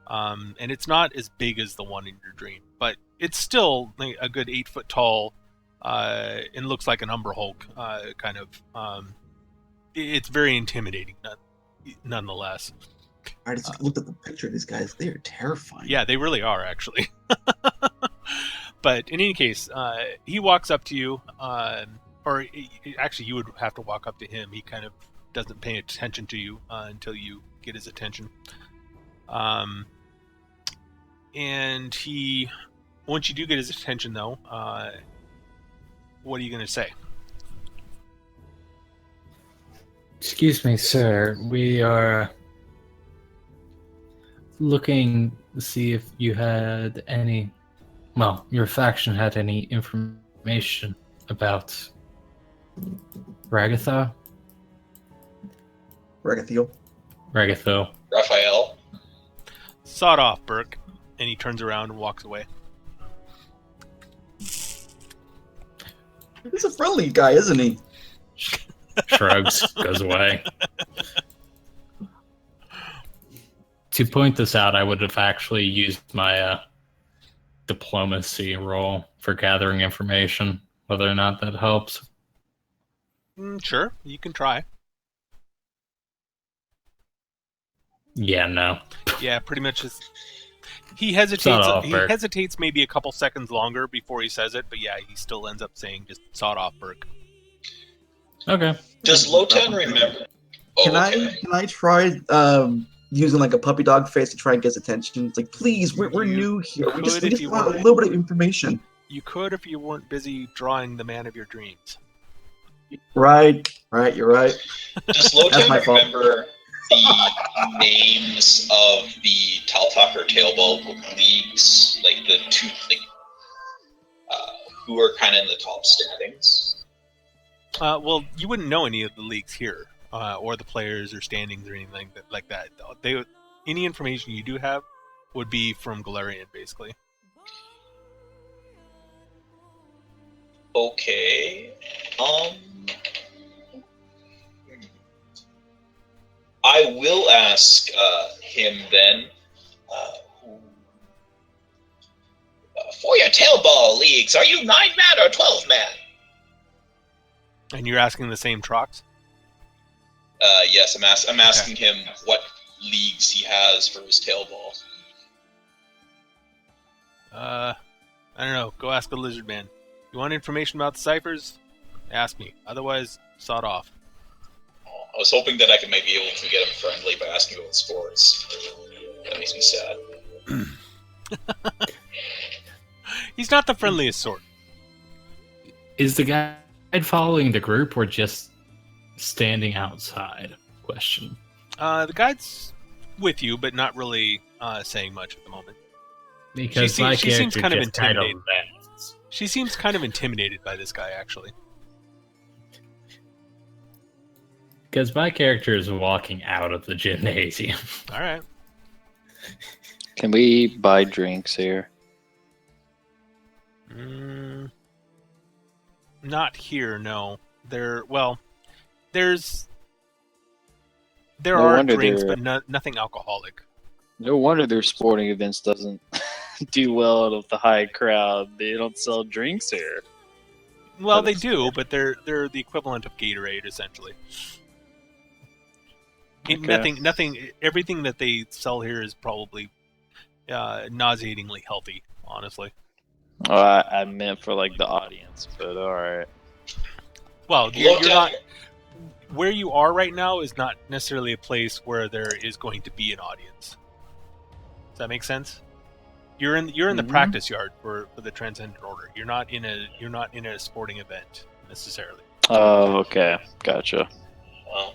And it's not as big as the one in your dream, but it's still like a good 8 foot tall, and looks like an Umber Hulk, kind of. It's very intimidating, nonetheless. I just looked at the picture of these guys. They are terrifying. Yeah, they really are, actually. But in any case, he walks up to you, or actually, you would have to walk up to him. He kind of doesn't pay attention to you until you get his attention. And once you do get his attention, though, what are you going to say? Excuse me, sir. We are looking to see if you had your faction had any information about Ragatha? Ragathiel? Raphael? Sawed off, Burke. And he turns around and walks away. He's a friendly guy, isn't he? Shrugs, goes away. To point this out, I would have actually used my diplomacy role for gathering information, whether or not that helps. Sure, you can try. Yeah, no. Yeah, pretty much. He hesitates. He hesitates maybe a couple seconds longer before he says it, but yeah, he still ends up saying just sawed off, Burke. Okay. Does Lotan remember? Can I try using like a puppy dog face to try and get his attention? It's like, please, we're new here. We just want a little bit of information. You could if you weren't busy drawing the man of your dreams. Right, you're right. Does Lotan remember the names of the Taltalk or Tailball leagues, like the two, who are kind of in the top standings? Well, you wouldn't know any of the leagues here, or the players or standings or anything like that. Any information you do have would be from Galarian, basically. Okay. I will ask him then. For your tailball leagues, are you 9-man or 12-man? And you're asking the same Trox? Yes, I'm asking him what leagues he has for his tailball. I don't know. Go ask the lizard man. You want information about the ciphers? Ask me. Otherwise, sawed off. I was hoping that I could maybe be able to get him friendly by asking about sports. That makes me sad. He's not the friendliest sort. Is the guide following the group or just standing outside? Question. The guide's with you, but not really saying much at the moment. Because she seems kind of intimidated. Vanishes. She seems kind of intimidated by this guy, actually. Because my character is walking out of the gymnasium. All right. Can we buy drinks here? Not here, no. There are drinks, but nothing alcoholic. No wonder their sporting events doesn't do well out of the high crowd. They don't sell drinks here. Well, they do, but they're the equivalent of Gatorade, essentially. Okay. Nothing. Everything that they sell here is probably nauseatingly healthy. Honestly. Oh, I meant for like the audience, but all right. Well, you're not. Where you are right now is not necessarily a place where there is going to be an audience. Does that make sense? You're in the practice yard for the Transcendent Order. You're not in a sporting event necessarily. Oh, okay, gotcha. Well,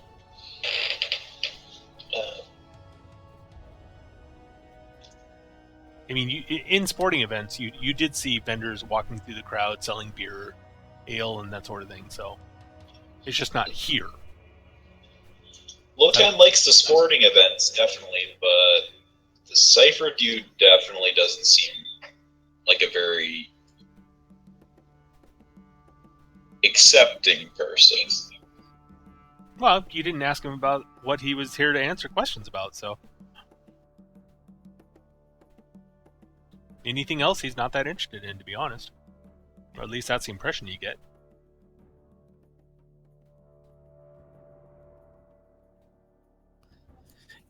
I mean, in sporting events, you did see vendors walking through the crowd selling beer, ale, and that sort of thing. So it's just not here. Lotan likes the sporting events, definitely, but the Cypher dude definitely doesn't seem like a very accepting person. Well, you didn't ask him about what he was here to answer questions about, so. Anything else he's not that interested in, to be honest. Or at least that's the impression you get.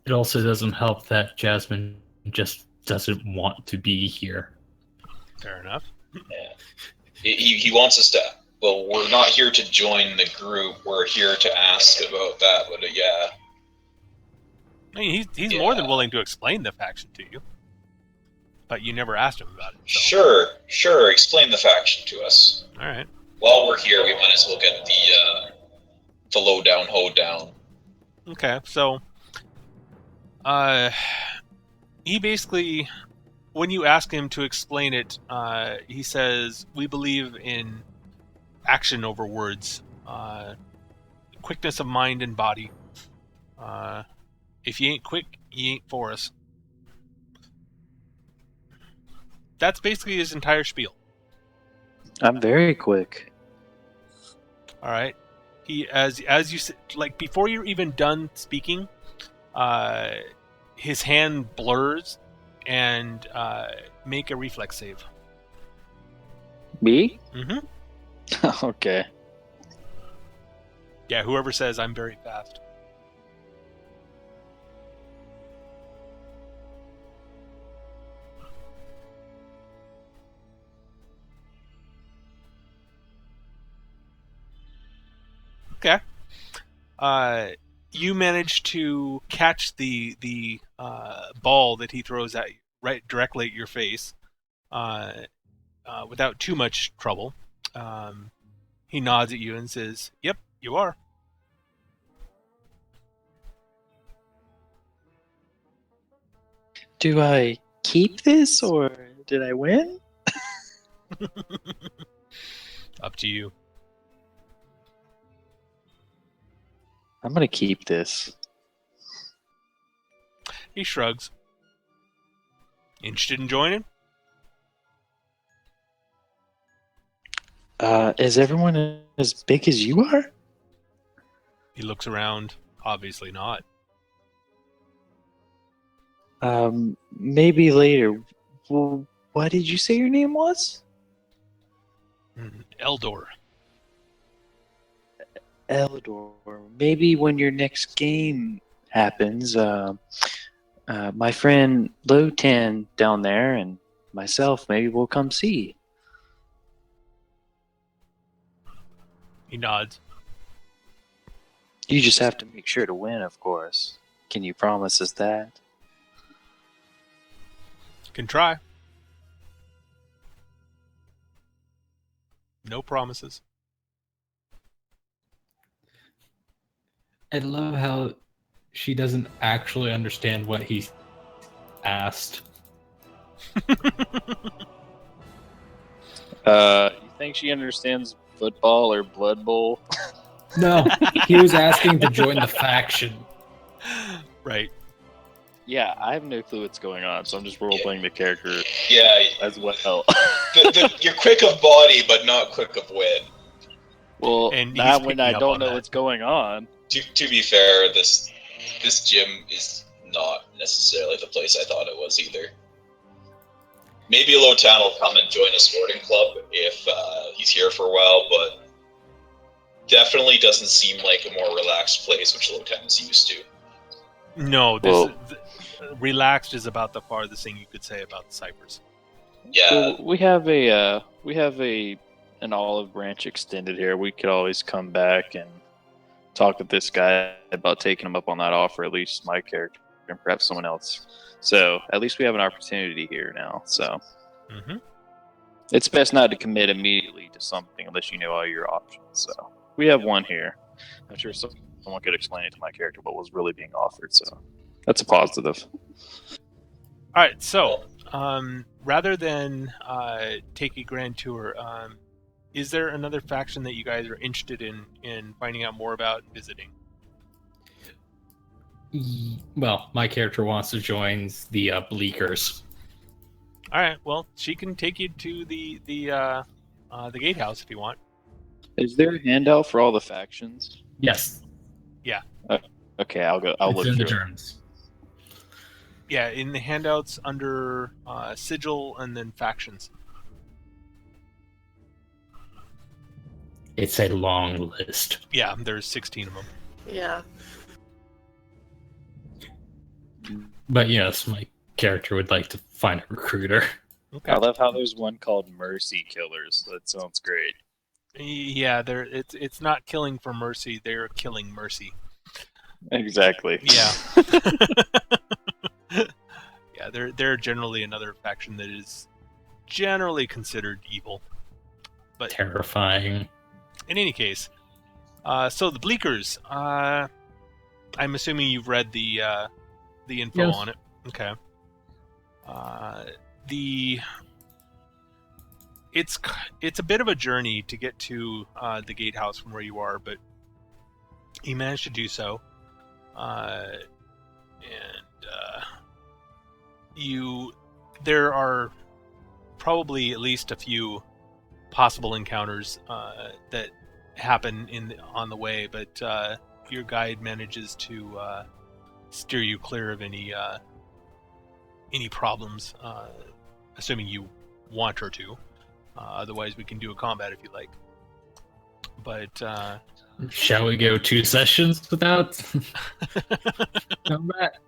It also doesn't help that Jasmine just doesn't want to be here. Fair enough. Yeah. He wants us to... Well, we're not here to join the group. We're here to ask about that, but yeah. I mean, he's more than willing to explain the faction to you. But you never asked him about it. So. Sure. Explain the faction to us. All right. While we're here, we might as well get the low-down, hoedown. Okay, so... he basically... When you ask him to explain it, he says, we believe in action over words. Quickness of mind and body. If you ain't quick, you ain't for us. That's basically his entire spiel. I'm very quick. All right. He, as you said, like before you're even done speaking, his hand blurs, and make a reflex save. Me? Mm-hmm. Okay. Yeah. Whoever says I'm very fast. Okay. You manage to catch the ball that he throws at you, right directly at your face, without too much trouble. He nods at you and says, "Yep, you are." Do I keep this or did I win? Up to you. I'm gonna keep this. He shrugs. Interested in joining? Is everyone as big as you are? He looks around. Obviously not. Maybe later. Well, what did you say your name was? Eldor. Eldor. Maybe when your next game happens, my friend Lotan down there and myself, maybe we'll come see. He nods. You just have to make sure to win, of course. Can you promise us that? Can try. No promises. I love how she doesn't actually understand what he asked. You think she understands football or Blood Bowl? No, he was asking to join the faction. Right. Yeah, I have no clue what's going on, so I'm just role-playing the character as well. You're quick of body, but not quick of wit. Well, And not he's when picking I up don't on know that. what's going on. To be fair, this gym is not necessarily the place I thought it was either. Maybe Lotan will come and join a sporting club if he's here for a while, but definitely doesn't seem like a more relaxed place, which Lotan is used to. No, Well- relaxed is about the farthest thing you could say about the Cypress. Yeah, Well, we have an olive branch extended here. We could always come back and talk with this guy about taking him up on that offer, at least my character and perhaps someone else. So at least we have an opportunity here now. So Mm-hmm. it's best not to commit immediately to something unless you know all your options. So we have one here. I'm sure someone could explain it to my character what was really being offered. So that's a positive. All right, so rather than take a grand tour, is there another faction that you guys are interested in finding out more about and visiting? Well, my character wants to join the Bleakers. All right, well, she can take you to the gatehouse if you want. Is there a handout for all the factions? Yes. Yeah. Okay, I'll go. I'll It's look in the through it. terms. Yeah, in the handouts under sigil and then factions. It's a long list. Yeah, there's 16 of them. Yeah. But yes, my character would like to find a recruiter. Okay. I love how there's one called Mercy Killers. That sounds great. Yeah, it's not killing for mercy; they're killing mercy. Exactly. Yeah. Yeah, they're generally another faction that is generally considered evil. But Terrifying. in any case, so the Bleakers. I'm assuming you've read the info Yes. on it. Okay. It's a bit of a journey to get to the gatehouse from where you are, but you managed to do so. There are probably at least a few possible encounters that happen on the way, but your guide manages to steer you clear of any problems, assuming you want her to. Otherwise, we can do a combat if you like. But Shall we go 2 sessions without combat?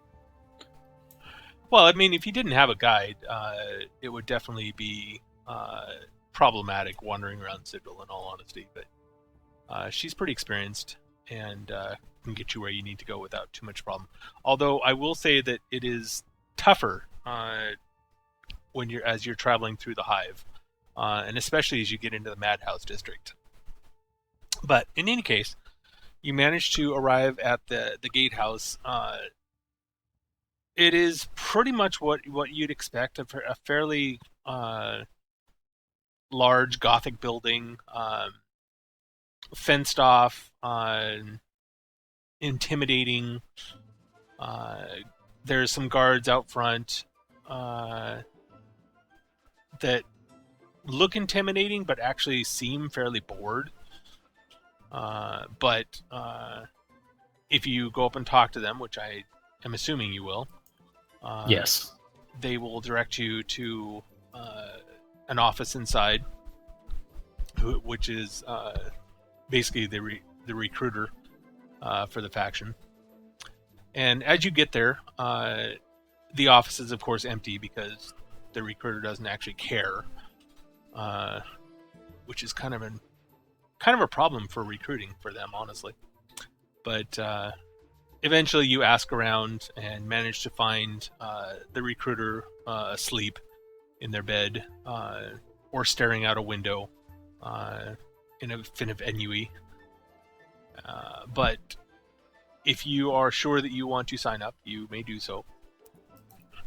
well, I mean, if you didn't have a guide, it would definitely be problematic wandering around Sigil, in all honesty. But she's pretty experienced and can get you where you need to go without too much problem. Although I will say that it is tougher as you're traveling through the Hive, and especially as you get into the Madhouse district. But in any case, you manage to arrive at the gatehouse. It is pretty much what you'd expect, a fairly large Gothic building, fenced off, intimidating. There's some guards out front that look intimidating, but actually seem fairly bored. But if you go up and talk to them, which I am assuming you will, Yes. they will direct you to an office inside, which is basically the recruiter for the faction. And as you get there, the office is of course empty because the recruiter doesn't actually care, which is kind of a problem for recruiting for them, honestly. But eventually you ask around and manage to find the recruiter asleep in their bed or staring out a window in a fit of ennui. But if you are sure that you want to sign up, you may do so.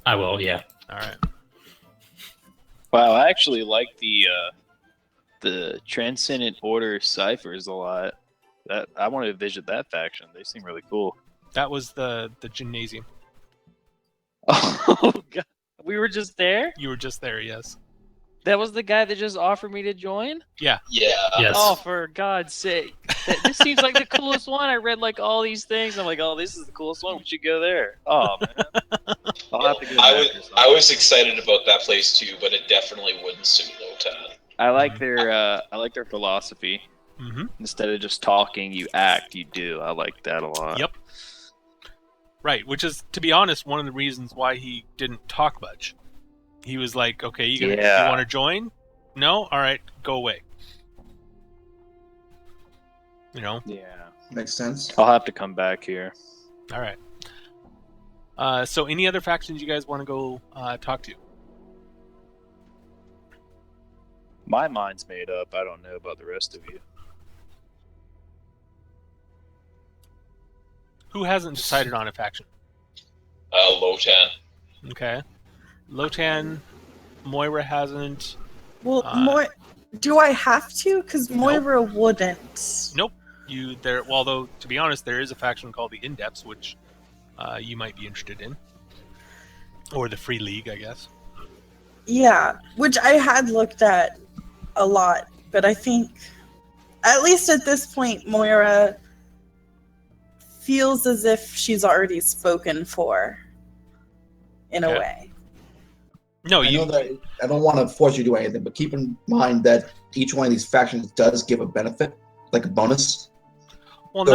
I will, yeah. All right. Wow, I actually like the Transcendent Order ciphers a lot. That I want to visit that faction. They seem really cool. That was the gymnasium. Oh God, we were just there. You were just there, yes. That was the guy that just offered me to join. Yeah. Yeah. Yes. Oh, for God's sake! This seems like the coolest one. I read like all these things. I'm like, oh, this is the coolest one. We should go there. Oh man, I'll have to go. I was excited about that place too, but it definitely wouldn't suit Lotan. I like their philosophy. Mm-hmm. Instead of just talking, you act, you do. I like that a lot. Yep. Right, which is, to be honest, one of the reasons why he didn't talk much. He was like, okay, you want to join? No? All right, go away. You know? Yeah. Makes sense. I'll have to come back here. All right. So any other factions you guys want to go talk to? My mind's made up. I don't know about the rest of you. Who hasn't decided on a faction? Lotan. Okay. Lotan, Moira hasn't. Well, do I have to? Because Moira wouldn't. Nope. Although, to be honest, there is a faction called the In-Depths, which you might be interested in. Or the Free League, I guess. Yeah, which I had looked at a lot, but I think, at least at this point, Moira feels as if she's already spoken for, in a way. No, I know that I don't want to force you to do anything, but keep in mind that each one of these factions does give a benefit, like a bonus. Well,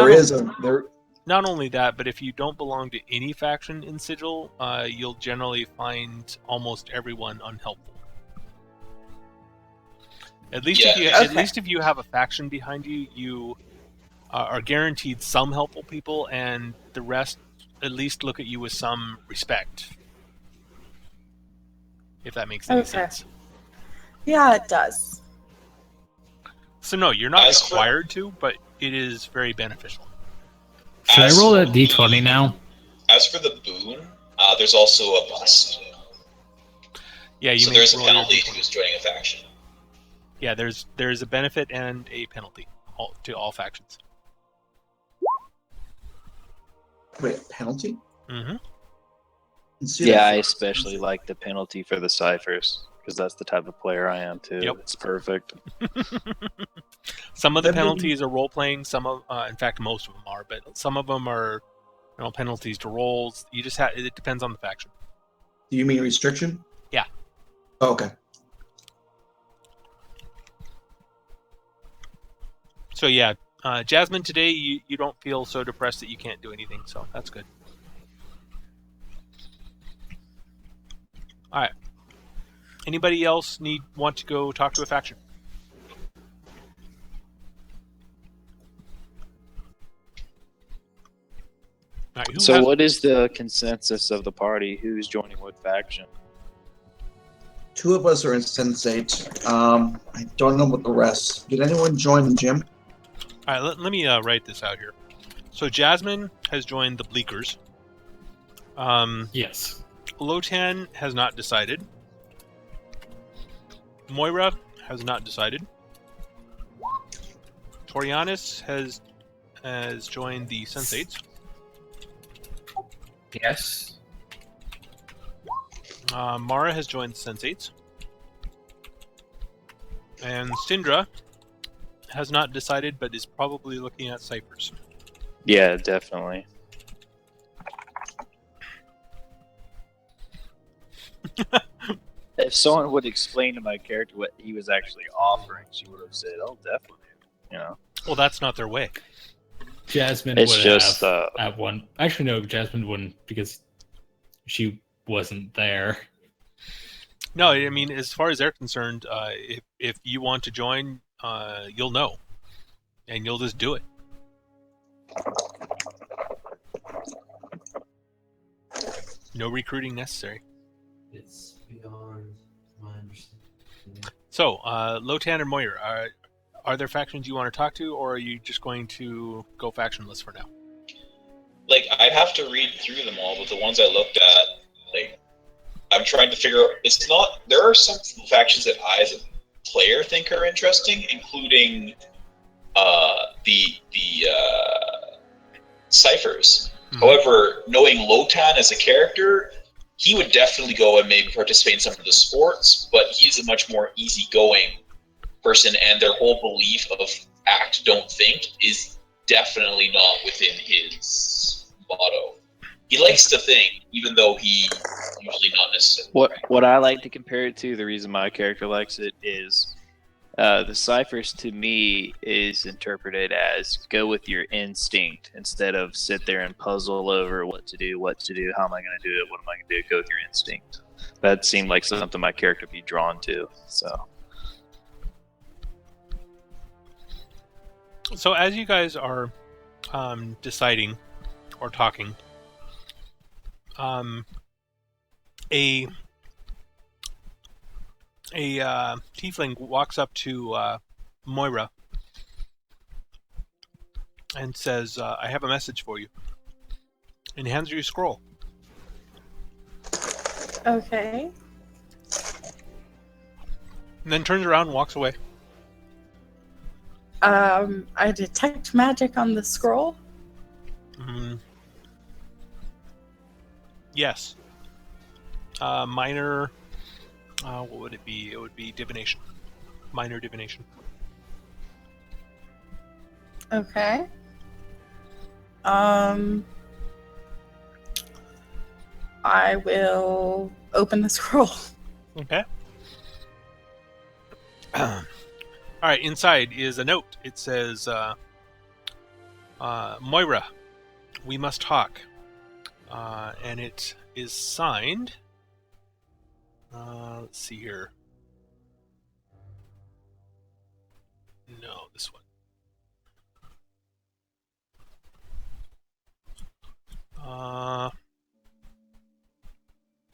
not only that, but if you don't belong to any faction in Sigil, you'll generally find almost everyone unhelpful. At least if you have a faction behind you, you are guaranteed some helpful people, and the rest at least look at you with some respect. If that makes any sense. Yeah, it does. So no, you're not required to, but it is very beneficial. Should I roll a d20 now? As for the boon, there's also a bust. Yeah, so there's a penalty to who's joining a faction. Yeah, there's a benefit and a penalty to all factions. Wait, penalty? Mm-hmm. Yeah, I especially like the penalty for the ciphers, because that's the type of player I am too. Yep. It's perfect. Some of the penalties are role-playing, some of, in fact, most of them are, but some of them are, penalties to rolls. You just it depends on the faction. Do you mean restriction? Yeah. Oh, okay. So yeah, Jasmine, today you don't feel so depressed that you can't do anything, so that's good. All right. Anybody else want to go talk to a faction? Right, so what is the consensus of the party? Who's joining what faction? Two of us are insensate. I don't know about the rest. Did anyone join the gym? All right, let me write this out here. So Jasmine has joined the Bleakers. Yes. Lotan has not decided. Moira has not decided. Torianis has joined the Sensates. Yes. Mara has joined the Sensates. And Syndra has not decided, but is probably looking at ciphers. Yeah, definitely. If someone would explain to my character what he was actually offering, she would have said, "Oh, definitely." Well, that's not their way. Jasmine it's would just have at one. Actually, no, Jasmine wouldn't because she wasn't there. No, I mean, as far as they're concerned, if you want to join, you'll know, and you'll just do it. No recruiting necessary. It's beyond my understanding. So, Lotan and Moira, are there factions you want to talk to, or are you just going to go factionless for now? Like, I'd have to read through them all, but the ones I looked at, like, I'm trying to figure out. It's not. There are some factions that I, as a player, think are interesting, including the ciphers. However, knowing Lotan as a character, he would definitely go and maybe participate in some of the sports, but he's a much more easygoing person, and their whole belief of act, don't think is definitely not within his motto. He likes to think, even though he usually not necessarily. What I like to compare it to, the reason my character likes it is the ciphers to me is interpreted as go with your instinct instead of sit there and puzzle over what to do, how am I going to do it, what am I going to do, go with your instinct. That seemed like something my character would be drawn to. So as you guys are deciding or talking, a tiefling walks up to Moira and says, I have a message for you. And he hands you a scroll. Okay. And then turns around and walks away. I detect magic on the scroll. Yes. Minor. What would it be? It would be divination. Minor divination. Okay. I will open the scroll. Okay. All right, inside is a note. It says, Moira, we must talk. And it is signed. Let's see here. No, this one.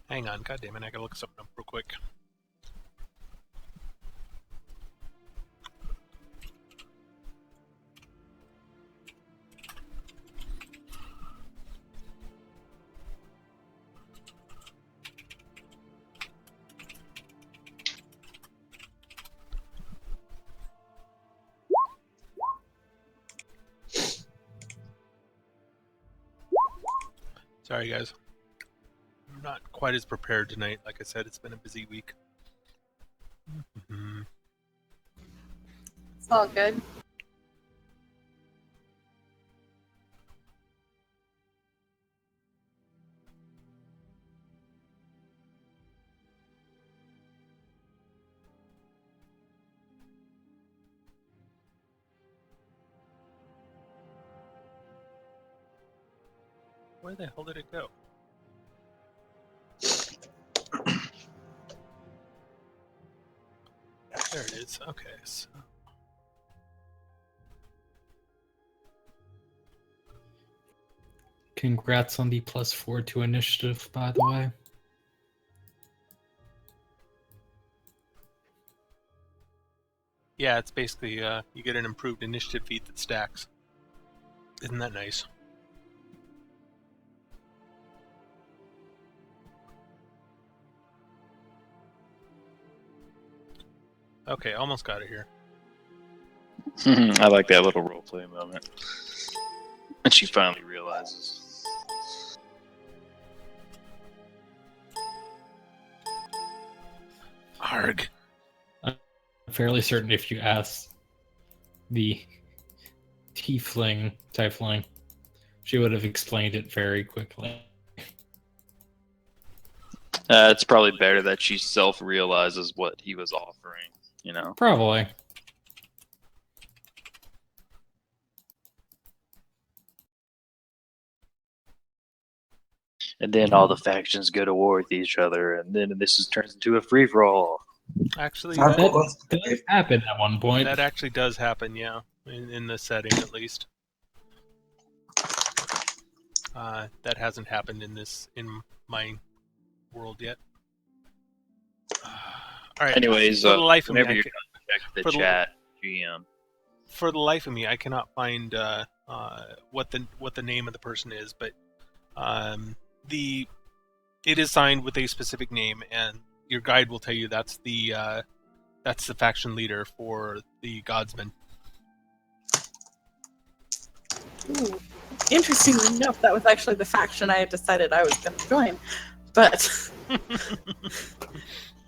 Hang on, goddammit, I gotta look something up real quick. Sorry, guys. I'm not quite as prepared tonight. Like I said, it's been a busy week. It's all good. Where the hell did it go? There it is. Okay. So. Congrats on the +4 to initiative, by the way. Yeah, it's basically you get an improved initiative feat that stacks. Isn't that nice? Okay, almost got it here. I like that little roleplay moment. And she finally realizes. Arg. I'm fairly certain if you ask the tiefling, she would have explained it very quickly. It's probably better that she self-realizes what he was offering, you know? Probably. And then all the factions go to war with each other, and then turns into a free-for-all. Actually, that does happen at one point. That actually does happen, yeah. In the setting, at least. That hasn't happened in my world yet. All right. Anyways, for the life of me, whenever you're done, check the chat, GM. For the life of me, I cannot find what the name of the person is, but it is signed with a specific name, and your guide will tell you that's the faction leader for the Godsmen. Ooh. Interestingly enough, that was actually the faction I had decided I was going to join. But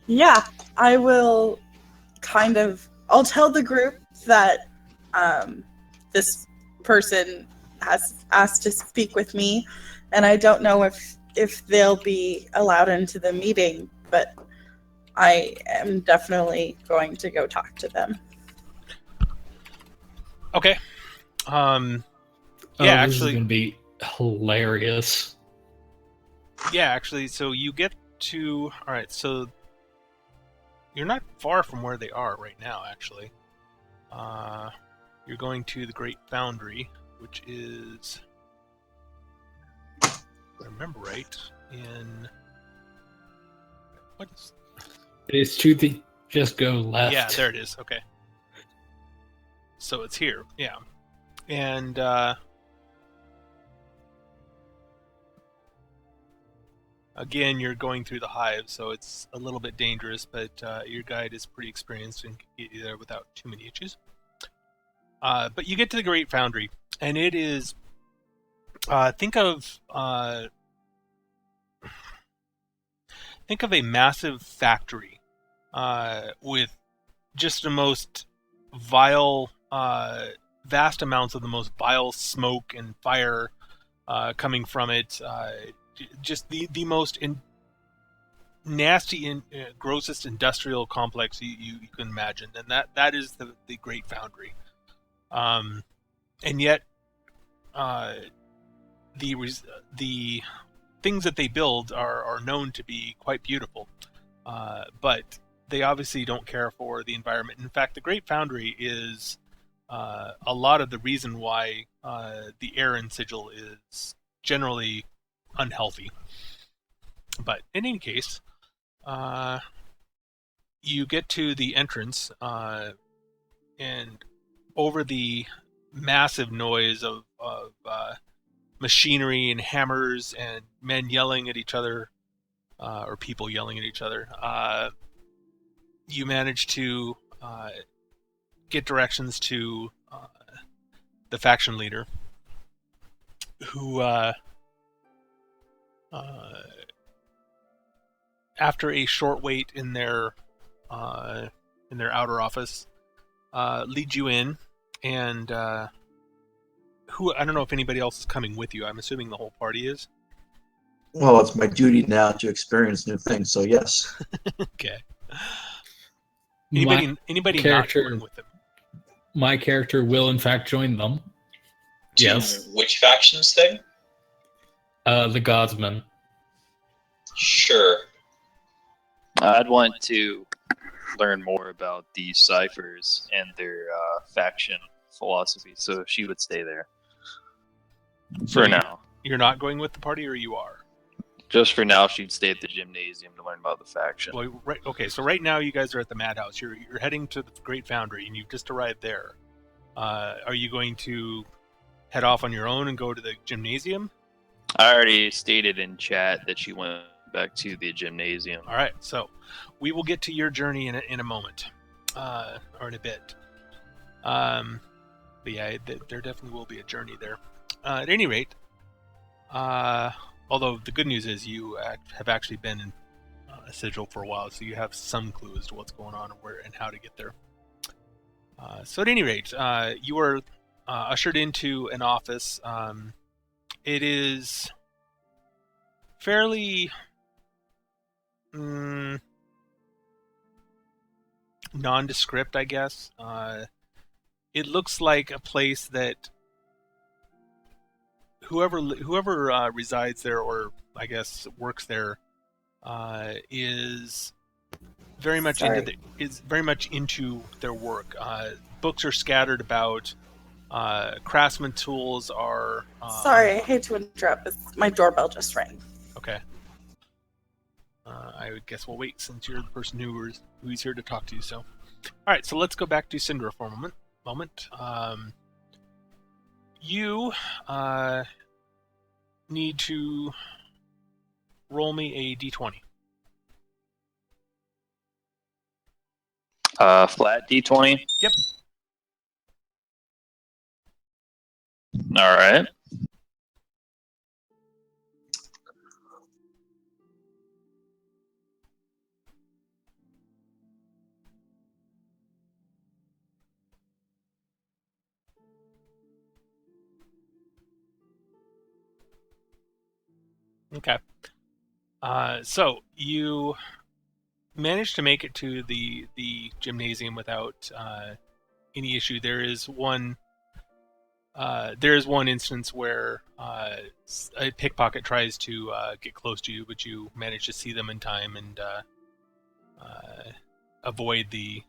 yeah, I will I'll tell the group that this person has asked to speak with me, and I don't know if they'll be allowed into the meeting, but I am definitely going to go talk to them. Okay. This actually, is going to be hilarious. Yeah, actually, so you get to... Alright, so you're not far from where they are right now, actually. You're going to the Great Foundry, which is, if I remember right, in... What is... It's to just go left. Yeah, there it is, okay. So it's here, yeah. And, again, you're going through the hive, so it's a little bit dangerous, but your guide is pretty experienced and can get you there without too many issues. But you get to the Great Foundry, and it is... think of a massive factory with just the most vile, vast amounts of the most vile smoke and fire coming from it. Just the most nasty and grossest industrial complex you can imagine, and that is the Great Foundry. And yet, the things that they build are known to be quite beautiful, but they obviously don't care for the environment. In fact, the Great Foundry is a lot of the reason why the air in Sigil is generally unhealthy. But in any case, you get to the entrance, and over the massive noise of machinery and hammers and men yelling at each other, or people yelling at each other, you manage to get directions to the faction leader, who after a short wait in their outer office, leads you in, and who, I don't know if anybody else is coming with you. I'm assuming the whole party is. Well, it's my duty now to experience new things, so yes. Okay. Anybody not going with them? My character will, in fact, join them. Yes. Which factions thing? The Godsmen. Sure. I'd want to learn more about the ciphers and their faction philosophy, so she would stay there. For now. You're not going with the party, or you are? Just for now, she'd stay at the gymnasium to learn about the faction. Well, right. Okay, so right now you guys are at the Madhouse. You're heading to the Great Foundry, and you've just arrived there. Are you going to head off on your own and go to the gymnasium? I already stated in chat that she went back to the gymnasium. All right, so we will get to your journey in a moment, or in a bit. But yeah, there definitely will be a journey there. At any rate, although the good news is you have actually been in Sigil for a while, so you have some clue as to what's going on and where and how to get there. So at any rate, you are ushered into an office. It is fairly nondescript, I guess. It looks like a place that whoever resides there, or I guess works there, is very much into their work. Books are scattered about. Craftsman tools are. Sorry, I hate to interrupt, but my doorbell just rang. Okay. I would guess we'll wait since you're the person who's here to talk to you. So, all right. So let's go back to Syndra for a moment. You need to roll me a d20. Flat D20. Yep. All right. Okay. So you managed to make it to the gymnasium without any issue. There is one instance where a pickpocket tries to get close to you, but you manage to see them in time and avoid the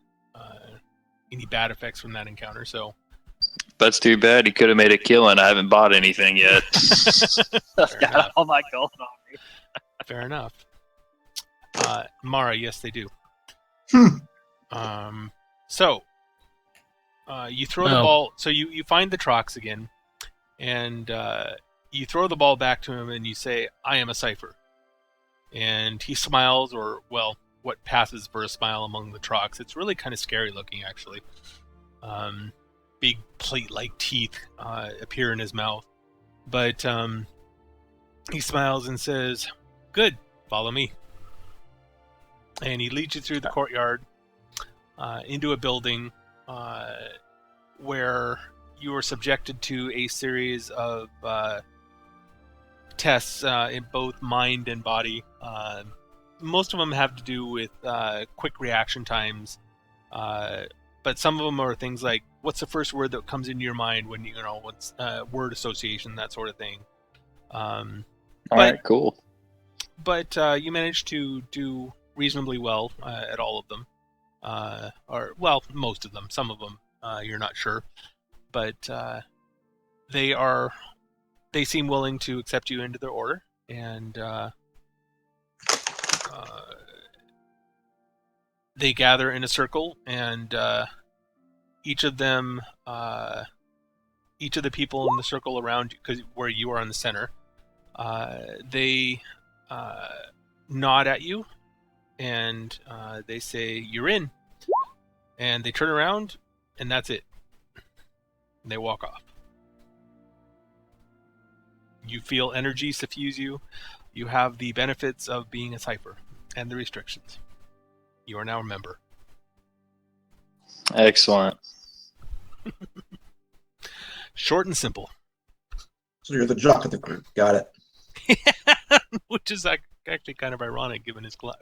any bad effects from that encounter. So That's too bad. He could have made a killing. I haven't bought anything yet. enough. Oh my god. Fair enough. Mara, yes, they do. So you throw the ball. So you find the Trox again, and you throw the ball back to him, and you say, "I am a cipher." And he smiles, or well, what passes for a smile among the Trox. It's really kind of scary looking, actually. Big plate-like teeth appear in his mouth, but he smiles and says, "Good, follow me." And he leads you through the courtyard into a building where you are subjected to a series of tests in both mind and body. Most of them have to do with quick reaction times, but some of them are things like, what's the first word that comes into your mind when what's word association, that sort of thing. All right, cool. But you managed to do reasonably well at all of them, or well, most of them. Some of them you're not sure, but they seem willing to accept you into their order, and they gather in a circle, and each of the people in the circle around you, because where you are in the center, they nod at you, and they say, "You're in," and they turn around, and that's it. They walk off. You feel energy suffuse you. You have the benefits of being a cipher and the restrictions. You are now a member. Excellent. Short and simple. So you're the jock of the group. Got it. Which is actually kind of ironic given his class.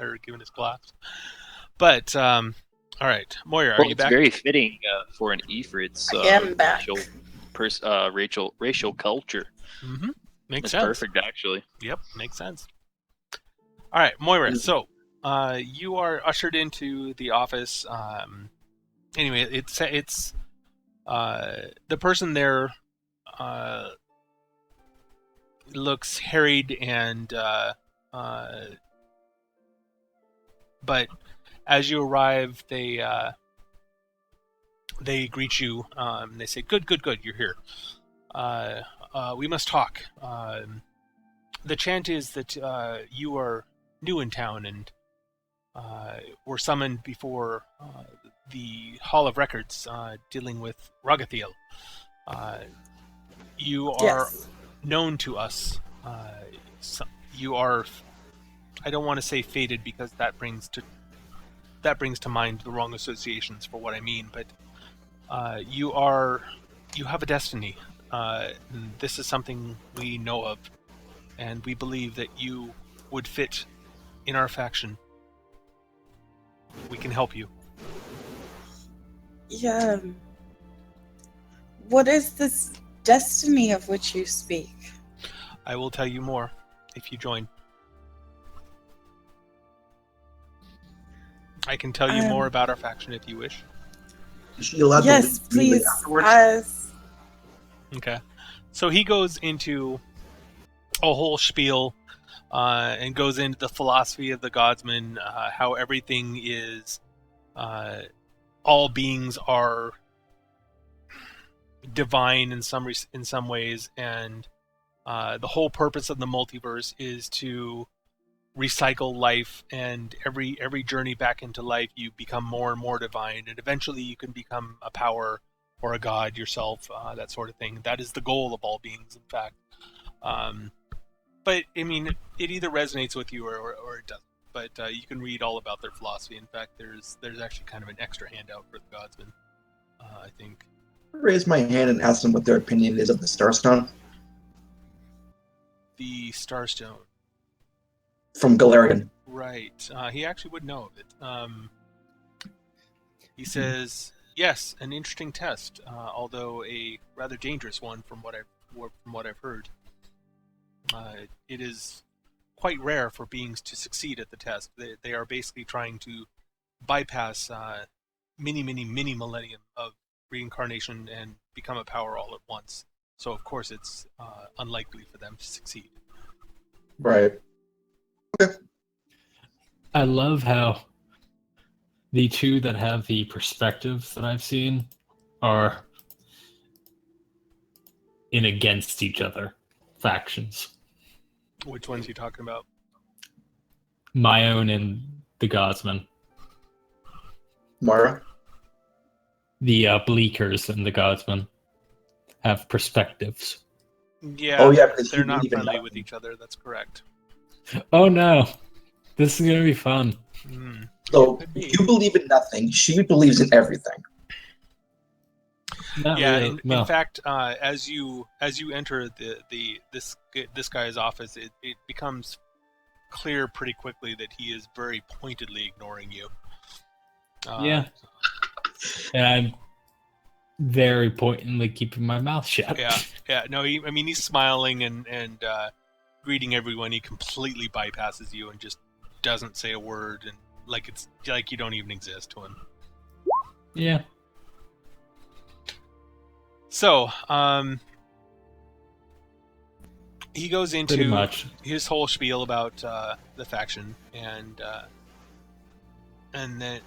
But all right, Moira, are you back? It's very fitting for an Ifrit's racial culture. Mm-hmm. Makes It's sense. Perfect, actually. Yep, makes sense. All right, Moira. So you are ushered into the office. Anyway, it's the person there looks harried and but as you arrive, they greet you. They say, "Good, you're here. We must talk. The chant is that you are new in town and were summoned before the Hall of Records dealing with Ragathiel. You are known to us. You are, I don't want to say fated because that brings to mind the wrong associations for what I mean, but you have a destiny. This is something we know of, and we believe that you would fit in our faction. We can help you." Yeah. What is this destiny of which you speak? I will tell you more if you join. I can tell you more about our faction if you wish. Is she allowed yes, to leave please. afterwards? Okay. So he goes into a whole spiel and goes into the philosophy of the Godsman, how everything is, all beings are divine in some ways, and the whole purpose of the multiverse is to recycle life, and every journey back into life you become more and more divine, and eventually you can become a power or a god yourself, that sort of thing. That is the goal of all beings, in fact. But I mean, it either resonates with you or it doesn't. But you can read all about their philosophy. In fact, there's actually kind of an extra handout for the Godsman, I think. Raise my hand and ask them what their opinion is of the Starstone The Starstone. from Galarian. Right. He actually would know of it. He says, yes, an interesting test, although a rather dangerous one from what I've heard. It is quite rare for beings to succeed at the test. They are basically trying to bypass many millennium of reincarnation and become a power all at once. So of course it's unlikely for them to succeed. Right. Okay. I love how the two that have the perspectives that I've seen are in against each other factions. Which ones are you talking about? My own and the Godsman. Mara? The Bleakers and the Godsman have perspectives. Yeah, Oh, yeah, because they're you not believe in friendly nothing. with each other. That's correct. Oh no, this is gonna be fun. So you believe in nothing. She believes in everything. Not Yeah, really, no. in fact, as you enter this guy's office, it becomes clear pretty quickly that he is very pointedly ignoring you. Yeah, and I'm very pointedly keeping my mouth shut. Yeah. No, he's smiling and greeting everyone. He completely bypasses you and just doesn't say a word, and it's like you don't even exist to him. Yeah. So, he goes Pretty into much. his whole spiel about the faction, and then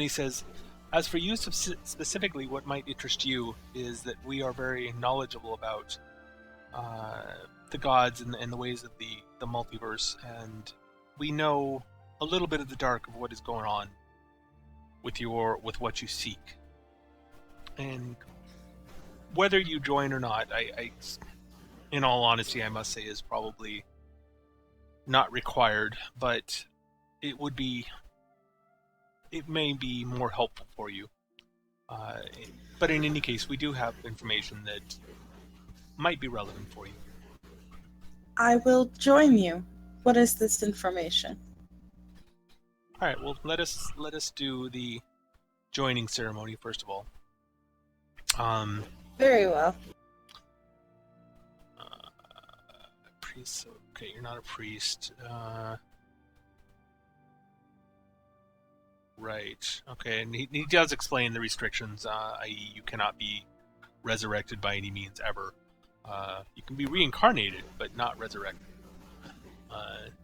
he says, as for you specifically, what might interest you is that we are very knowledgeable about the gods and the ways of the multiverse, and we know a little bit of the dark of what is going on with what you seek. And whether you join or not, I in all honesty, I must say, is probably not required, but it may be more helpful for you. But in any case, we do have information that might be relevant for you. I will join you. What is this information? All right. Well, let us do the joining ceremony first of all. Very well. Priest. Okay, you're not a priest. Right. Okay, and he does explain the restrictions, i.e., you cannot be resurrected by any means ever. You can be reincarnated, but not resurrected.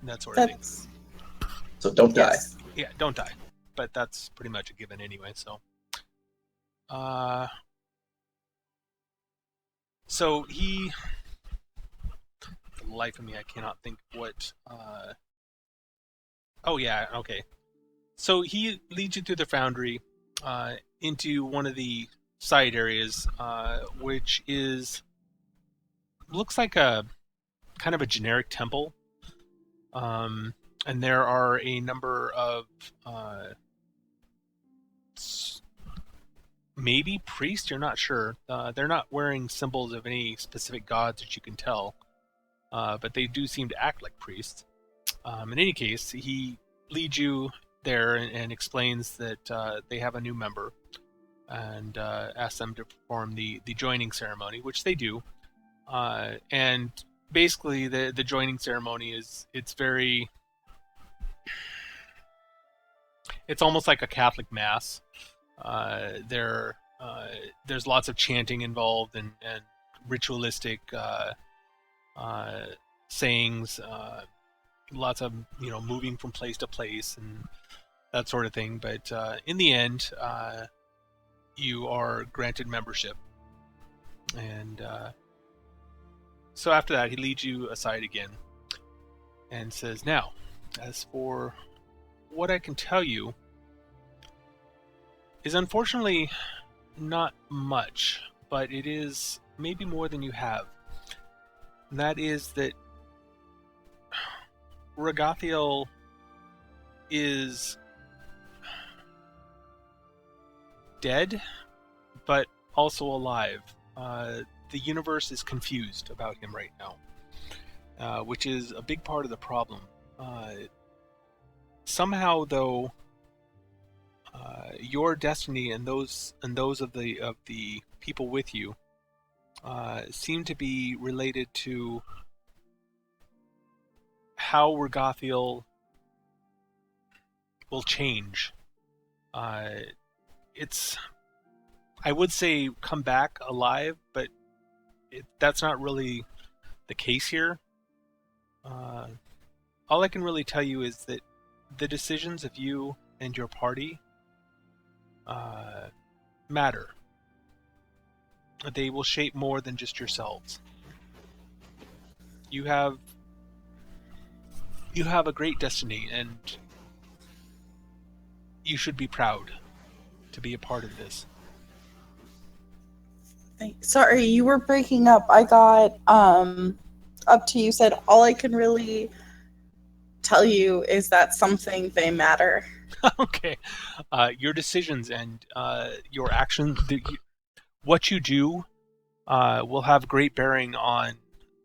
That sort of thing. So don't die. Yeah, don't die. But that's pretty much a given anyway. So, he, for the life of me, I cannot think what. Oh yeah, okay. So he leads you through the foundry, into one of the side areas, which looks like a kind of a generic temple. And there are a number of maybe priests, you're not sure. They're not wearing symbols of any specific gods that you can tell, but they do seem to act like priests. In any case, he leads you there and explains that they have a new member, and asks them to perform the joining ceremony, which they do. And basically, the joining ceremony it's almost like a Catholic mass. They're there's lots of chanting involved and ritualistic sayings, lots of moving from place to place and that sort of thing. But in the end, you are granted membership, and so after that, he leads you aside again and says, "Now, as for what I can tell you, is unfortunately not much, but it is maybe more than you have. And that is that Ragathiel is dead, but also alive. The universe is confused about him right now, which is a big part of the problem. Somehow, though, your destiny and those of the people with you seem to be related to how Ragathiel will change. It's, I would say, come back alive, but that's not really the case here. All I can really tell you is that the decisions of you and your party matter. They will shape more than just yourselves. You have a great destiny, and you should be proud to be a part of this. Sorry, you were breaking up. I got up to you said all I can really tell you is that something they matter. Okay. Your decisions and your actions, what you do will have great bearing on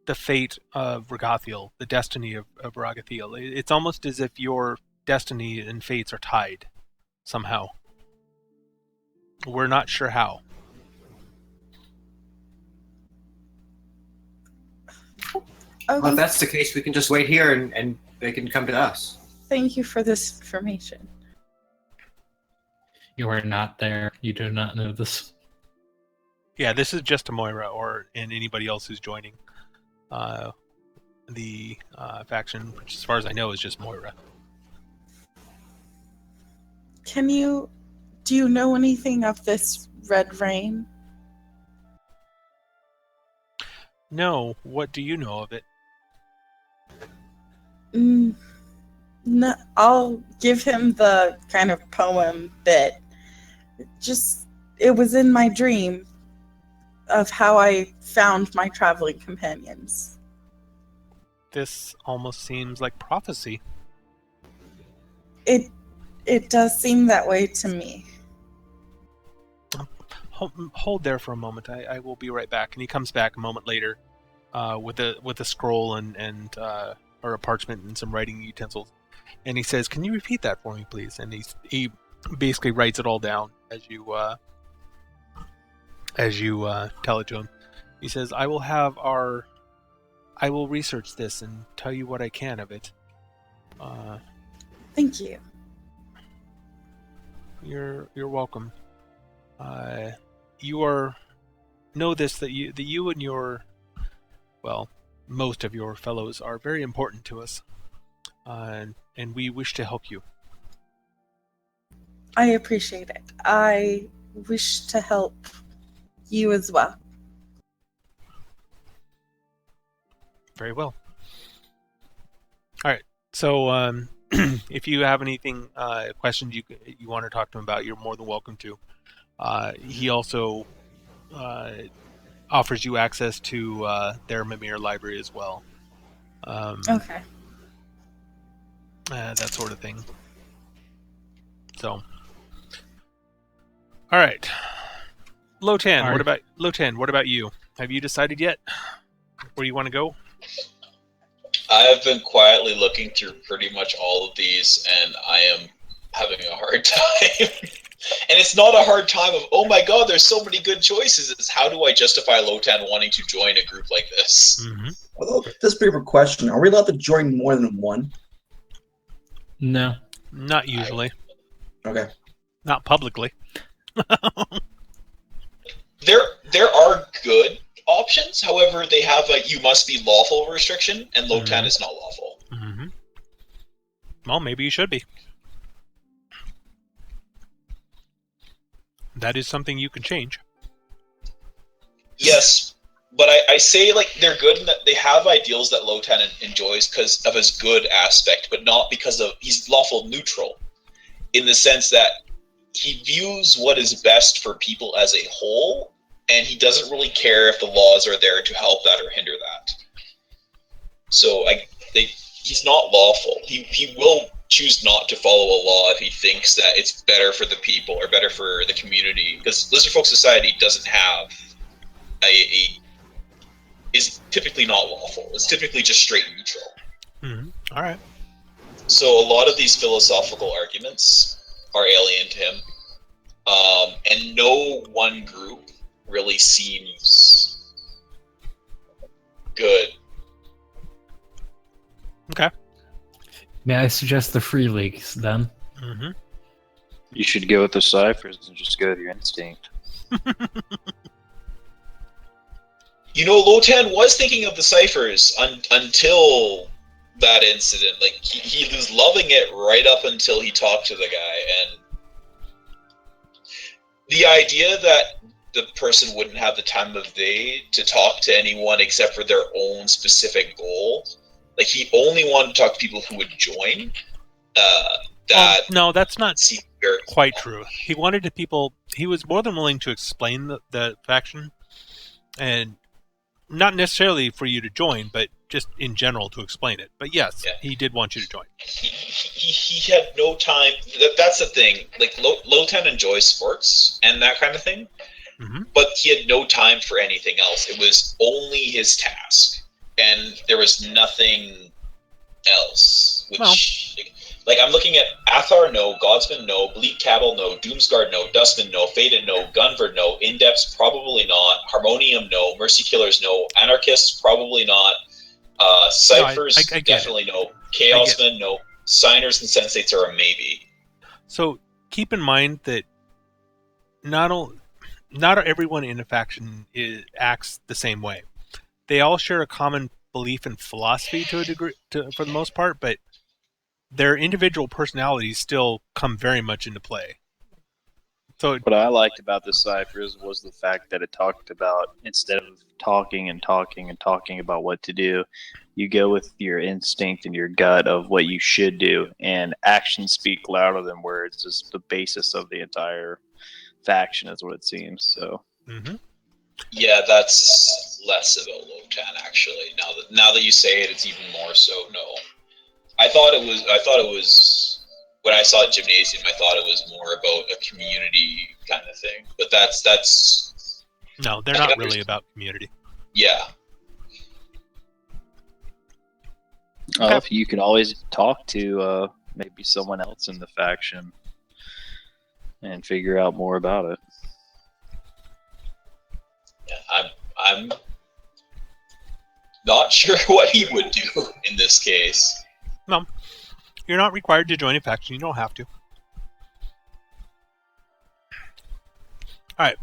the fate of Ragathiel, the destiny of Ragathiel. It's almost as if your destiny and fates are tied somehow. We're not sure how. Okay. Well, if that's the case, we can just wait here and they can come to us. Thank you for this information. You are not there. You do not know this. Yeah, this is just to Moira and anybody else who's joining the faction, which as far as I know is just Moira. Do you know anything of this red rain? No, what do you know of it? No, I'll give him the kind of poem bit. It was in my dream of how I found my traveling companions. This almost seems like prophecy. It does seem that way to me. Hold there for a moment. I will be right back. And he comes back a moment later with a scroll and or a parchment and some writing utensils. And he says, "Can you repeat that for me, please?" And he basically writes it all down as you tell it to him. He says, I will research this and tell you what I can of it. Thank you. You're welcome. Know this, that you and your, well, most of your fellows are very important to us, and we wish to help you. I appreciate it. I wish to help you as well. Very well. All right. So, if you have anything, questions you want to talk to him about, you're more than welcome to. He also offers you access to their Mimir library as well. Okay. That sort of thing. So, all right. Lotan, All right. What about you? Have you decided yet where you want to go? I have been quietly looking through pretty much all of these, and I am having a hard time. And it's not a hard time of, oh my god, there's so many good choices. It's how do I justify Lotan wanting to join a group like this? Mm-hmm. Although, this is a question. Are we allowed to join more than one? No. Not usually. Okay. Not publicly. There are good options. However, they have a "you must be lawful" restriction, and Lotan is not lawful. Mm-hmm. Well, maybe you should be. That is something you can change. Yes, but I say like they're good in that they have ideals that Lotan enjoys because of his good aspect, but not because of he's lawful neutral, in the sense that he views what is best for people as a whole, and he doesn't really care if the laws are there to help that or hinder that. So he's not lawful. He will choose not to follow a law if he thinks that it's better for the people or better for the community, because Lizard Folk Society doesn't have is typically not lawful. It's typically just straight neutral. Mm-hmm. All right. So a lot of these philosophical arguments are alien to him, and no one group really seems good. Okay. May I suggest the Free Leagues then? Mm-hmm. You should go with the ciphers and just go with your instinct. You know, Lotan was thinking of the ciphers until that incident. Like, he was loving it right up until he talked to the guy, and the idea that the person wouldn't have the time of day to talk to anyone except for their own specific goal. Like, he only wanted to talk to people who would join. No, that's not quite true. He wanted to people. He was more than willing to explain the faction, and not necessarily for you to join, but just in general to explain it. But yes, he did want you to join. He had no time. That's the thing. Like, Lotan enjoys sports and that kind of thing, but he had no time for anything else. It was only his task, and there was nothing else. Which, like I'm looking at Athar, no. Godsman, no. Bleak Cabal, no. Doomsguard, no. Dustman, no. Faded, no. Gunvard, no. Indepths, probably not. Harmonium, no. Mercy Killers, no. Anarchists, probably not. Ciphers, I definitely no. Chaosmen, no. Signers and Sensates are a maybe. So keep in mind that not everyone in a faction acts the same way. They all share a common belief and philosophy to a degree, for the most part, but their individual personalities still come very much into play. So what I liked about the ciphers was the fact that it talked about, instead of talking about what to do, you go with your instinct and your gut of what you should do, and actions speak louder than words is the basis of the entire faction, is what it seems. So yeah, that's less about Lotan actually. Now that you say it, it's even more so. No, I thought it was when I saw Gymnasium, I thought it was more about a community kind of thing. But that's no, they're not really about community. Yeah. Well, if you could always talk to maybe someone else in the faction and figure out more about it. Yeah, I'm not sure what he would do in this case. No, you're not required to join a faction. You don't have to. All right.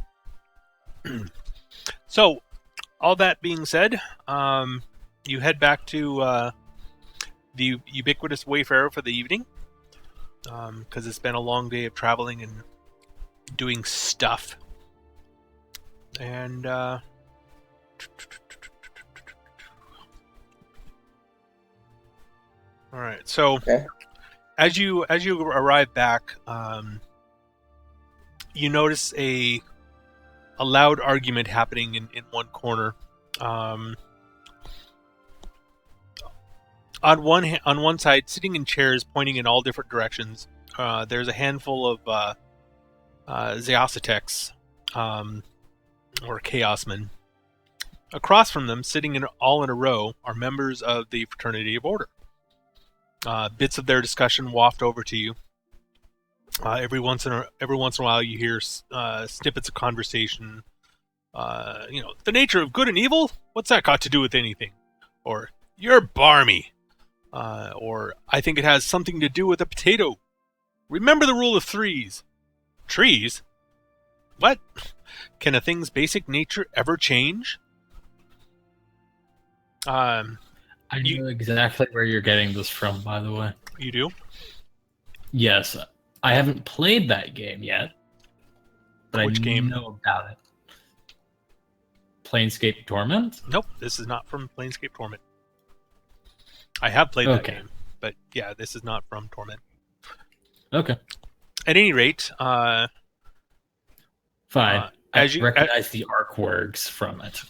So, all that being said, you head back to the ubiquitous Wayfarer for the evening, because it's been a long day of traveling and doing stuff. And all right. So as you arrive back, you notice a loud argument happening in one corner. On one side, sitting in chairs pointing in all different directions, there's a handful of Zeosotex, or Chaosmen. Across from them, sitting all in a row, are members of the Fraternity of Order. Bits of their discussion waft over to you. Every once in a while, you hear snippets of conversation. The nature of good and evil? What's that got to do with anything? Or, you're barmy. Or, I think it has something to do with a potato. Remember the rule of threes. Trees? What? Can a thing's basic nature ever change? I know exactly where you're getting this from, by the way. You do? Yes. I haven't played that game yet, but Which I game? know about it. Planescape Torment? Nope, this is not from Planescape Torment. I have played that game, but yeah, this is not from Torment. Okay. At any rate, fine. I recognize the arc words from it.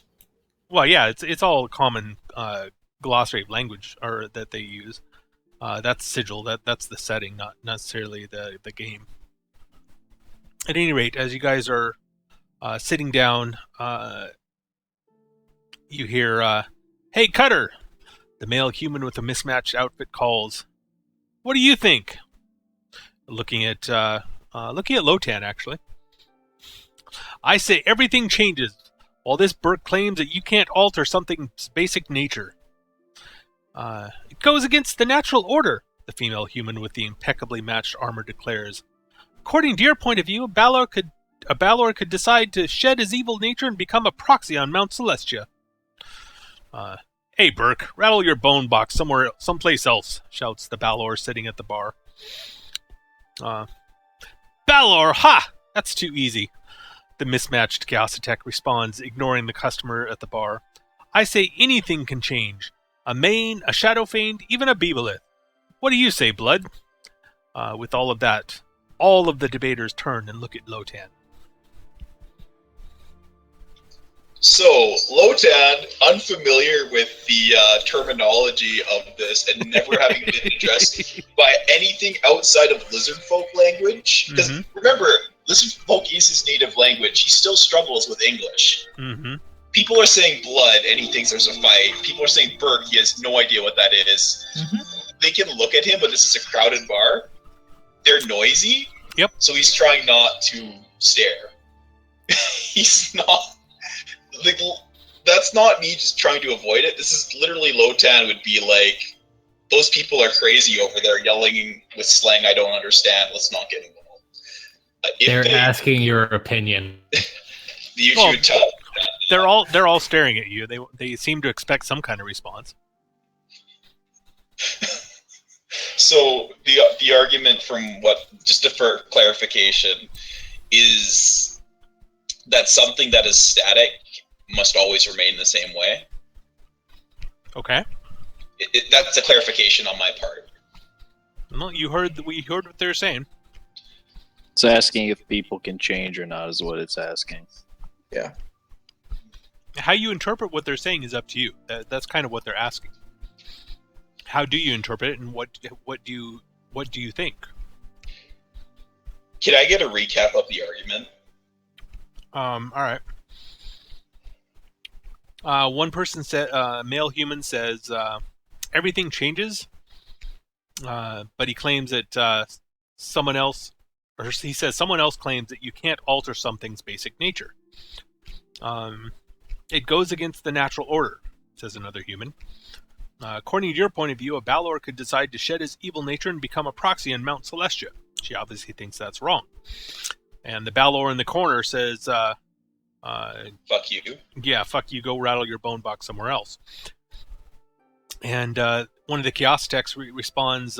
Well, yeah, it's all common glossary language or that they use. That's Sigil. That's the setting, not necessarily the game. At any rate, as you guys are sitting down, you hear, "Hey, Cutter!" The male human with a mismatched outfit calls. "What do you think?" Looking at Lotan, actually. "I say everything changes. While this Burke claims that you can't alter something's basic nature. It goes against the natural order," the female human with the impeccably matched armor declares. "According to your point of view, a Balor could decide to shed his evil nature and become a proxy on Mount Celestia." "Hey, Burke, rattle your bone box someplace else," shouts the Balor sitting at the bar. "Balor, ha! That's too easy," the mismatched Chaositech responds, ignoring the customer at the bar. "I say anything can change. A Main, a Shadow Fiend, even a Beebalith. What do you say, Blood?" With all of that, all of the debaters turn and look at Lotan. So, Lotan, unfamiliar with the terminology of this and never having been addressed by anything outside of lizard folk language, because remember, lizard folk is his native language, he still struggles with English. People are saying blood and he thinks there's a fight. People are saying Burke, he has no idea what that is. They can look at him, but this is a crowded bar. They're noisy. Yep. So he's trying not to stare. He's not... Like, that's not me just trying to avoid it. This is literally Lotan would be like, "Those people are crazy over there yelling with slang I don't understand. Let's not get involved." They're asking your opinion. They're all staring at you. They seem to expect some kind of response. So the argument from just for clarification, is that something that is static must always remain the same way. Okay. That's a clarification on my part. Well, we heard what they're saying. It's asking if people can change or not is what it's asking. Yeah. How you interpret what they're saying is up to you. That's kind of what they're asking. How do you interpret it, and what do you think? Can I get a recap of the argument? All right. One person said, male human says, everything changes, but he claims that someone else claims that you can't alter something's basic nature. It goes against the natural order, says another human. According to your point of view, a Balor could decide to shed his evil nature and become a proxy on Mount Celestia. She obviously thinks that's wrong. And the Balor in the corner says, fuck you. Yeah, fuck you, go rattle your bone box somewhere else. And one of the Chaositechs responds,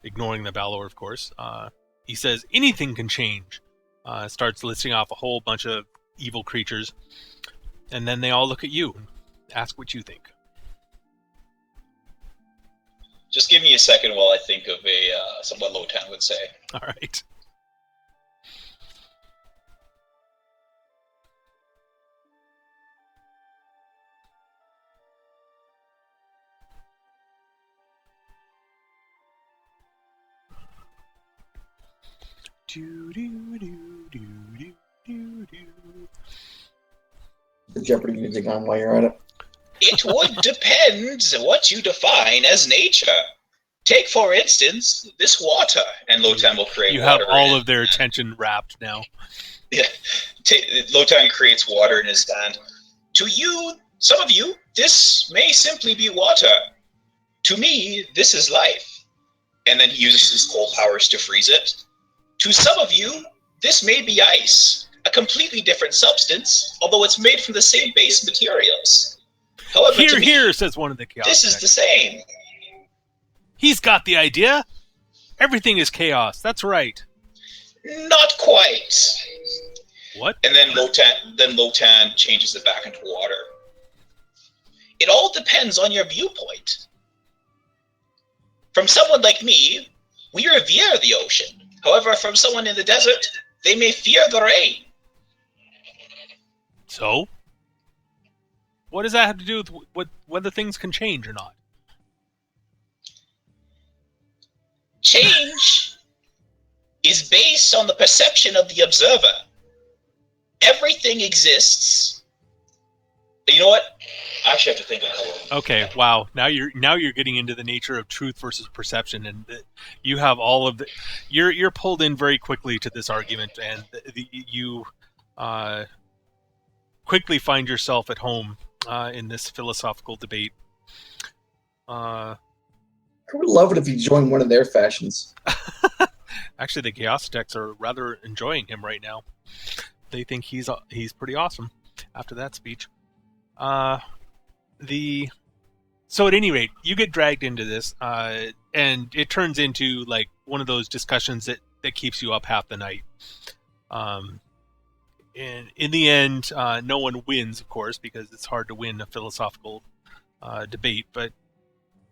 ignoring the Balor, of course. He says, anything can change. Starts listing off a whole bunch of evil creatures. And then they all look at you and ask what you think. Just give me a second while I think of what Lotan would say. All right. The Jeopardy music on while you're at it. It would depend what you define as nature. Take, for instance, this water, and Lotan will create you water. You have all of their attention wrapped now. Yeah. Lotan creates water in his hand. To you, some of you, this may simply be water. To me, this is life. And then he uses his cold powers to freeze it. To some of you, this may be ice. a completely different substance, although it's made from the same base materials. However, Here, to me, here, says one of the chaos this is techs. the same. He's got the idea. Everything is chaos. That's right. Not quite. What? And then Lotan changes it back into water. It all depends on your viewpoint. From someone like me, we revere the ocean. However, from someone in the desert, they may fear the rain. So? What does that have to do with whether things can change or not? Change is based on the perception of the observer. Everything exists. You know what? I actually have to think of that. Okay, wow. Now you're getting into the nature of truth versus perception, and you have all of the. You're pulled in very quickly to this argument, and you quickly find yourself at home in this philosophical debate. I would love it if you joined one of their fashions. Actually, the Chaos Techs are rather enjoying him right now. They think he's pretty awesome after that speech. So at any rate, you get dragged into this, and it turns into like one of those discussions that keeps you up half the night. And in the end, no one wins, of course, because it's hard to win a philosophical debate. But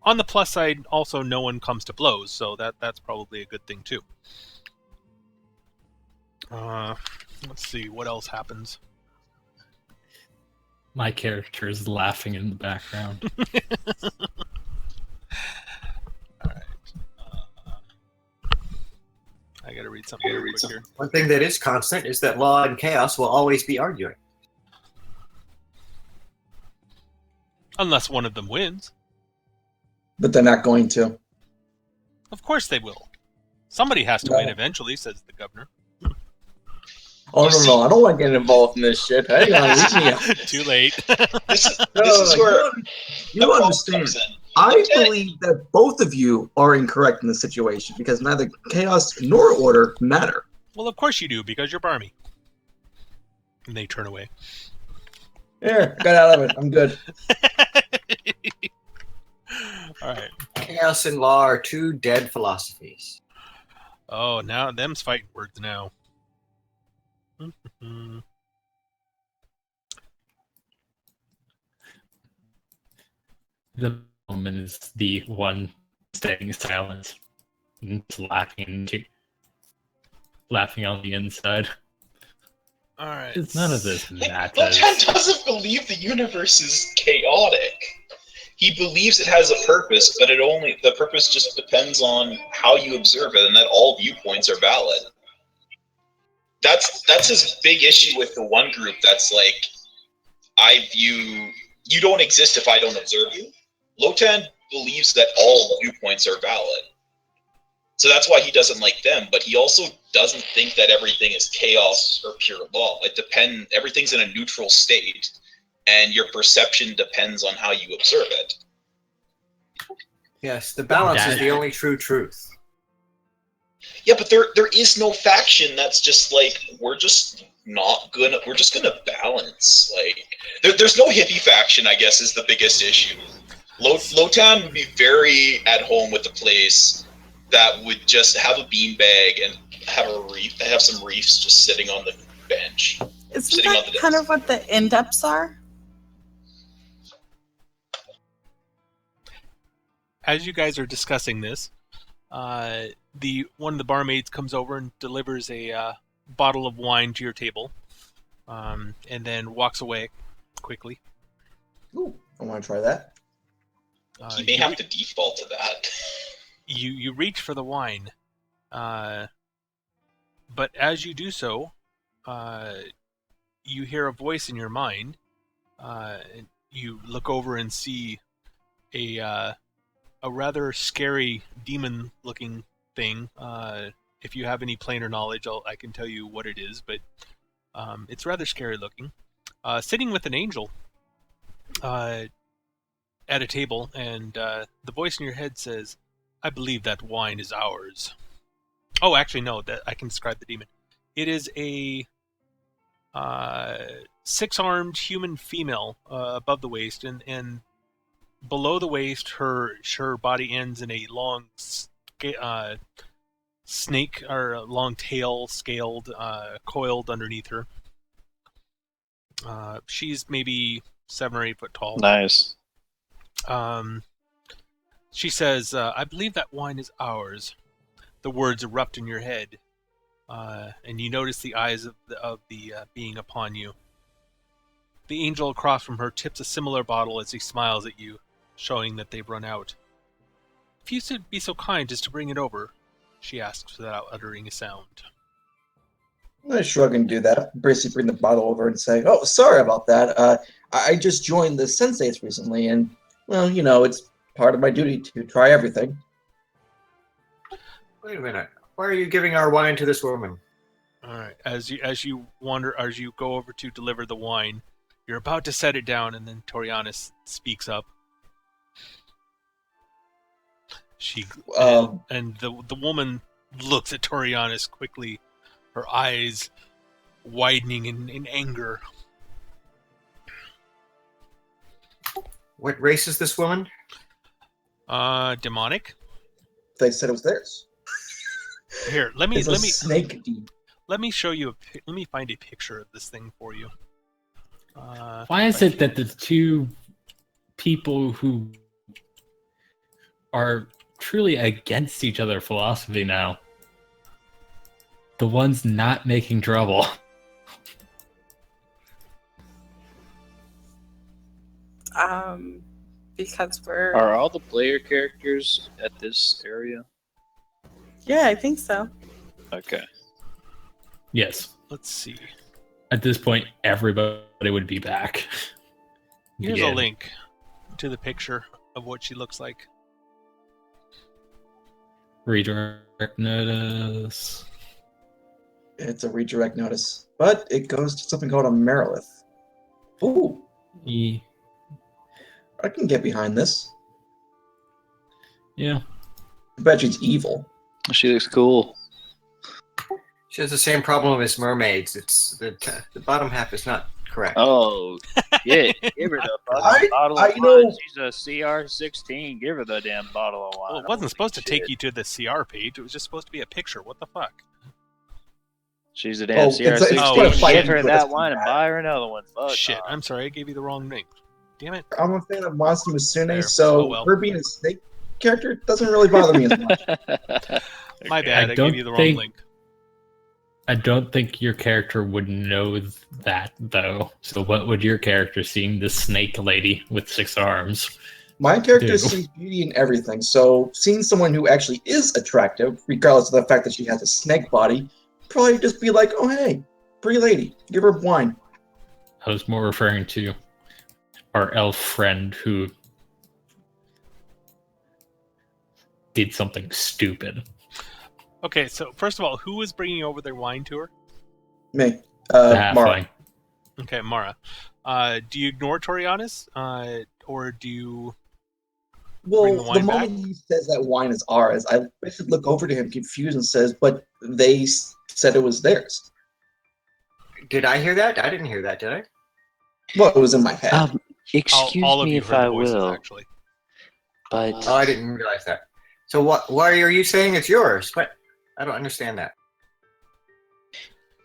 on the plus side, also no one comes to blows, so that's probably a good thing too. Let's see what else happens. My character is laughing in the background. Alright. I gotta read something quick here. One thing that is constant is that law and chaos will always be arguing. Unless one of them wins. But they're not going to. Of course they will. Somebody has to win eventually, says the governor. Oh, no, I don't want to get involved in this shit. Hang on, leave me out. Too late. This is where you understand. I believe that both of you are incorrect in this situation because neither chaos nor order matter. Well, of course you do, because you're Barmy. And they turn away. Yeah, got out of it. I'm good. Alright. Chaos and law are two dead philosophies. Oh, now them's fighting words now. The moment is the one staying silent and laughing on the inside. Alright. It's none of this matters. Lotan doesn't believe the universe is chaotic. He believes it has a purpose, but the purpose just depends on how you observe it, and that all viewpoints are valid. That's his big issue with the one group that's like, I view you don't exist if I don't observe you. Lotan believes that all viewpoints are valid. So that's why he doesn't like them, but he also doesn't think that everything is chaos or pure law. Everything's in a neutral state, and your perception depends on how you observe it. Yes, the balance is the only true truth. Yeah, but there is no faction that's just like, we're just gonna balance. Like, there's no hippie faction, I guess, is the biggest issue. Lotan would be very at home with the place that would just have a beanbag and have some reefs just sitting on the bench. Isn't that kind of what the in-depths are? As you guys are discussing this, one of the barmaids comes over and delivers a bottle of wine to your table, and then walks away quickly. Ooh, I want to try that. You may have to default to that. You reach for the wine, but as you do so, you hear a voice in your mind. You look over and see a rather scary demon-looking thing. If you have any planar knowledge, I can tell you what it is, but it's rather scary looking. Sitting with an angel at a table, and the voice in your head says, I believe that wine is ours. Oh, actually, no, that I can describe the demon. It is a Six-armed human female above the waist, and below the waist, her body ends in a long snake or long tail, scaled, coiled underneath her. She's maybe 7 or 8 foot tall. Nice. She says, "I believe that wine is ours." The words erupt in your head, and you notice the eyes of the being upon you. The angel across from her tips a similar bottle as he smiles at you, showing that they've run out. "If you should be so kind as to bring it over," she asks without uttering a sound. I shrug and do that. Basically bring the bottle over and say, "Oh, sorry about that. I just joined the Sensates recently, and, well, it's part of my duty to try everything." Wait a minute. Why are you giving our wine to this woman? All right. As you go over to deliver the wine, you're about to set it down, and then Torianis speaks up. And the woman looks at Torianis quickly, her eyes widening in anger. What race is this woman? Demonic. They said it was theirs. Here, let me snake. Let me show you. Let me find a picture of this thing for you. Why is it that the two people who are truly against each other philosophy now, the ones not making trouble? Because we're... Are all the player characters at this area? Yeah, I think so. Okay. Yes. Let's see. At this point, everybody would be back. Here's a link to the picture of what she looks like. Redirect notice. It's a redirect notice, but it goes to something called a Merilith. Ooh. I can get behind this. Yeah. I bet she's evil. She looks cool. She has the same problem as mermaids. It's the bottom half is not correct. Oh, yeah. Give her the fucking bottle of wine. She's a CR16. Give her the damn bottle of wine. Well, it wasn't supposed to take you to the CR page. It was just supposed to be a picture. What the fuck? She's a damn CR16. Give her that wine and buy her another one. Fuck. Shit, I'm sorry. I gave you the wrong name. Damn it. I'm a fan of Monster Musume, so her being a snake character doesn't really bother me as much. My bad. I gave you the wrong link. I don't think your character would know that, though. So what would your character, seeing this snake lady with 6 arms, My character sees beauty in everything, so seeing someone who actually is attractive, regardless of the fact that she has a snake body, probably just be like, "Oh, hey, pretty lady, give her wine." I was more referring to our elf friend who did something stupid. Okay, so first of all, who was bringing over their wine to her? Me. Mara. Okay, Mara. Do you ignore Torianis? Or do you bring the wine the moment he says that wine is ours, I basically look over to him confused and says, "But they said it was theirs." Did I hear that? I didn't hear that, did I? Well, it was in my head. Excuse me if I will. Actually. But I didn't realize that. So why are you saying it's yours? What? I don't understand that.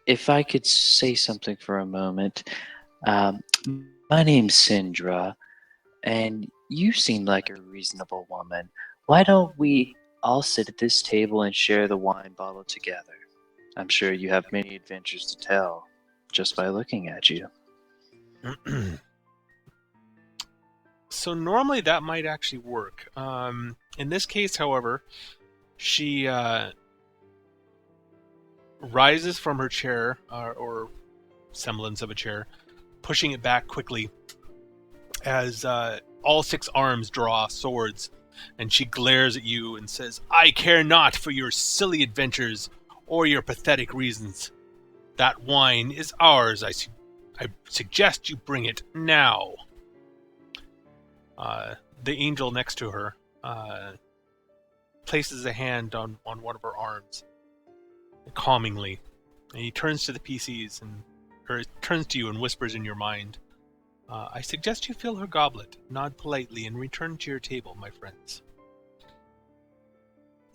if I could say something for a moment. My name's Sindra, and you seem like a reasonable woman. Why don't we all sit at this table and share the wine bottle together? I'm sure you have many adventures to tell just by looking at you. So normally that might actually work. In this case, however, she rises from her chair, or semblance of a chair, pushing it back quickly as all 6 arms draw swords, and she glares at you and says, "I care not for your silly adventures or your pathetic reasons. That wine is ours. I suggest you bring it now." The angel next to her places a hand on one of her arms, calmingly, and he turns to the PCs, and or turns to you and whispers in your mind, I suggest you fill her goblet, nod politely, and return to your table, my friends.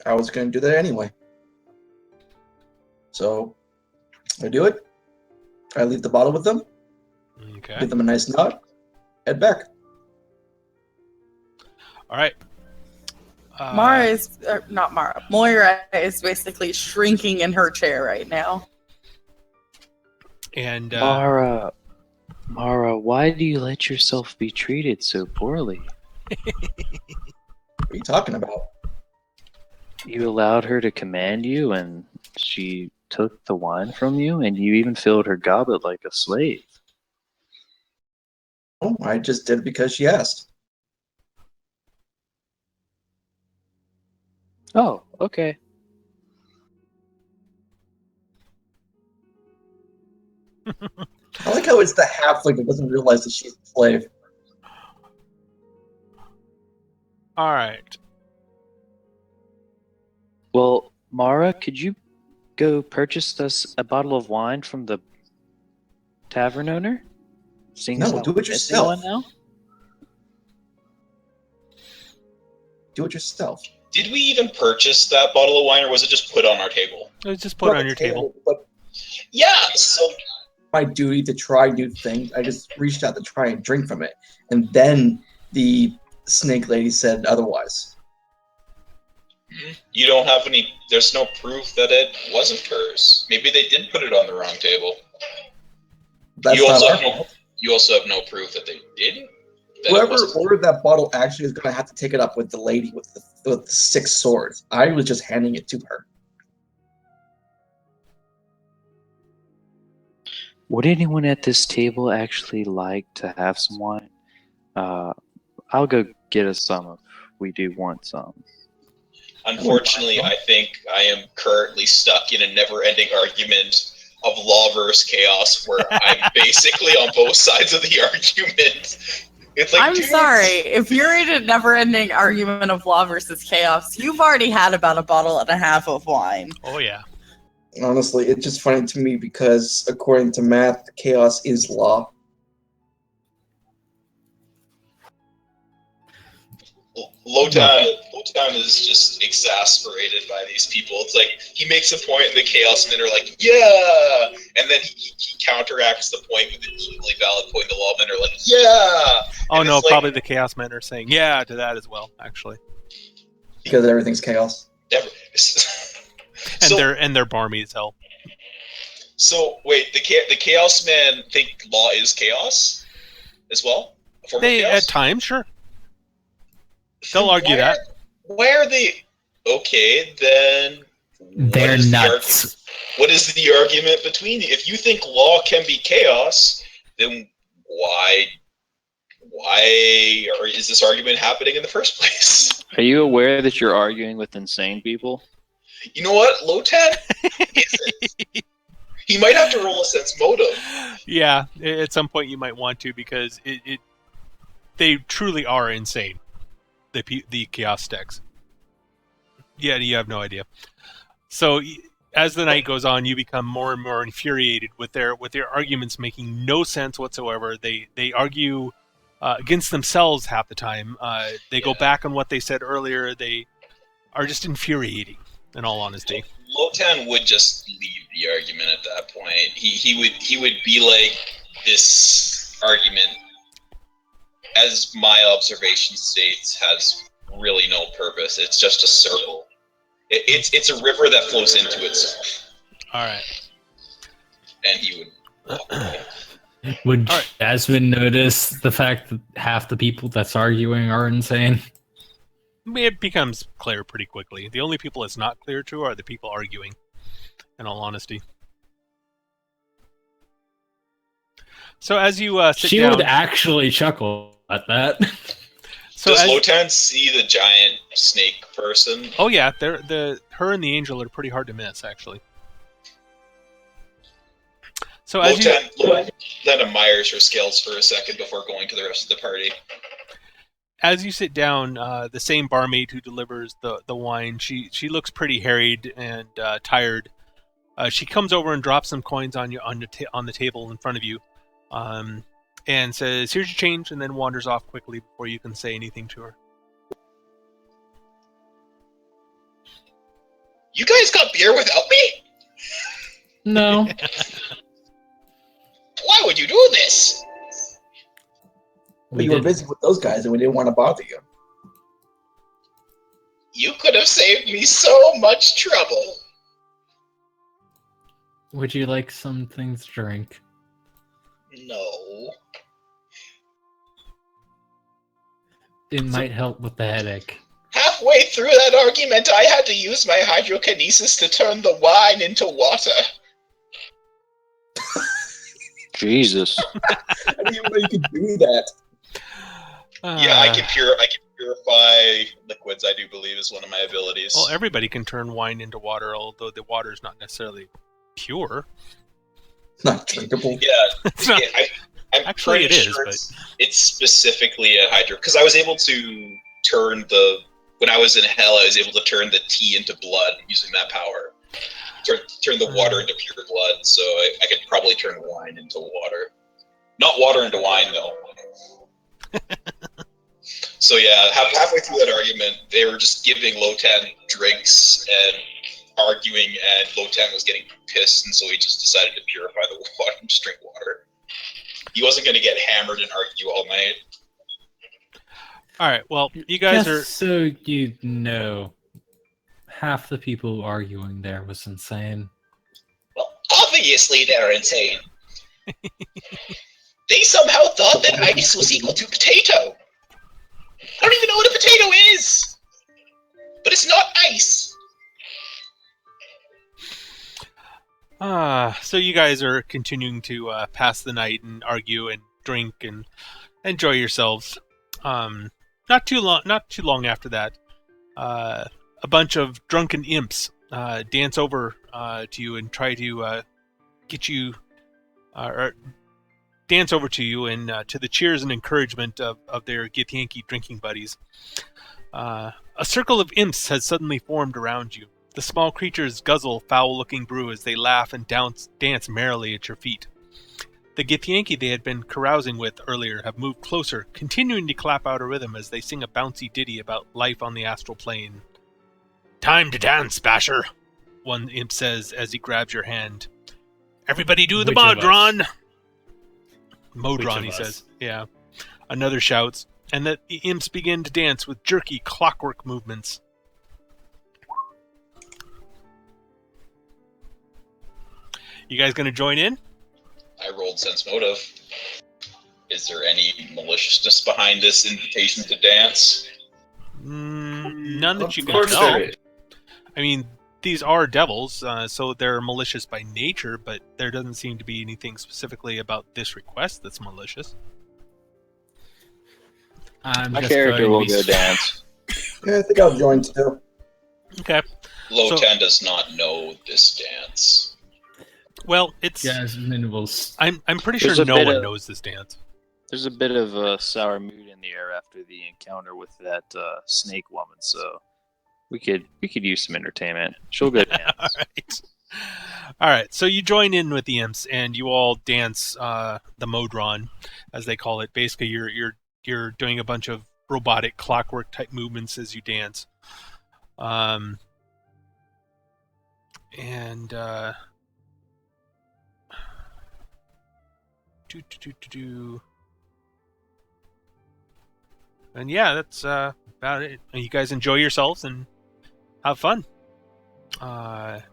I was going to do that anyway. So, I do it. I leave the bottle with them. Okay. Give them a nice nod. Head back. All right. Mara is not Mara. Moira is basically shrinking in her chair right now. And Mara, why do you let yourself be treated so poorly? What are you talking about? You allowed her to command you, and she took the wine from you, and you even filled her goblet like a slave. Oh, I just did it because she asked. Oh, okay. I like how it's the halfling that doesn't realize that she's a slave. all right. Well, Mara, could you go purchase us a bottle of wine from the tavern owner? Seeing No, as how do it we're missing yourself. one now? Do it yourself. Did we even purchase that bottle of wine, or was it just put on our table? It was just put on your table. But Yeah, so my duty to try new things. I just reached out to try and drink from it. And then the snake lady said otherwise. you don't have any. There's no proof that it wasn't hers. Maybe they did put it on the wrong table. That's You not also our have no. fault. You also have no proof that they didn't. That it Whoever wasn't. ordered that bottle actually is going to have to take it up with the lady with the 6 swords. I was just handing it to her. Would anyone at this table actually like to have some wine? I'll go get us some if we do want some. Unfortunately, I think I am currently stuck in a never-ending argument of law versus chaos, where I'm basically on both sides of the argument. It's like, I'm sorry. If you're in a never-ending argument of law versus chaos, you've already had about a bottle and a half of wine. Oh, yeah. Honestly, it's just funny to me because according to math, chaos is law. Lotan is just exasperated by these people. It's like he makes a point and the chaos men are like, yeah, and then he counteracts the point with an equally valid point. The law men are like, yeah. Oh and no, it's like, probably the chaos men are saying yeah to that as well, actually. Because everything's chaos. And they're barmy as hell. So wait, the chaos men think law is chaos as well? A form of They chaos? at times, sure. They'll argue that. Why are they okay? Then They're nuts. What is the argument between you? If you think law can be chaos, then why is this argument happening in the first place? Are you aware that you're arguing with insane people? You know what, Lotan isn't. He might have to roll a sense motive. Yeah, at some point you might want to, because they truly are insane. The chaos stacks. Yeah, you have no idea. So as the night goes on, you become more and more infuriated with their arguments making no sense whatsoever. They argue against themselves half the time. They go back on what they said earlier. They are just infuriating, in all honesty. Lotan would just leave the argument at that point. He would be like, this argument, as my observation states, has really no purpose. It's just a circle. It's a river that flows into itself. All right. And he would walk away. Would Jasmine notice the fact that half the people that's arguing are insane? It becomes clear pretty quickly. The only people it's not clear to are the people arguing, in all honesty. So as you sit she down... would actually chuckle at that. So does Lotan see the giant snake person? Oh yeah, her and the angel are pretty hard to miss, actually. So as Lotan admires her skills for a second before going to the rest of the party. As you sit down, the same barmaid who delivers the wine, she looks pretty harried and tired. She comes over and drops some coins on the table in front of you, and says, "Here's your change," and then wanders off quickly before you can say anything to her. You guys got beer without me? No. Why would you do this? Well, you were busy with those guys and we didn't want to bother you. You could have saved me so much trouble. Would you like something to drink? No. It might help with the headache. Halfway through that argument, I had to use my hydrokinesis to turn the wine into water. Jesus. I didn't even know you could do that. Yeah, I can purify liquids, I do believe, is one of my abilities. Well, everybody can turn wine into water, although the water is not necessarily pure. It's not drinkable. Yeah, It's not, I'm actually, pretty it is, sure but it's specifically a hydro. Because I was able to turn when I was in hell, I was able to turn the tea into blood using that power. Turn the water into pure blood, so I could probably turn wine into water. Not water into wine, though. So yeah, halfway through that argument, they were just giving Lotan drinks and arguing, and Lotan was getting pissed, and so he just decided to purify the water and just drink water. He wasn't going to get hammered and argue all night. all right. Well, you guys are. So you know, half the people arguing there was insane. Well, obviously they're insane. They somehow thought that ice was equal to potato. I don't even know what a potato is! But it's not ice! So you guys are continuing to pass the night and argue and drink and enjoy yourselves. Not too long after that, a bunch of drunken imps dance over to you and try to get you, or dance over to you, and to the cheers and encouragement of their Githyanki drinking buddies. A circle of imps has suddenly formed around you. The small creatures guzzle foul-looking brew as they laugh and dance merrily at your feet. The Githyanki they had been carousing with earlier have moved closer, continuing to clap out a rhythm as they sing a bouncy ditty about life on the astral plane. "Time to dance, Basher," one imp says as he grabs your hand. "Everybody do the Modron!" Modron, he says. Yeah. Another shouts, and the imps begin to dance with jerky clockwork movements. You guys gonna join in? I rolled sense motive. Is there any maliciousness behind this invitation to dance? None that you Of can course tell. there is. I mean, these are devils, so they're malicious by nature, but there doesn't seem to be anything specifically about this request that's malicious. My character will go dance. Yeah, I think I'll join too. Okay. Lotan does not know this dance. Well, it's. Jasmine will. I'm pretty sure no one knows this dance. There's a bit of a sour mood in the air after the encounter with that snake woman, so we could use some entertainment. She'll go dance. All right. So you join in with the imps, and you all dance the Modron, as they call it. Basically, you're doing a bunch of robotic clockwork type movements as you dance. And yeah, that's about it. You guys enjoy yourselves and have fun.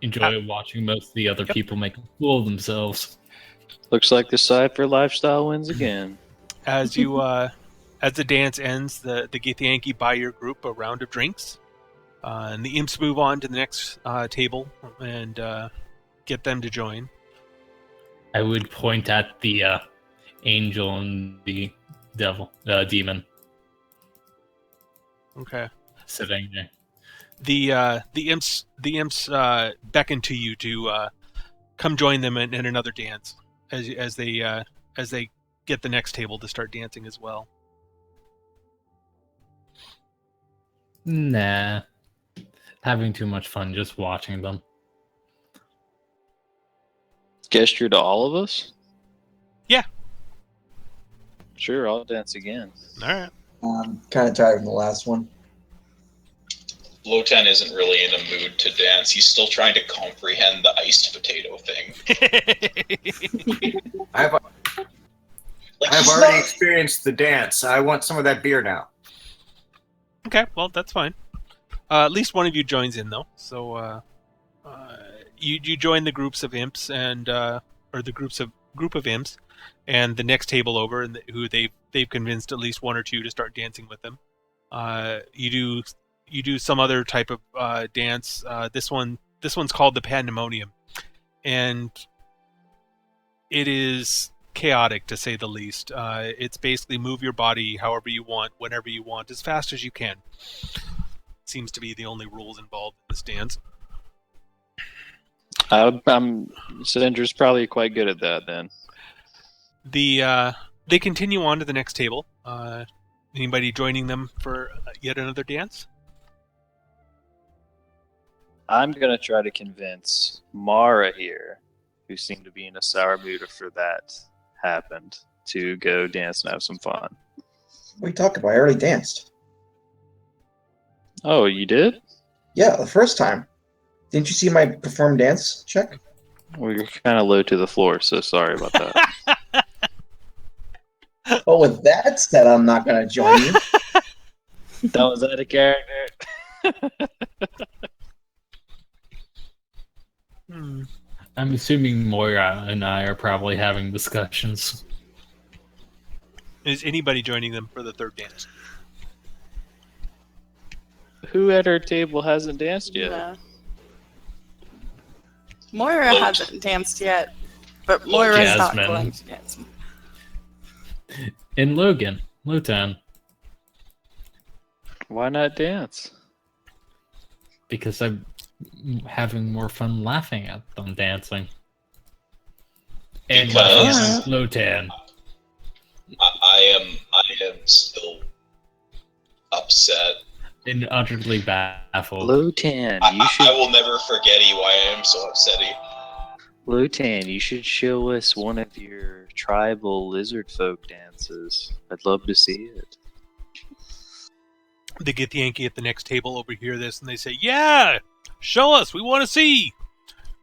Enjoy watching most of the other people make a fool of themselves. Looks like the Cypher lifestyle wins again. As you, as the dance ends, the Githyanki buy your group a round of drinks, and the imps move on to the next table and get them to join. I would point at the angel and the demon. Okay. Sitting there. The imps beckon to you to come join them in another dance as they get the next table to start dancing as well. Nah. Having too much fun just watching them. Gesture to all of us? Yeah. Sure, I'll dance again. All right. I'm kind of tired from the last one. Lotan isn't really in a mood to dance. He's still trying to comprehend the iced potato thing. I've already experienced the dance. I want some of that beer now. Okay, well, that's fine. At least one of you joins in, though. So you join the groups of imps and or the group of imps, and the next table over, and who they've convinced at least one or two to start dancing with them. You do some other type of dance. This one's called the Pandemonium, and it is chaotic to say the least. It's basically move your body however you want, whenever you want, as fast as you can. Seems to be the only rules involved in this dance. Cinder's probably quite good at that then. They continue on to the next table. Anybody joining them for yet another dance? I'm going to try to convince Mara here, who seemed to be in a sour mood after that happened, to go dance and have some fun. What are you talking about? I already danced. Oh, you did? Yeah, the first time. Didn't you see my perform dance check? Well, you're kind of low to the floor, so sorry about that. Oh, with that said, I'm not going to join you. That was out of character. I'm assuming Moira and I are probably having discussions. Is anybody joining them for the third dance? Who at our table hasn't danced yet? Yeah. Moira hasn't danced yet, but Moira's not Jasmine. going to dance. And Lotan. Why not dance? Because I'm having more fun laughing at them dancing. And Because- Lotan. I am still upset. And utterly baffled. Lotan, I will never forget why I am so upset. Lotan, you should show us one of your tribal lizard folk dances. I'd love to see it. The Githyanki at the next table overhear this, and they say, "Yeah, show us. We want to see.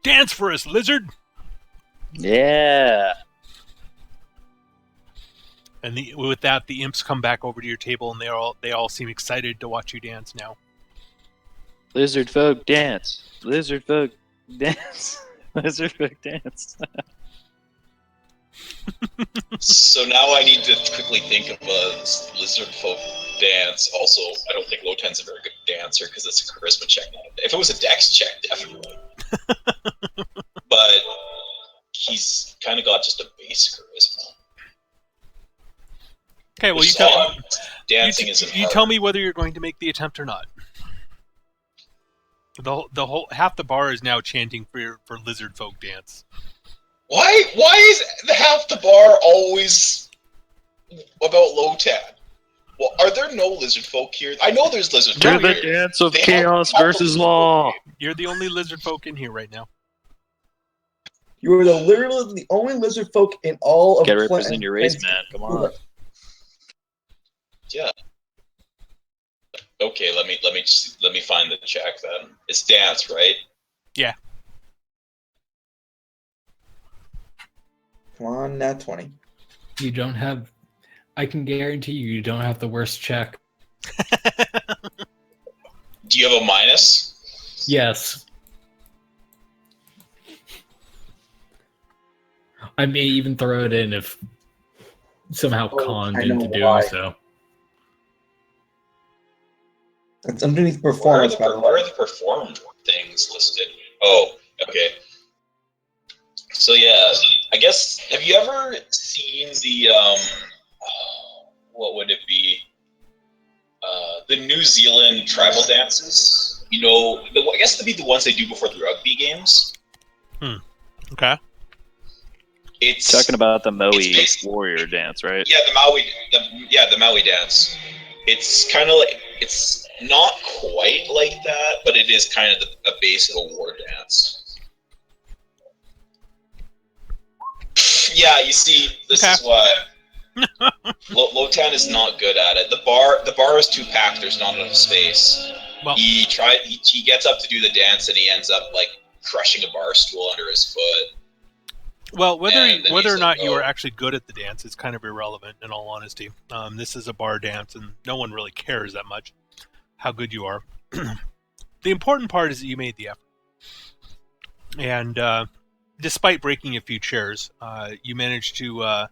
Dance for us, lizard." Yeah. And with that, the imps come back over to your table, and they all seem excited to watch you dance now. Lizard folk dance. Lizard folk dance. Lizard folk dance. So now I need to quickly think of a lizard folk dance. Also, I don't think Lotan's a very good dancer because it's a charisma check. If it was a dex check, definitely. But he's kind of got just a base charisma. Okay, well, dancing isn't you hard. tell me whether you're going to make the attempt or not. The whole half the bar is now chanting for lizard folk dance. Why is half the bar always about Lotan? Well, are there no lizard folk here? I know there's lizard Do folk the here. dance of They chaos have- versus law. You're the only lizard folk in here right now. You are literally the only lizard folk in all of Gotta represent your race, man. Come on. Yeah. Okay, let me find the check then. It's dance, right? Yeah. Come on, nat 20. You don't have... I can guarantee you don't have the worst check. Do you have a minus? Yes. I may even throw it in if somehow conned I know into doing why. so. It's underneath Where are performance, by the where way. are the perform things listed? Oh, okay. So yeah, I guess, have you ever seen the what would it be? The New Zealand tribal dances. You know, I guess they'd be the ones they do before the rugby games. Okay. It's Talking about the Maui it's warrior dance, right? Yeah, the Maui dance. It's kind of like, it's not quite like that, but it is kind of a base of a war dance. Yeah, you see, this is why Lotan is not good at it. The bar is too packed. There's not enough space. Well, He gets up to do the dance, and he ends up like crushing a bar stool under his foot. Well, whether or not you "Oh." are actually good at the dance is kind of irrelevant, in all honesty. This is a bar dance, and no one really cares that much how good you are. The important part is that you made the effort. And despite breaking a few chairs, you managed to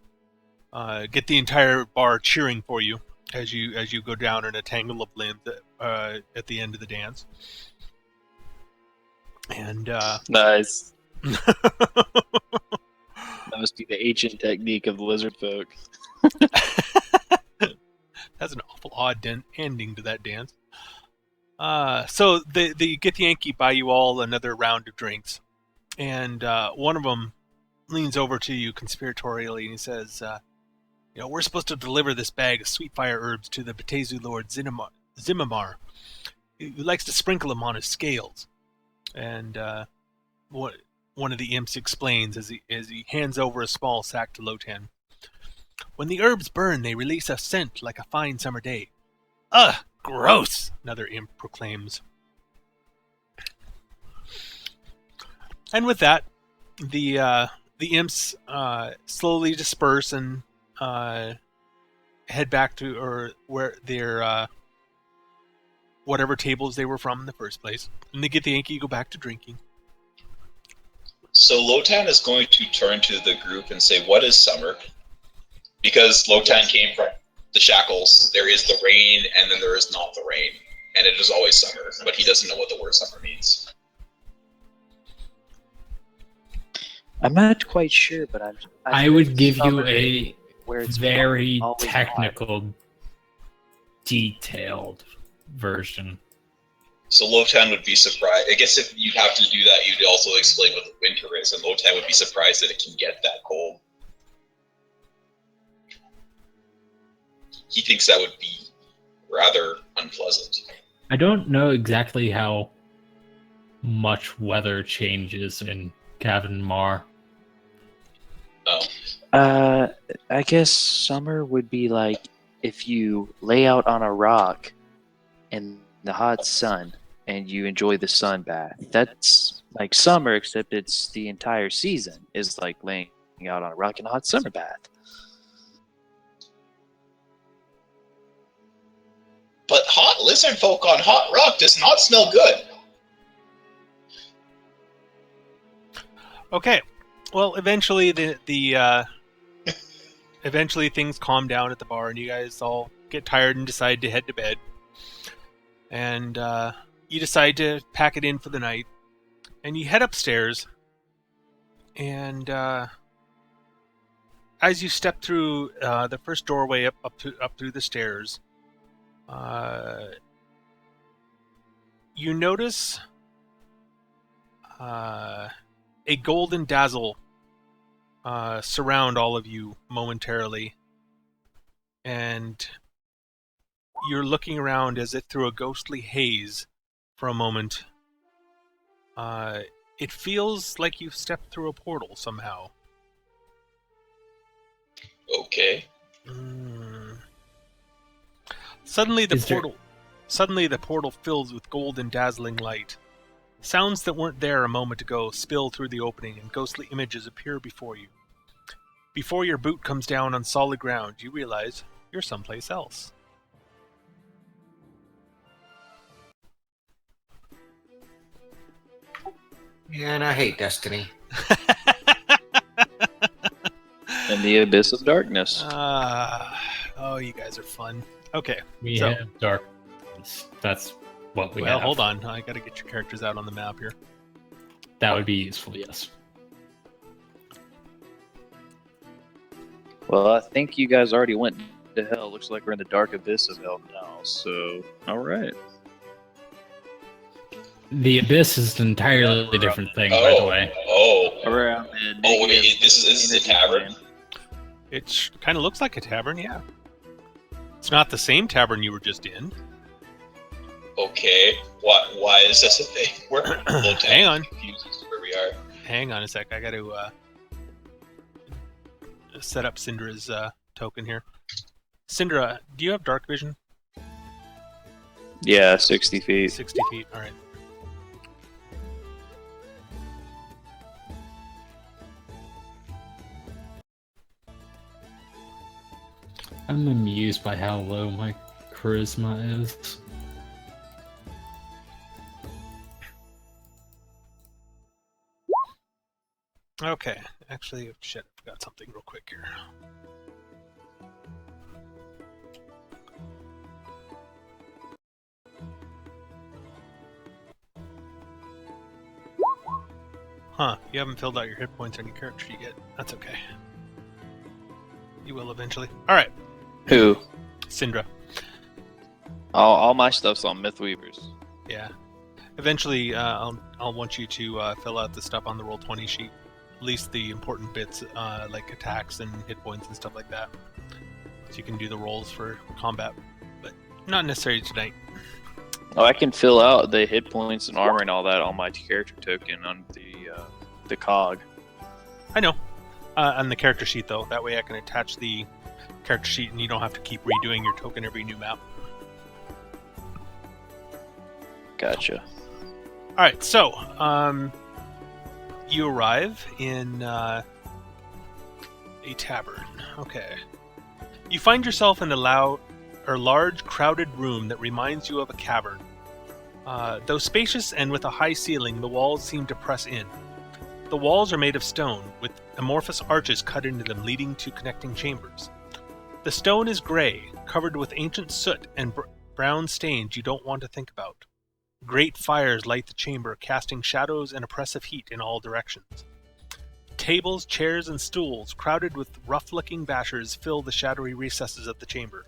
get the entire bar cheering for you as you go down in a tangle of limbs at the end of the dance. And nice. That must be the ancient technique of the lizard folk. That's an awful odd ending to that dance. So the Get Yankee buy you all another round of drinks, and one of them leans over to you conspiratorially and he says, we're supposed to deliver this bag of sweet fire herbs to the Betezu Lord Zimamar, who likes to sprinkle them on his scales. And one of the imps explains as he hands over a small sack to Lotan. When the herbs burn, they release a scent like a fine summer day. Ugh, gross! Another imp proclaims. And with that, the imps slowly disperse and head back to where their whatever tables they were from in the first place, and they get the Yankee go back to drinking. So Lotan is going to turn to the group and say, "What is summer?" Because Lotan came from the shackles. There is the rain, and then there is not the rain, and it is always summer. But he doesn't know what the word summer means. I'm not quite sure, but I would give you summer a where it's very always hot. technical, detailed version. So Lotan would be surprised. I guess if you'd have to do that, you'd also explain what the winter is, and Lotan would be surprised that it can get that cold. He thinks that would be rather unpleasant. I don't know exactly how much weather changes in Kavin Mar. Oh. I guess summer would be like if you lay out on a rock in the hot sun and you enjoy the sun bath. That's like summer, except it's the entire season is like laying out on a rock in a hot summer bath. But hot lizard folk on hot rock does not smell good. Okay, well, eventually eventually things calm down at the bar, and you guys all get tired and decide to head to bed. And you decide to pack it in for the night, and you head upstairs. And as you step through the first doorway up through the stairs, you notice a golden dazzle surround all of you momentarily, and you're looking around as if through a ghostly haze for a moment. It feels like you've stepped through a portal somehow. Okay. Suddenly the portal fills with golden dazzling light. Sounds that weren't there a moment ago spill through the opening, and ghostly images appear before you. Before your boot comes down on solid ground, you realize you're someplace else. Yeah, and I hate Destiny. And the Abyss of Darkness. Oh, you guys are fun. Okay. We have dark. That's what we have. Well, hold on. I gotta get your characters out on the map here. That would be useful, yes. Well, I think you guys already went to hell. Looks like we're in the dark abyss of hell now. So, all right. The Abyss is an entirely different thing, by the way. Around wait, this is a tavern? It kind of looks like a tavern, yeah. It's not the same tavern you were just in. Okay. Why is this a thing? We're Hang on. confused as to where we are. Hang on a sec. I got to set up Syndra's token here. Syndra, do you have dark vision? Yeah, 60 feet. 60 feet, alright. I'm amused by how low my charisma is. Okay, actually, shit, I forgot something real quick here. Huh, you haven't filled out your hit points on your character sheet yet. That's okay. You will eventually. Alright. Who? Syndra. All my stuff's on Mythweavers. Yeah. Eventually, I'll want you to fill out the stuff on the Roll20 sheet. At least the important bits, like attacks and hit points and stuff like that. So you can do the rolls for combat. But not necessary tonight. Oh, I can fill out the hit points and armor and all that on my character token on the cog. I know. On the character sheet, though. That way I can attach the character sheet and you don't have to keep redoing your token every new map. Gotcha. Alright, so, you arrive in a tavern. Okay. You find yourself in a large, crowded room that reminds you of a cavern. Though spacious and with a high ceiling, the walls seem to press in. The walls are made of stone, with amorphous arches cut into them leading to connecting chambers. The stone is gray, covered with ancient soot and brown stains you don't want to think about. Great fires light the chamber, casting shadows and oppressive heat in all directions. Tables, chairs, and stools, crowded with rough-looking bashers, fill the shadowy recesses of the chamber.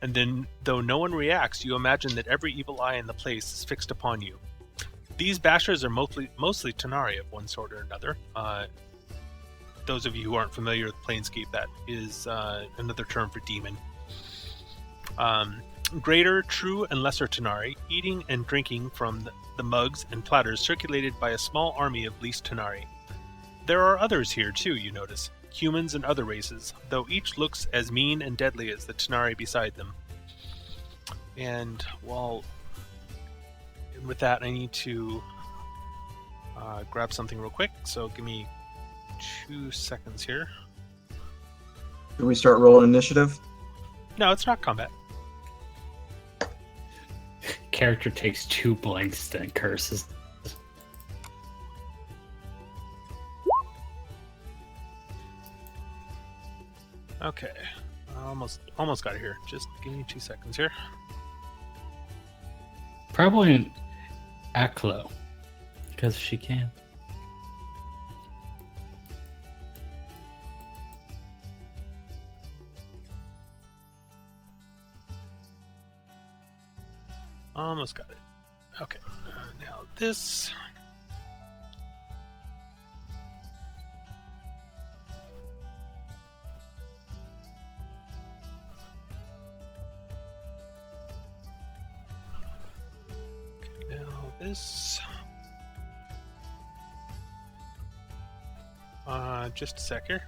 And then, though no one reacts, you imagine that every evil eye in the place is fixed upon you. These bashers are mostly Tanari of one sort or another. Those of you who aren't familiar with Planescape, that is another term for demon. Greater, true, and lesser Tanari, eating and drinking from the mugs and platters circulated by a small army of least Tanari. There are others here too, you notice, humans and other races, though each looks as mean and deadly as the Tanari beside them. And with that, I need to grab something real quick, so give me 2 seconds here. Do we start rolling initiative? No, it's not combat. Character takes 2 blanks, then curses. Okay, almost got it here. Just give me 2 seconds here. Probably an Aklo, because she can. Almost got it. Okay, now this. Okay, now this. Just a sec here.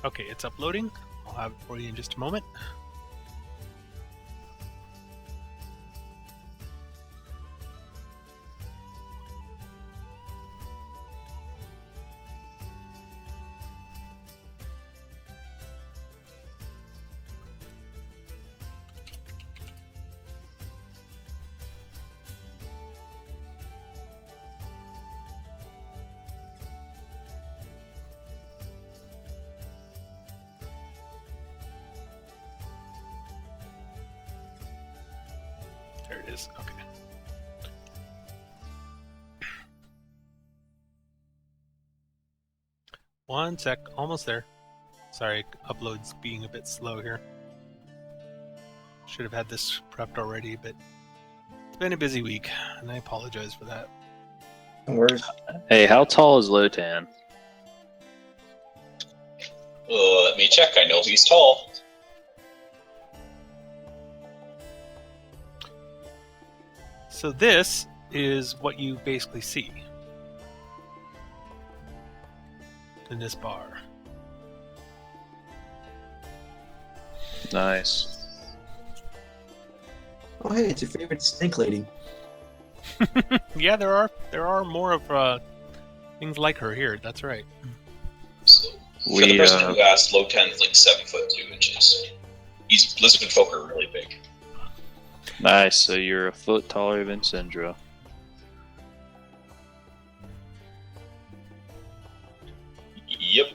Okay, it's uploading. I'll have it for you in just a moment. There it is. Okay. One sec. Almost there. Sorry, upload's being a bit slow here. Should have had this prepped already, but it's been a busy week, and I apologize for that. Where's Hey, how tall is Lotan? Let me check. I know he's tall. So this is what you basically see. in this bar. Nice. Oh, hey, it's your favorite snake lady. Yeah, there are more of things like her here. That's right. So, for the person who asked, Lotan's like 7'2". These lizard folk are really big. Nice. So you're a foot taller than Syndra. Yep.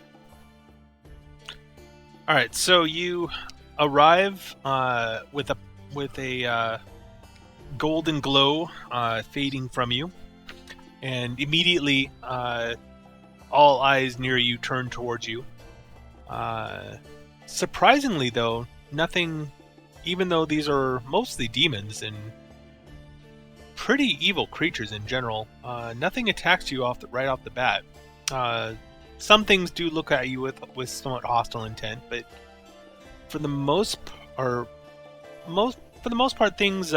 All right, so you arrive with a golden glow fading from you, and immediately all eyes near you turn towards you. Surprisingly, though, nothing. Even though these are mostly demons and pretty evil creatures in general, nothing attacks you right off the bat. Some things do look at you with somewhat hostile intent, but for the most part, things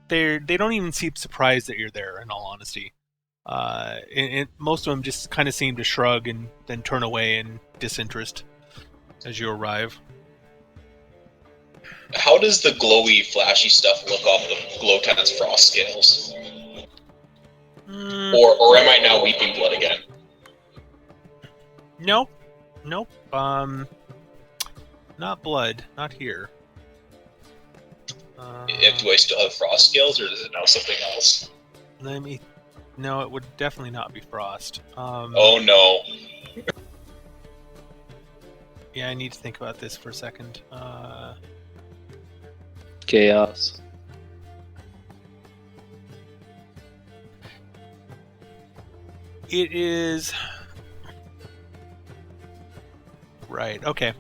they don't even seem surprised that you're there. In all honesty, and most of them just kind of seem to shrug and then turn away in disinterest as you arrive. How does the glowy, flashy stuff look off of Glotan's frost scales? Or am I now weeping blood again? Nope. Not blood. Not here. Do I still have frost scales, or is it now something else? No, it would definitely not be frost. Oh no. Yeah, I need to think about this for a second. Chaos. It is... Right, okay.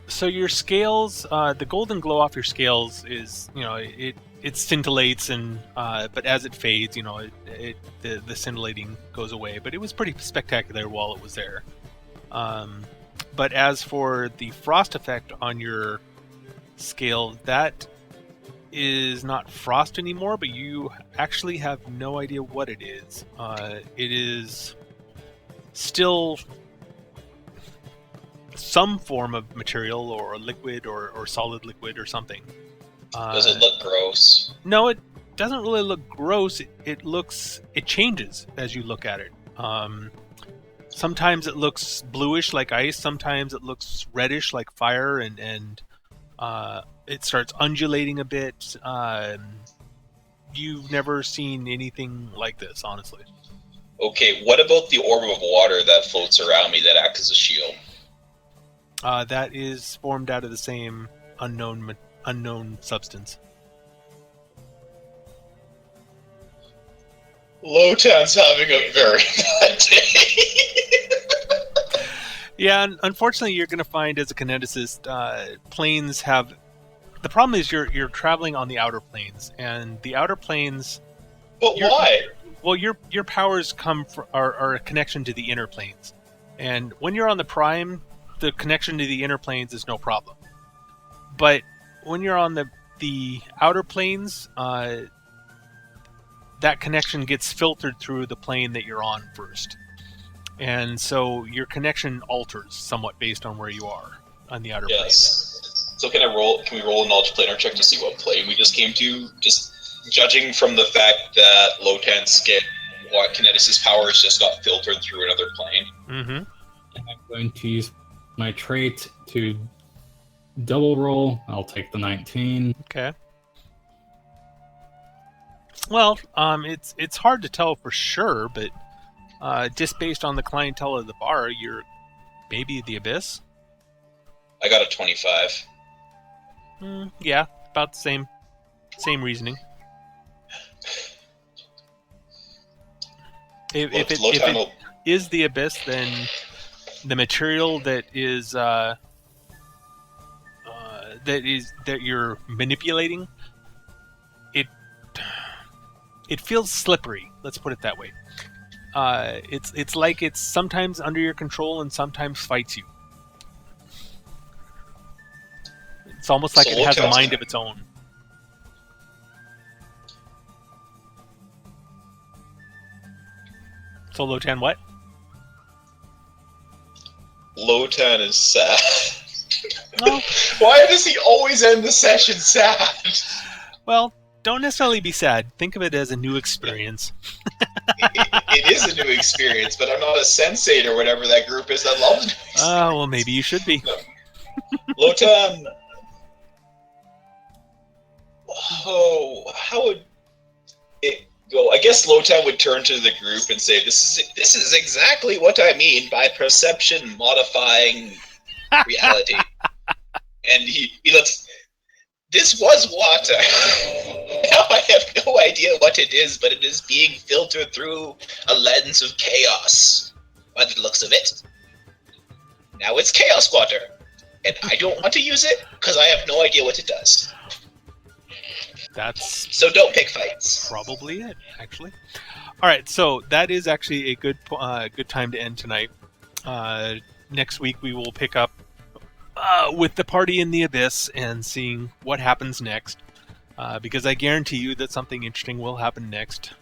So your scales, the golden glow off your scales is, it scintillates, and but as it fades, the scintillating goes away. But it was pretty spectacular while it was there. But as for the frost effect on your scale, that is not frost anymore, but you actually have no idea what it is. It is still some form of material, or a liquid, or solid liquid, or something. Does it look gross? No, it doesn't really look gross. It changes as you look at it. Sometimes it looks bluish like ice. Sometimes it looks reddish like fire, and it starts undulating a bit. You've never seen anything like this, honestly. Okay, what about the orb of water that floats around me that acts as a shield? That is formed out of the same unknown substance. Lotan's having a very bad day. Yeah, unfortunately, you're going to find as a kineticist, planes have... The problem is you're traveling on the outer planes, and the outer planes... But why? Well, your powers are a connection to the inner planes. And when you're on the Prime, the connection to the inner planes is no problem. But when you're on the outer planes, that connection gets filtered through the plane that you're on first. And so your connection alters somewhat based on where you are on the outer plane. Yes. So can we roll a knowledge planar check to see what plane we just came to? Just judging from the fact that Lotan's kineticist powers just got filtered through another plane. Mm-hmm. I'm going to use my trait to double roll. I'll take the 19. Okay. Well, it's hard to tell for sure, but just based on the clientele of the bar, you're maybe the Abyss. I got a 25. Yeah, about the same reasoning. If it is the Abyss, then the material that you're manipulating, it feels slippery. Let's put it that way. It's like it's sometimes under your control and sometimes fights you. It's almost like it has a mind of its own. So Lotan, what? Lotan is sad. No. Why does he always end the session sad? Well, don't necessarily be sad. Think of it as a new experience. It is a new experience, but I'm not a sensate or whatever that group is that loves new experience. Well, maybe you should be. No. Lotan. Oh, how would it go? I guess Lotan would turn to the group and say, "This is exactly what I mean by perception modifying reality." And he looks. This was water. Now I have no idea what it is, but it is being filtered through a lens of chaos. By the looks of it. Now it's chaos water. And I don't want to use it, because I have no idea what it does. That's so don't pick fights. Probably it, actually. Alright, so that is actually a good time to end tonight. Next week we will pick up with the party in the abyss and seeing what happens next, because I guarantee you that something interesting will happen next.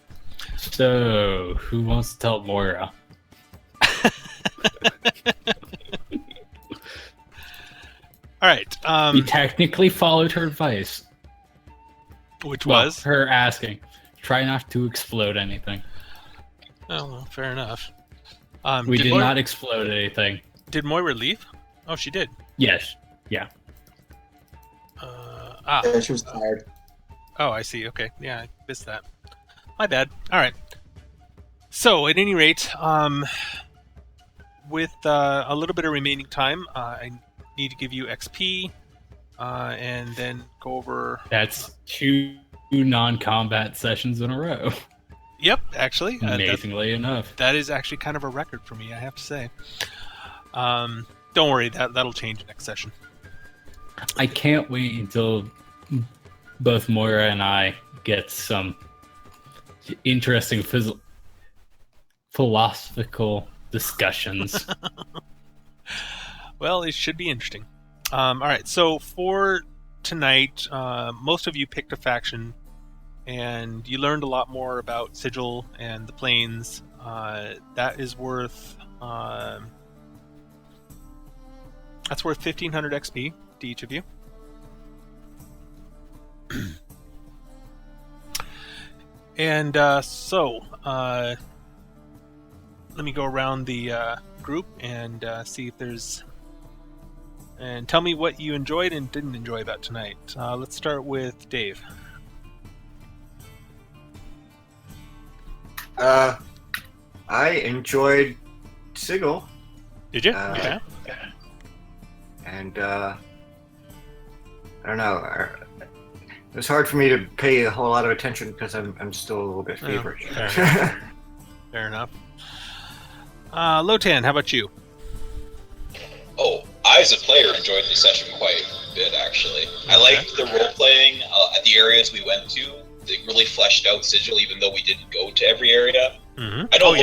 So, who wants to tell Moira? Alright. You technically followed her advice. Which was? Her asking. Try not to explode anything. Oh, well, fair enough. We did not explode anything. Did Moira leave? Oh, she did. Yes. Yeah. Yeah, she was tired. Oh, I see. Okay. Yeah, I missed that. My bad. All right. So, at any rate, with a little bit of remaining time, I need to give you XP, and then go over... That's 2 non-combat sessions in a row. Yep, actually. Amazingly enough. That is actually kind of a record for me, I have to say. Don't worry, that'll change next session. I can't wait until both Moira and I get some interesting philosophical discussions. Well, it should be interesting. All right, so for tonight, most of you picked a faction, and you learned a lot more about Sigil and the Plains. That is worth... That's worth 1,500 XP to each of you. And so, let me go around the group and see if there's... And tell me what you enjoyed and didn't enjoy about tonight. Let's start with Dave. I enjoyed Sigil. Did you? Yeah. And I don't know. It was hard for me to pay a whole lot of attention because I'm still a little bit feverish. Fair enough. Lotan, how about you? Oh, I as a player enjoyed the session quite a bit, actually. I liked the role-playing at the areas we went to. They really fleshed out Sigil, even though we didn't go to every area. Mm-hmm. I know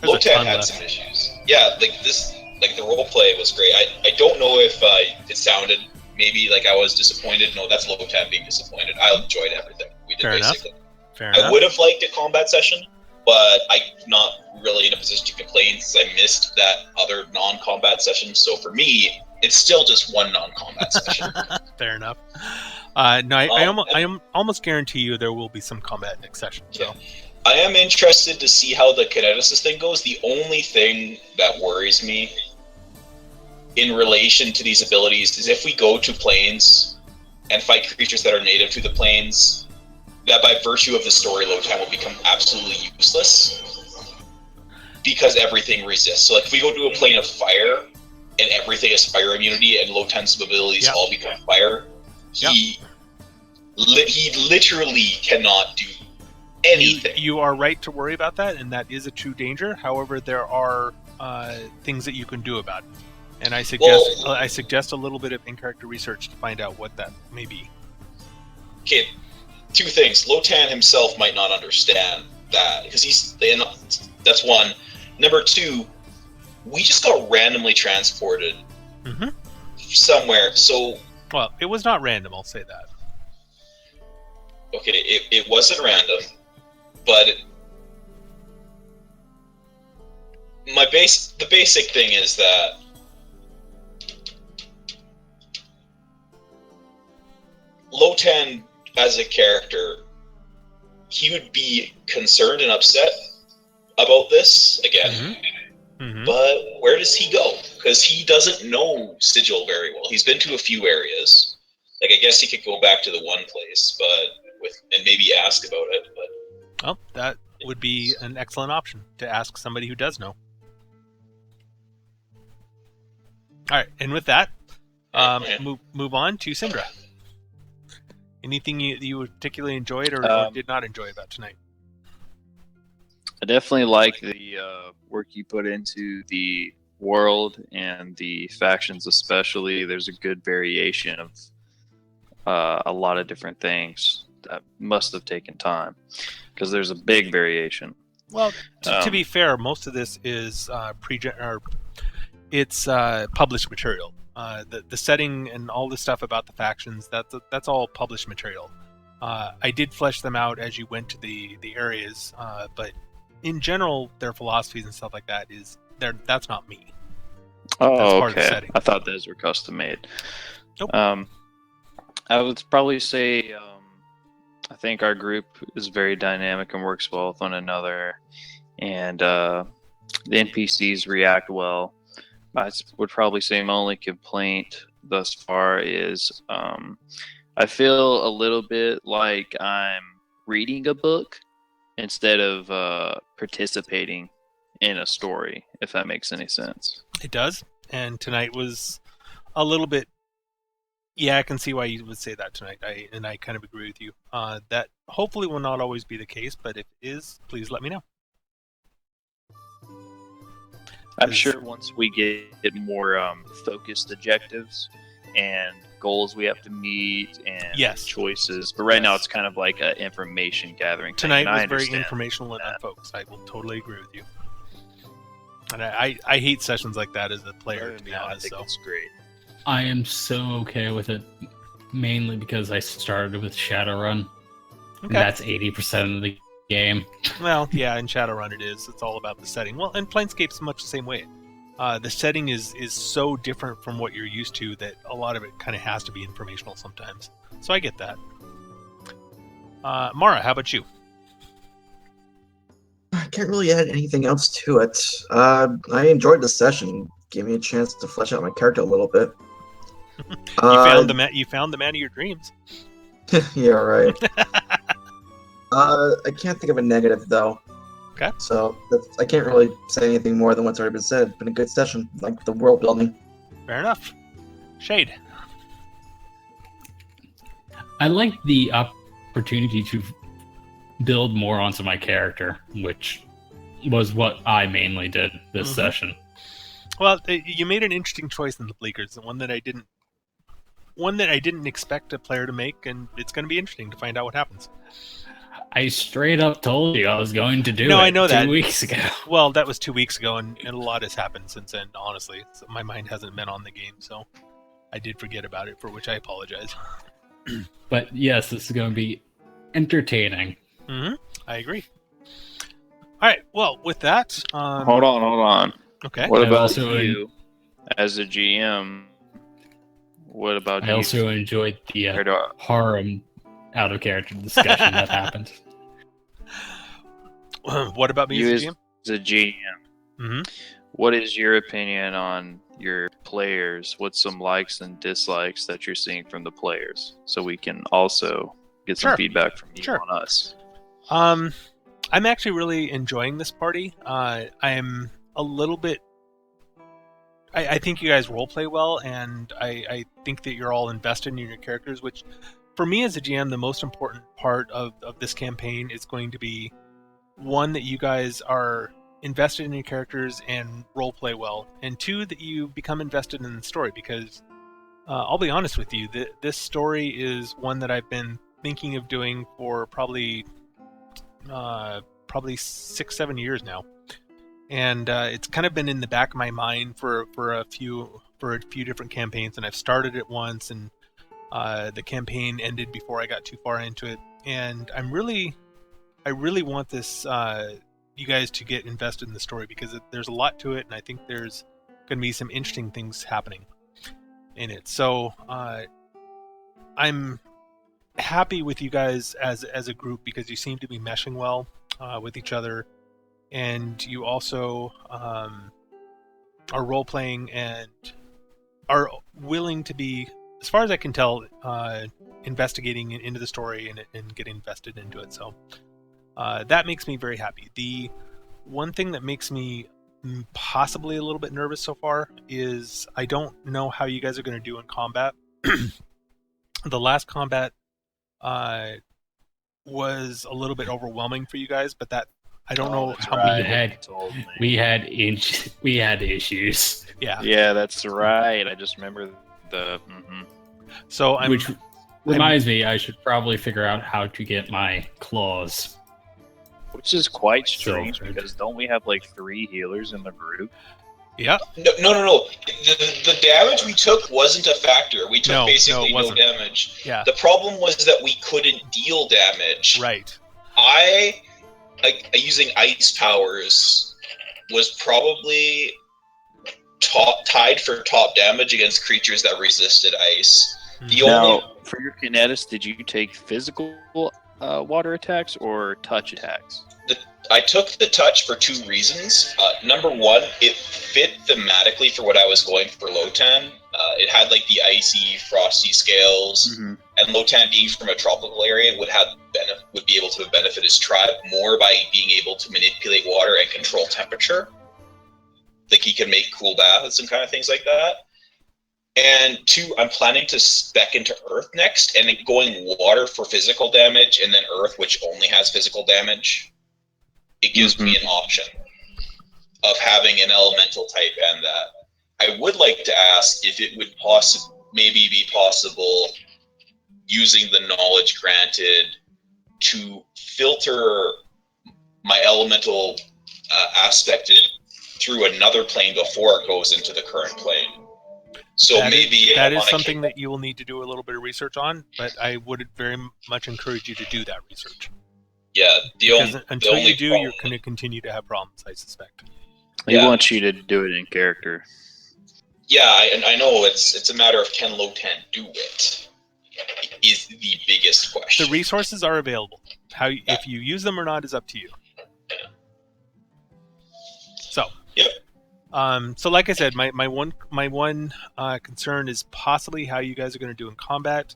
Lotan had some issues. Yeah, the role-play was great. I don't know if it sounded maybe like I was disappointed. No, that's Lotan being disappointed. I enjoyed everything we did, basically. Fair enough. I would have liked a combat session, but I'm not really in a position to complain since I missed that other non-combat session. So for me, it's still just one non-combat session. Fair enough. No, I almost guarantee you there will be some combat next session. So. Yeah. I am interested to see how the kineticist thing goes. The only thing that worries me in relation to these abilities is if we go to planes and fight creatures that are native to the planes, that by virtue of the story, Lotan will become absolutely useless because everything resists. So like if we go to a plane of fire and everything is fire immunity and Lotan's abilities all become fire, he literally cannot do anything. You are right to worry about that, and that is a true danger. However, there are things that you can do about it. And I suggest a little bit of in-character research to find out what that may be. Okay, 2 things. Lotan himself might not understand that, because that's one. Number 2, we just got randomly transported somewhere, so... Well, it was not random, I'll say that. Okay, it wasn't random, but the basic thing is that Lotan, as a character, he would be concerned and upset about this again. Mm-hmm. But where does he go? Because he doesn't know Sigil very well. He's been to a few areas. Like, I guess he could go back to the one place, and maybe ask about it. But Well, that would be an excellent option to ask somebody who does know. All right, and with that, move on to Syndra. Anything you particularly enjoyed or did not enjoy about tonight? I definitely like the work you put into the world and the factions, especially. There's a good variation of a lot of different things that must have taken time because there's a big variation. Well, to be fair, most of this is it's published material. The setting and all the stuff about the factions, that's all published material. I did flesh them out as you went to the areas, but in general, their philosophies and stuff like that that's not me. Oh, that's okay. Part of the setting. I thought those were custom made. Nope. I would probably say I think our group is very dynamic and works well with one another, and the NPCs react well. I would probably say my only complaint thus far is I feel a little bit like I'm reading a book instead of participating in a story, if that makes any sense. It does, and tonight was a little bit. Yeah, I can see why you would say that tonight. I kind of agree with you. That hopefully will not always be the case, but if it is, please let me know. I'm sure once we get more focused objectives and goals we have to meet and choices, but right now it's kind of like an information gathering. Tonight was very informational and unfocused. I will totally agree with you. And I hate sessions like that as a player, to be honest. I think it's great. I am so okay with it, mainly because I started with Shadowrun. Okay. And that's 80% of the game. Well, yeah, in Shadowrun it is. It's all about the setting. Well, and Planescape's much the same way. The setting is so different from what you're used to that a lot of it kind of has to be informational sometimes. So I get that. Mara, how about you? I can't really add anything else to it. I enjoyed the session. Gave me a chance to flesh out my character a little bit. You found the man of your dreams. Yeah, right. I can't think of a negative though. Okay. So I can't really say anything more than what's already been said. It's been a good session, like the world building. Fair enough. Shade. I like the opportunity to build more onto my character, which was what I mainly did this session. Well, you made an interesting choice in the Bleakers, one that I didn't expect a player to make, and it's going to be interesting to find out what happens. I straight up told you I was going to do it. I know 2 weeks ago. Well, that was 2 weeks ago, and a lot has happened since then, honestly. So my mind hasn't been on the game, so I did forget about it, for which I apologize. But yes, this is going to be entertaining. I agree. All right, well, with that... Hold on. Okay. What about you as a GM? What about you? I also enjoyed the harem out of character discussion that happened. What about me as a GM? As a GM, what is your opinion on your players? What's some likes and dislikes that you're seeing from the players, so we can also get some feedback from you on us? I'm actually really enjoying this party. I'm a little bit... I think you guys roleplay well, and I think that you're all invested in your characters, which, for me as a GM, the most important part of this campaign is going to be, one, that you guys are invested in your characters and roleplay well, and two, that you become invested in the story, because I'll be honest with you, this story is one that I've been thinking of doing for probably 6-7 years now. And it's kind of been in the back of my mind for a few different campaigns, and I've started it once, and the campaign ended before I got too far into it. And I really want this you guys to get invested in the story because there's a lot to it, and I think there's going to be some interesting things happening in it. So I'm happy with you guys as a group because you seem to be meshing well with each other, and you also are role playing and are willing to be, as far as I can tell, investigating into the story and getting invested into it. So that makes me very happy. The one thing that makes me possibly a little bit nervous so far is I don't know how you guys are going to do in combat. The last combat was a little bit overwhelming for you guys, but that I don't know how right. we had issues. Yeah, that's right. I just remember the. So which reminds me, I should probably figure out how to get my claws. Which is quite strange Silvered. because don't we have like 3 healers in the group? Yeah. No. The damage we took wasn't a factor. We took basically no damage. Yeah. The problem was that we couldn't deal damage. Right. Using ice powers was probably tied for top damage against creatures that resisted ice. For your Kinetis, did you take physical water attacks or touch attacks? I took the touch for 2 reasons. Number one, it fit thematically for what I was going for Lotan. It had like the icy, frosty scales, and Lotan being from a tropical area would be able to benefit his tribe more by being able to manipulate water and control temperature. Like he can make cool baths and kind of things like that. And 2, I'm planning to spec into Earth next, and going water for physical damage, and then Earth, which only has physical damage. It gives me an option of having an elemental type and that. I would like to ask if it would maybe be possible using the knowledge granted to filter my elemental aspect through another plane before it goes into the current plane. So that is something that you will need to do a little bit of research on, but I would very much encourage you to do that research. Yeah, until you do, you're going to continue to have problems, I suspect. He wants you to do it in character. Yeah, I know it's a matter of can Lotan do it is the biggest question. The resources are available. If you use them or not is up to you. So. Yep. So like I said, my one concern is possibly how you guys are going to do in combat.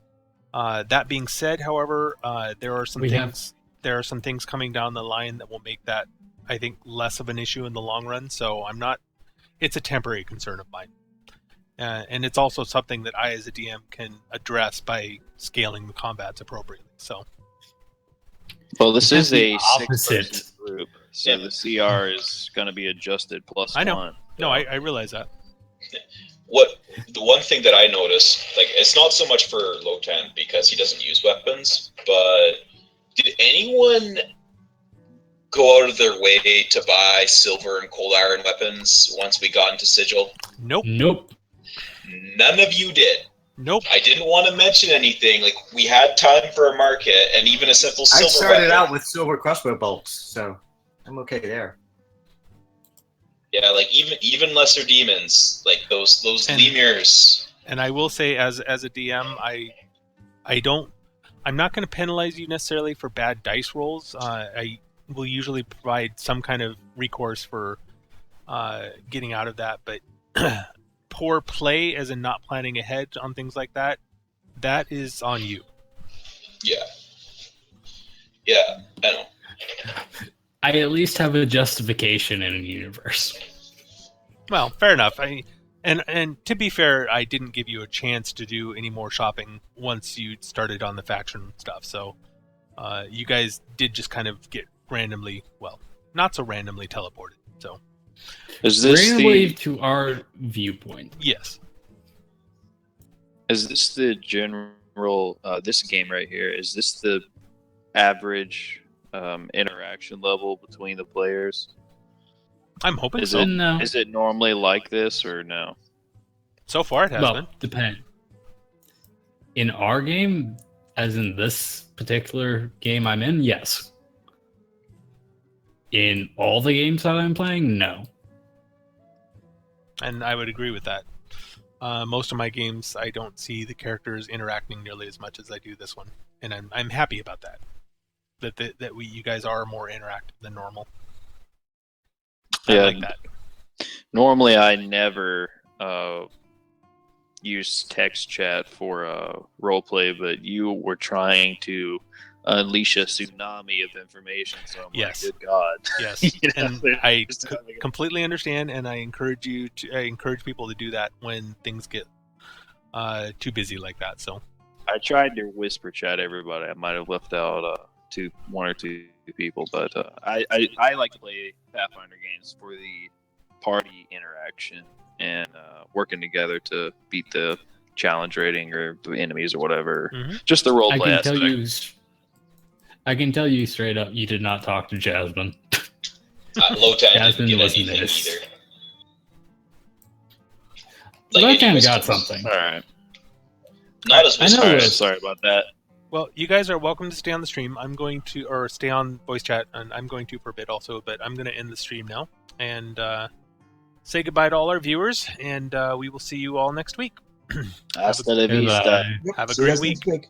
That being said, however, there are some things coming down the line that will make that, I think, less of an issue in the long run. So it's a temporary concern of mine. And it's also something that I, as a DM, can address by scaling the combats appropriately. So. Well, this is a 6-person group, so the CR is going to be adjusted +1. I know. No, I realize that. The one thing that I noticed, like, it's not so much for Lotan because he doesn't use weapons, but did anyone go out of their way to buy silver and cold iron weapons once we got into Sigil? Nope. None of you did. Nope. I didn't want to mention anything. Like, we had time for a market, and even a simple silver I started weapon. out with silver crossbow bolts, so I'm okay there. Yeah, like even lesser demons, like those lemurs. And I will say, as a DM, I'm not going to penalize you necessarily for bad dice rolls. I will usually provide some kind of recourse for getting out of that, but poor play, as in not planning ahead on things like that is on you. Yeah, I know. I at least have a justification in a universe. Well, fair enough. And to be fair, I didn't give you a chance to do any more shopping once you started on the faction stuff. So you guys did just kind of get not so randomly teleported. So is this randomly to our viewpoint? Yes. Is this the general? This game right here, is this the average interaction level between the players? I'm hoping so. Is it normally like this or no? So far it has been. Depend. In our game, as in this particular game I'm in, yes. In all the games that I'm playing, no. And I would agree with that. Most of my games, I don't see the characters interacting nearly as much as I do this one, and I'm happy about that. That you guys are more interactive than normal. I like that. Normally, I never use text chat for roleplay, but you were trying to unleash a tsunami of information. So I'm Yes. like, good God. Yes, and I completely understand, and I encourage people to do that when things get too busy like that. So I tried to whisper chat everybody. I might have left out one or two people, but I like to play Pathfinder games for the party interaction and working together to beat the challenge rating or the enemies or whatever. Mm-hmm. Just the roleplay aspect. I can tell you straight up, you did not talk to Jasmine. Lotan Jasmine didn't get was anything missed. either. Like Lotan any got wisdom. something. All right. Not as I know All right, this. sorry about that. well, you guys are welcome to stay on the stream. I'm going to, or stay on voice chat, and I'm going to for a bit also. But I'm going to end the stream now and say goodbye to all our viewers, and we will see you all next week. Hasta la vista. Have a See you great guys week. next week.